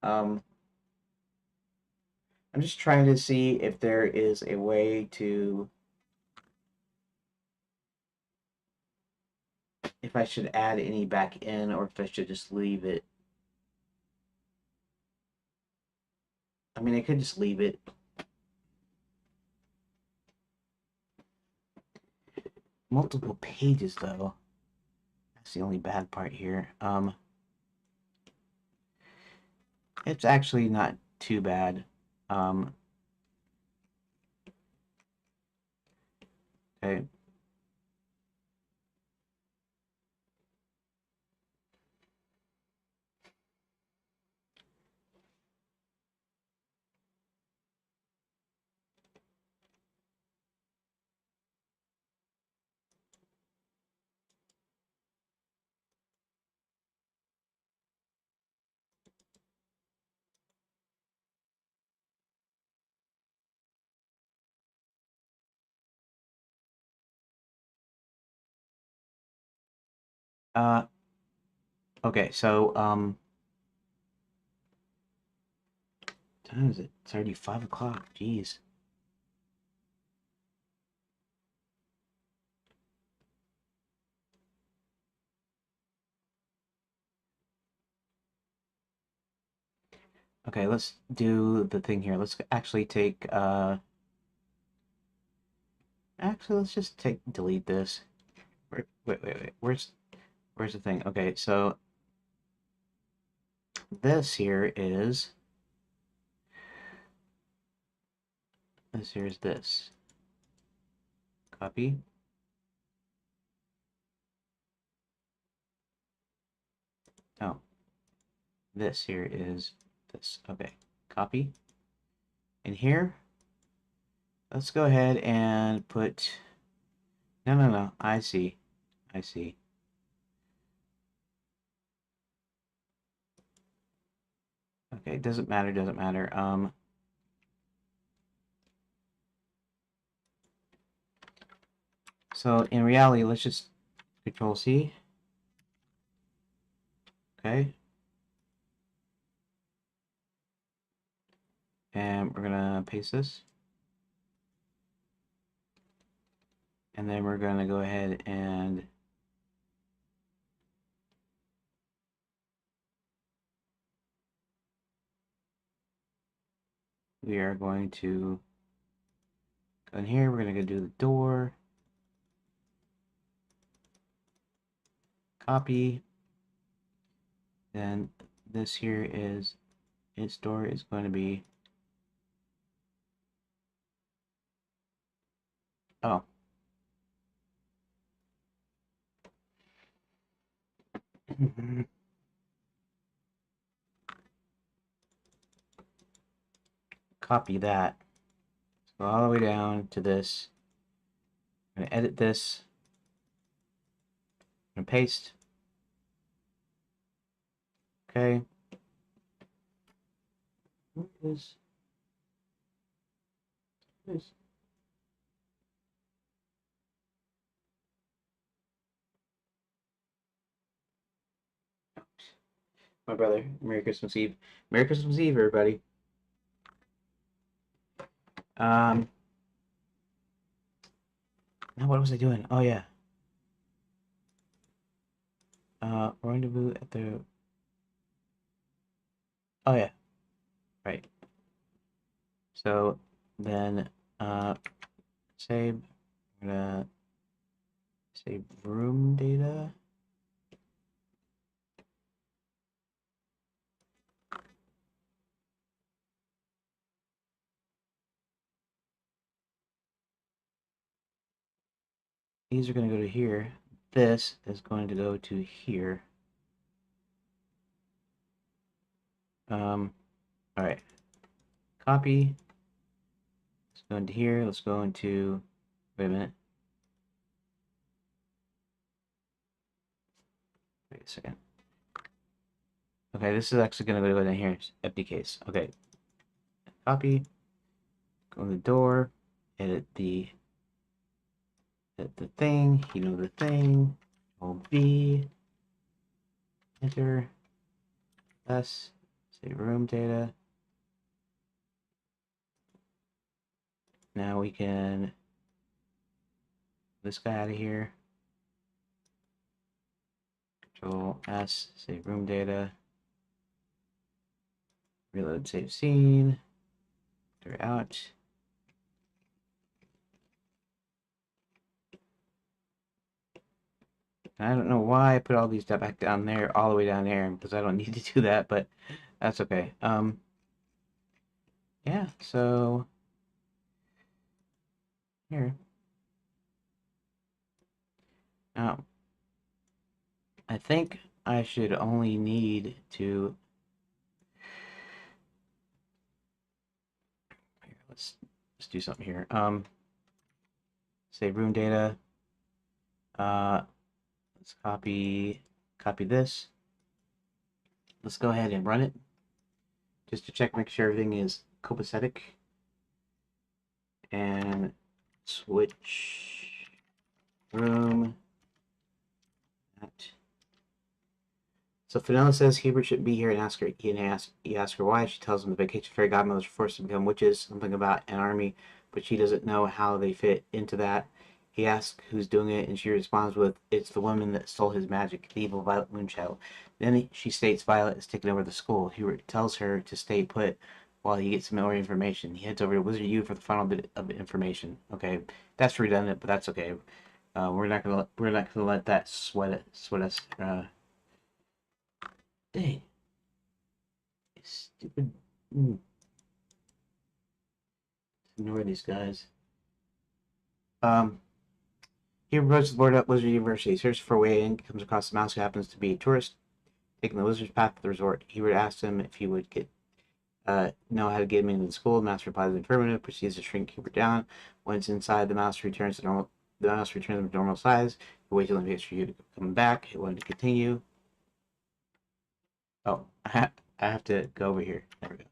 I'm just trying to see if there is a way to, if I should add any back in or if I should just leave it. I mean, I could just leave it. Multiple pages, though. That's the only bad part here. It's actually not too bad. Okay. Uh, okay, so, time is it? It's already 5 o'clock. Jeez. Okay, let's do the thing here. Let's actually take, actually, let's just delete this. Wait. Where's the thing? Okay, so this here is, this here is this. Copy. Oh, this here is this. Okay, copy. And here, let's go ahead and put, no, I see. Okay, doesn't matter. So in reality, let's just Control C. Okay. And we're gonna paste this. And then we're gonna go ahead and we are going to go in here. We're gonna go do the door. Copy. Then this here is its door is going to be, oh. Copy that. Go all the way down to this. I'm gonna edit this. I'm gonna paste. Okay. What is this? My brother. Merry Christmas Eve. Merry Christmas Eve, everybody. Um, Now what was I doing? Oh yeah. Rendezvous at the. Oh yeah. Right. So then, save. I'm gonna save room data. These are gonna go to here. This is going to go to here. All right. Copy. Let's go into here. Let's go into. Wait a minute. Wait a second. Okay, this is actually gonna go down here. Empty case. Okay. Copy. Go to the door. Edit the thing. You know the thing. Hold B. Enter. S. Save room data. Now we can this guy out of here. Control S. Save room data. Reload. Save scene. They're out. I don't know why I put all these back down there, all the way down there, because I don't need to do that, but that's okay. Yeah, so here. Now, I think I should only need to. Here, let's do something here. Save room data. Let's copy this. Let's go ahead and run it just to check, make sure everything is copacetic, and switch room. So Fenella says Hubert shouldn't be here and ask her. He asks her why. She tells him the vacation fairy godmothers are forced to become witches. Something about an army, but she doesn't know how they fit into that. He asks who's doing it, and she responds with, "It's the woman that stole his magic, the evil Violet Moonshadow." Then she states Violet is taking over the school. Hubert tells her to stay put while he gets some more information. He heads over to Wizard U for the final bit of information. Okay, that's redundant, but that's okay. We're not gonna let that sweat us. Dang. Stupid. Mm, ignore these guys. He approaches the board at Wizard University, searches for a way in, comes across a mouse who happens to be a tourist, taking the wizard's path to the resort. He would ask him if he would know how to get him into the school. The mouse replies in the affirmative, proceeds to shrink Hubert down. Once inside, the mouse returns to normal. The mouse returns to normal size. He waits till it waits for you to come back. He wanted to continue. Oh, I have to go over here. There we go.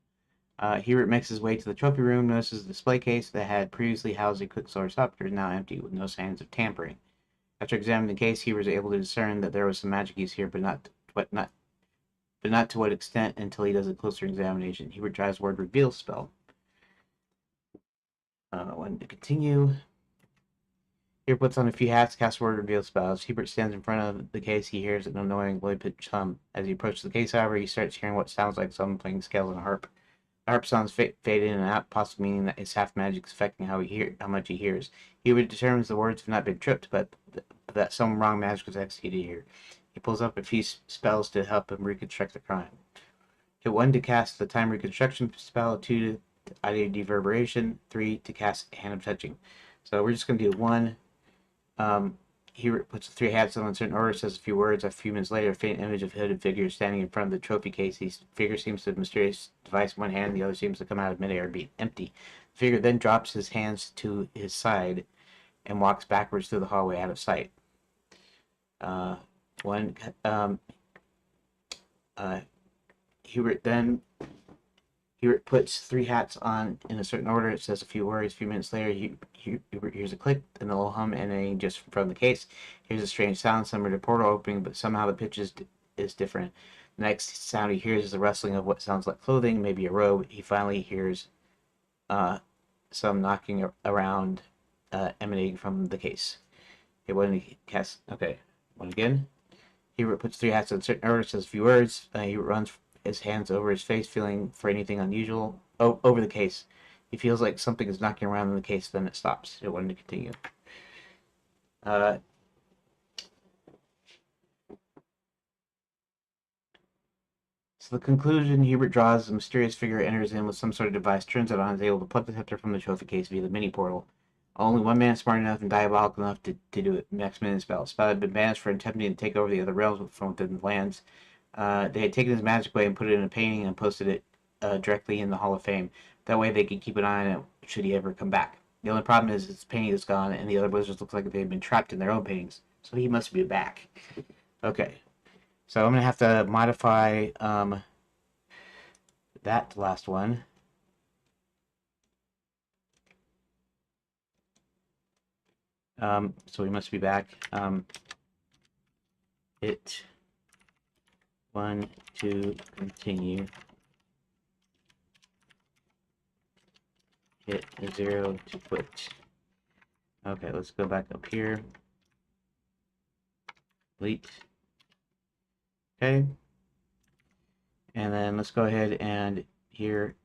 Hubert makes his way to the trophy room, notices the display case that had previously housed a Quicksilver scepter is now empty, with no signs of tampering. After examining the case, he was able to discern that there was some magic use here, but not to what extent until he does a closer examination. Hubert tries word reveal spell. When to continue, Hubert puts on a few hats, casts word reveal spells. Hubert stands in front of the case. He hears an annoying low-pitched hum. As he approaches the case, however, he starts hearing what sounds like someone playing scales on a harp. The harp sounds fade in and out, possibly meaning that his half magic is affecting how much he hears. Hubert determines the words have not been tripped, but that some wrong magic was executed here. He pulls up a few spells to help him reconstruct the crime. Hit 1 to cast the time reconstruction spell, 2 to idea deverberation, 3 to cast hand of touching. So we're just going to do 1. He puts the 3 hats on in a certain order, says a few words. A few minutes later, a faint image of a hooded figure standing in front of the trophy case. The figure seems to have a mysterious device in one hand, the other seems to come out of midair and be empty. The figure then drops his hands to his side and walks backwards through the hallway out of sight. Uh, one, uh, Hubert then Hubert puts 3 hats on in a certain order. It says a few words. A few minutes later, Hubert hears a click and a little hum emanating just from the case. Here's a strange sound, similar to a portal opening, but somehow the pitch is different. The next sound he hears is the rustling of what sounds like clothing, maybe a robe. He finally hears some knocking around emanating from the case. Okay, when he casts, okay, one again. Hubert puts three hats on certain order, says a few words. He runs his hands over his face, feeling for anything unusual. Oh, over the case. He feels like something is knocking around in the case, then it stops. It wanted to continue. Uh, So the conclusion, Hubert draws a mysterious figure, enters in with some sort of device, turns it on, is able to pluck the scepter from the trophy case via the mini portal. Only one man smart enough and diabolical enough to do it. Max Minute spell. Spell had been banished for attempting to take over the other realms from within the lands. They had taken his magic away and put it in a painting and posted it directly in the Hall of Fame. That way they could keep an eye on it should he ever come back. The only problem is his painting is gone and the other wizards look like they've been trapped in their own paintings. So he must be back. Okay. So I'm going to have to modify that last one. So we must be back. Hit 1 to continue. Hit 0 to quit. Okay, let's go back up here. Delete. Okay. And then let's go ahead and here,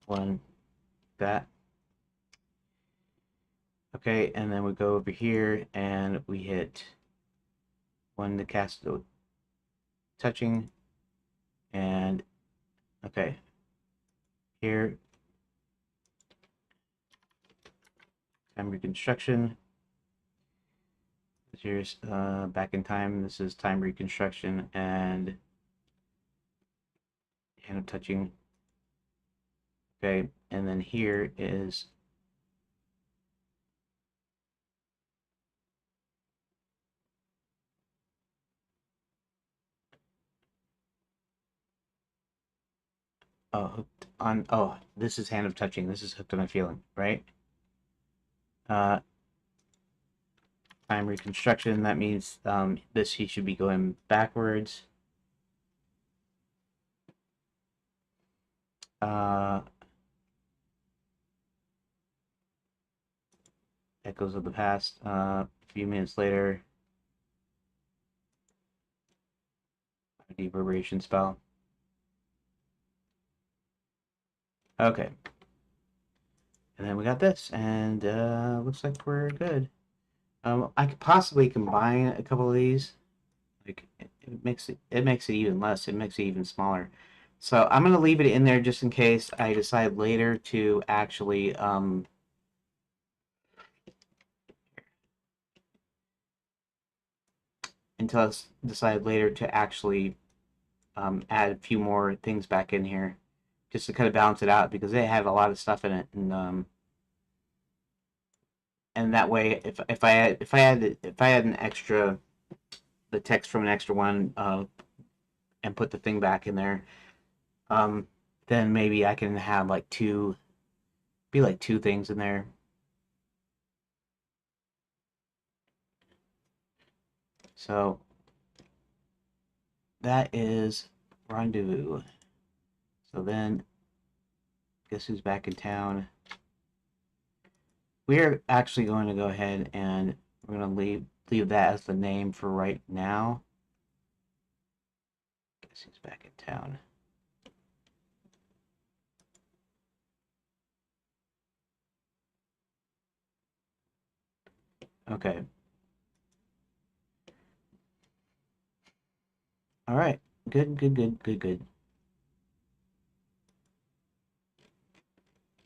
one, that. Okay, and then we go over here and we hit 1 to cast touching, and okay, here, time reconstruction. Here's back in time. This is time reconstruction and hand of touching. Okay, and then here is hooked on. Oh, this is hand of touching. This is hooked on a feeling, right? Uh, time reconstruction. That means this he should be going backwards. Echoes of the past. A few minutes later, a reverberation spell. Okay. And then we got this, and looks like we're good. I could possibly combine a couple of these. Like it makes it even less. It makes it even smaller. So I'm gonna leave it in there just in case I decide later to actually until I decide later to actually add a few more things back in here, just to kind of balance it out because they have a lot of stuff in it, and that way if I had an extra the text from an extra one and put the thing back in there, then maybe I can have like two things in there. So that is Rendezvous. So then, guess who's back in town? We're actually going to go ahead and we're going to leave that as the name for right now. Guess who's back in town? Okay. All right. Good, good, good, good, good.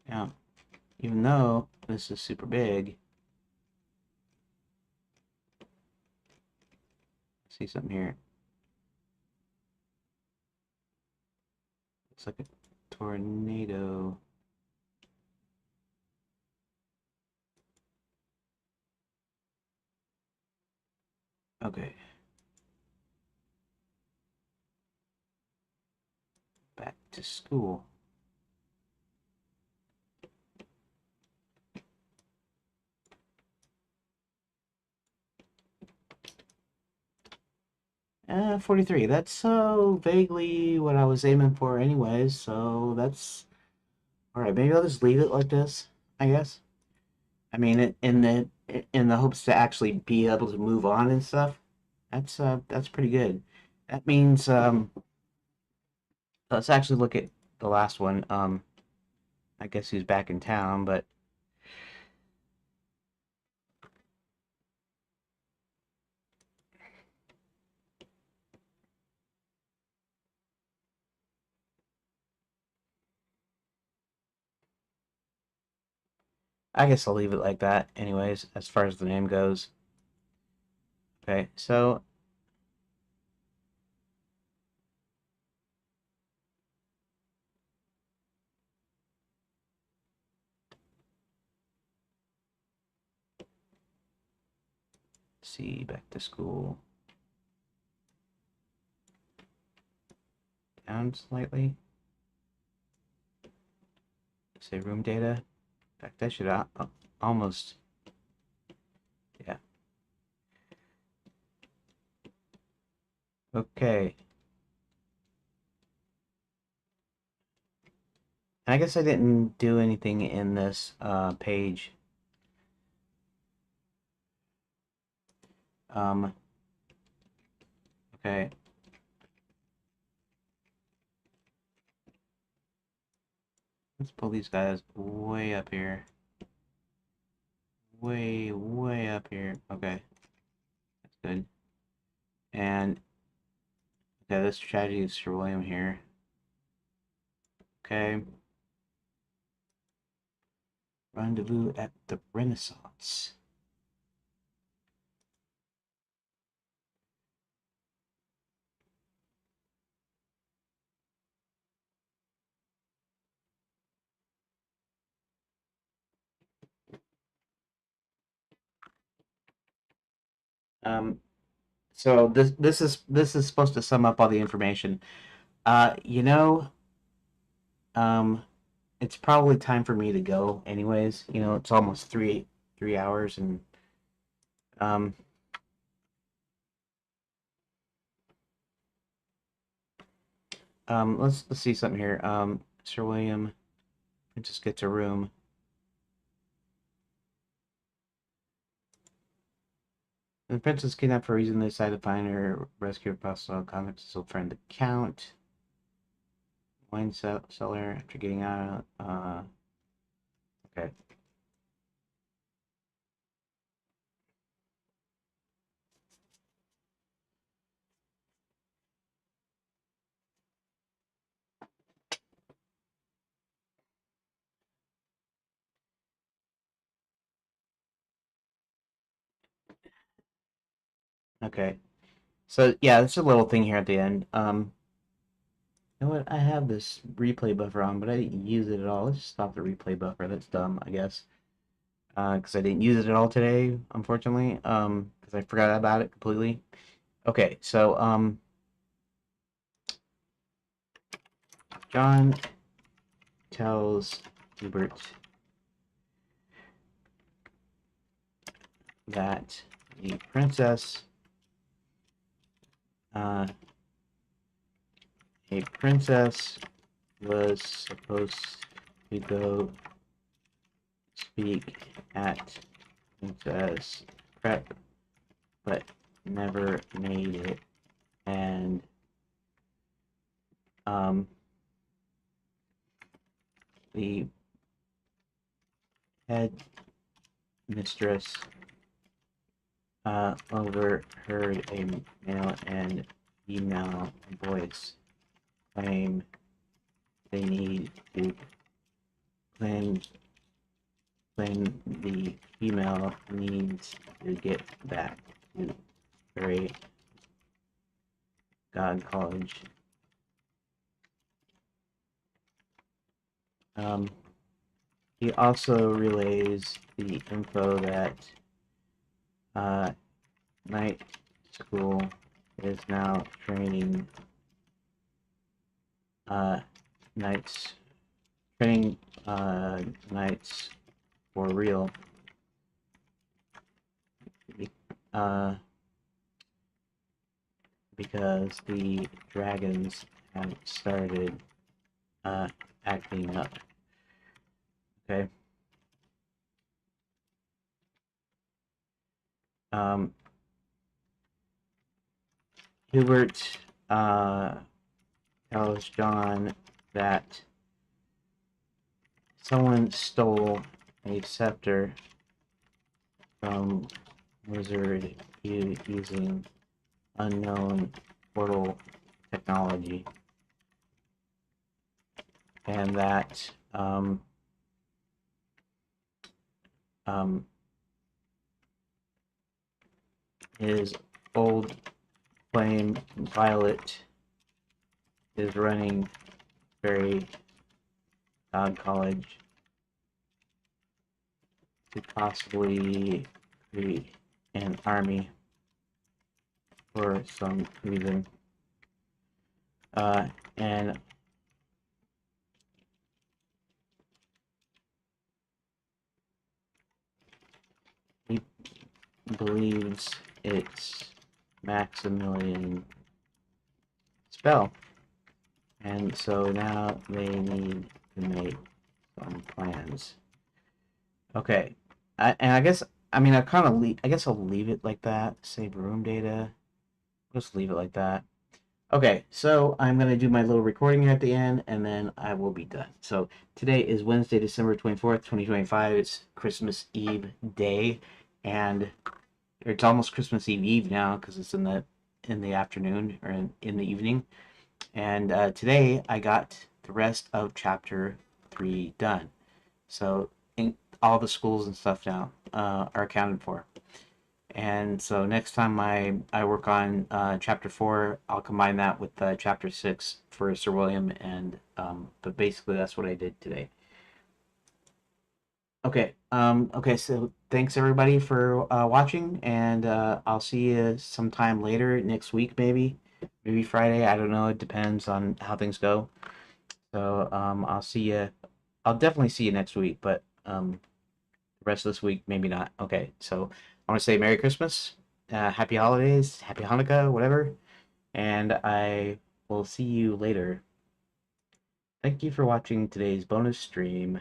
Now, even though this is super big, I see something here. It's like a tornado. Okay. Back to school. 43. That's so vaguely what I was aiming for anyways, so that's alright. Maybe I'll just leave it like this, I guess. I mean, in the hopes to actually be able to move on and stuff. That's pretty good. That means let's actually look at the last one. I guess he's back in town, but I guess I'll leave it like that anyways, as far as the name goes. Okay, so see, back to school. Down slightly. Say room data. In fact, that should almost, yeah. Okay. And I guess I didn't do anything in this page. Um, okay. Let's pull these guys way up here. Way, way up here. Okay. That's good. And okay, this strategy is Sir William here. Okay. Rendezvous at the Renaissance. Um, so this is supposed to sum up all the information. You know, um, it's probably time for me to go anyways. You know, it's almost three hours and um let's see something here. Sir William Princess gets a room. The princess kidnapped for a reason. They decide to find her, rescue her possible contact his old friend the Count. Wine cellar after getting out. Okay. Okay. So yeah, it's a little thing here at the end. You know what? I have this replay buffer on, but I didn't use it at all. Let's just stop the replay buffer. That's dumb, I guess. Because I didn't use it at all today, unfortunately. Because I forgot about it completely. Okay, so John tells Hubert that the princess, uh, a princess was supposed to go speak at Princess Prep, but never made it, and um, the head mistress overheard a male and female voice claim they need to claim the female needs to get back to Great God College. Um, he also relays the info that uh, night school is now training uh, knights training knights for real. Uh, because the dragons have started acting up. Okay. Um, Hubert tells John that someone stole a scepter from Wizard using unknown portal technology, and that um, his old flame Violet is running Fairy God College to possibly create an army for some reason. And he believes it's Maximilian spell. And so now they need to make some plans. Okay. And I guess, I mean, I guess I'll leave it like that. Save room data. Just leave it like that. Okay, so I'm going to do my little recording here at the end, and then I will be done. So today is Wednesday, December 24th, 2025. It's Christmas Eve day, and it's almost Christmas Eve now because it's in the afternoon or in the evening. And today I got the rest of chapter 3 done. So all the schools and stuff now are accounted for. And so next time I work on chapter 4, I'll combine that with chapter 6 for Sir William, and but basically that's what I did today. Okay, so thanks everybody for watching, and I'll see you sometime later next week, maybe Friday. I don't know. It depends on how things go. So I'll see you. I'll definitely see you next week, but the rest of this week maybe not. Okay, so I want to say Merry Christmas, Happy Holidays, Happy Hanukkah, whatever, and I will see you later. Thank you for watching today's bonus stream.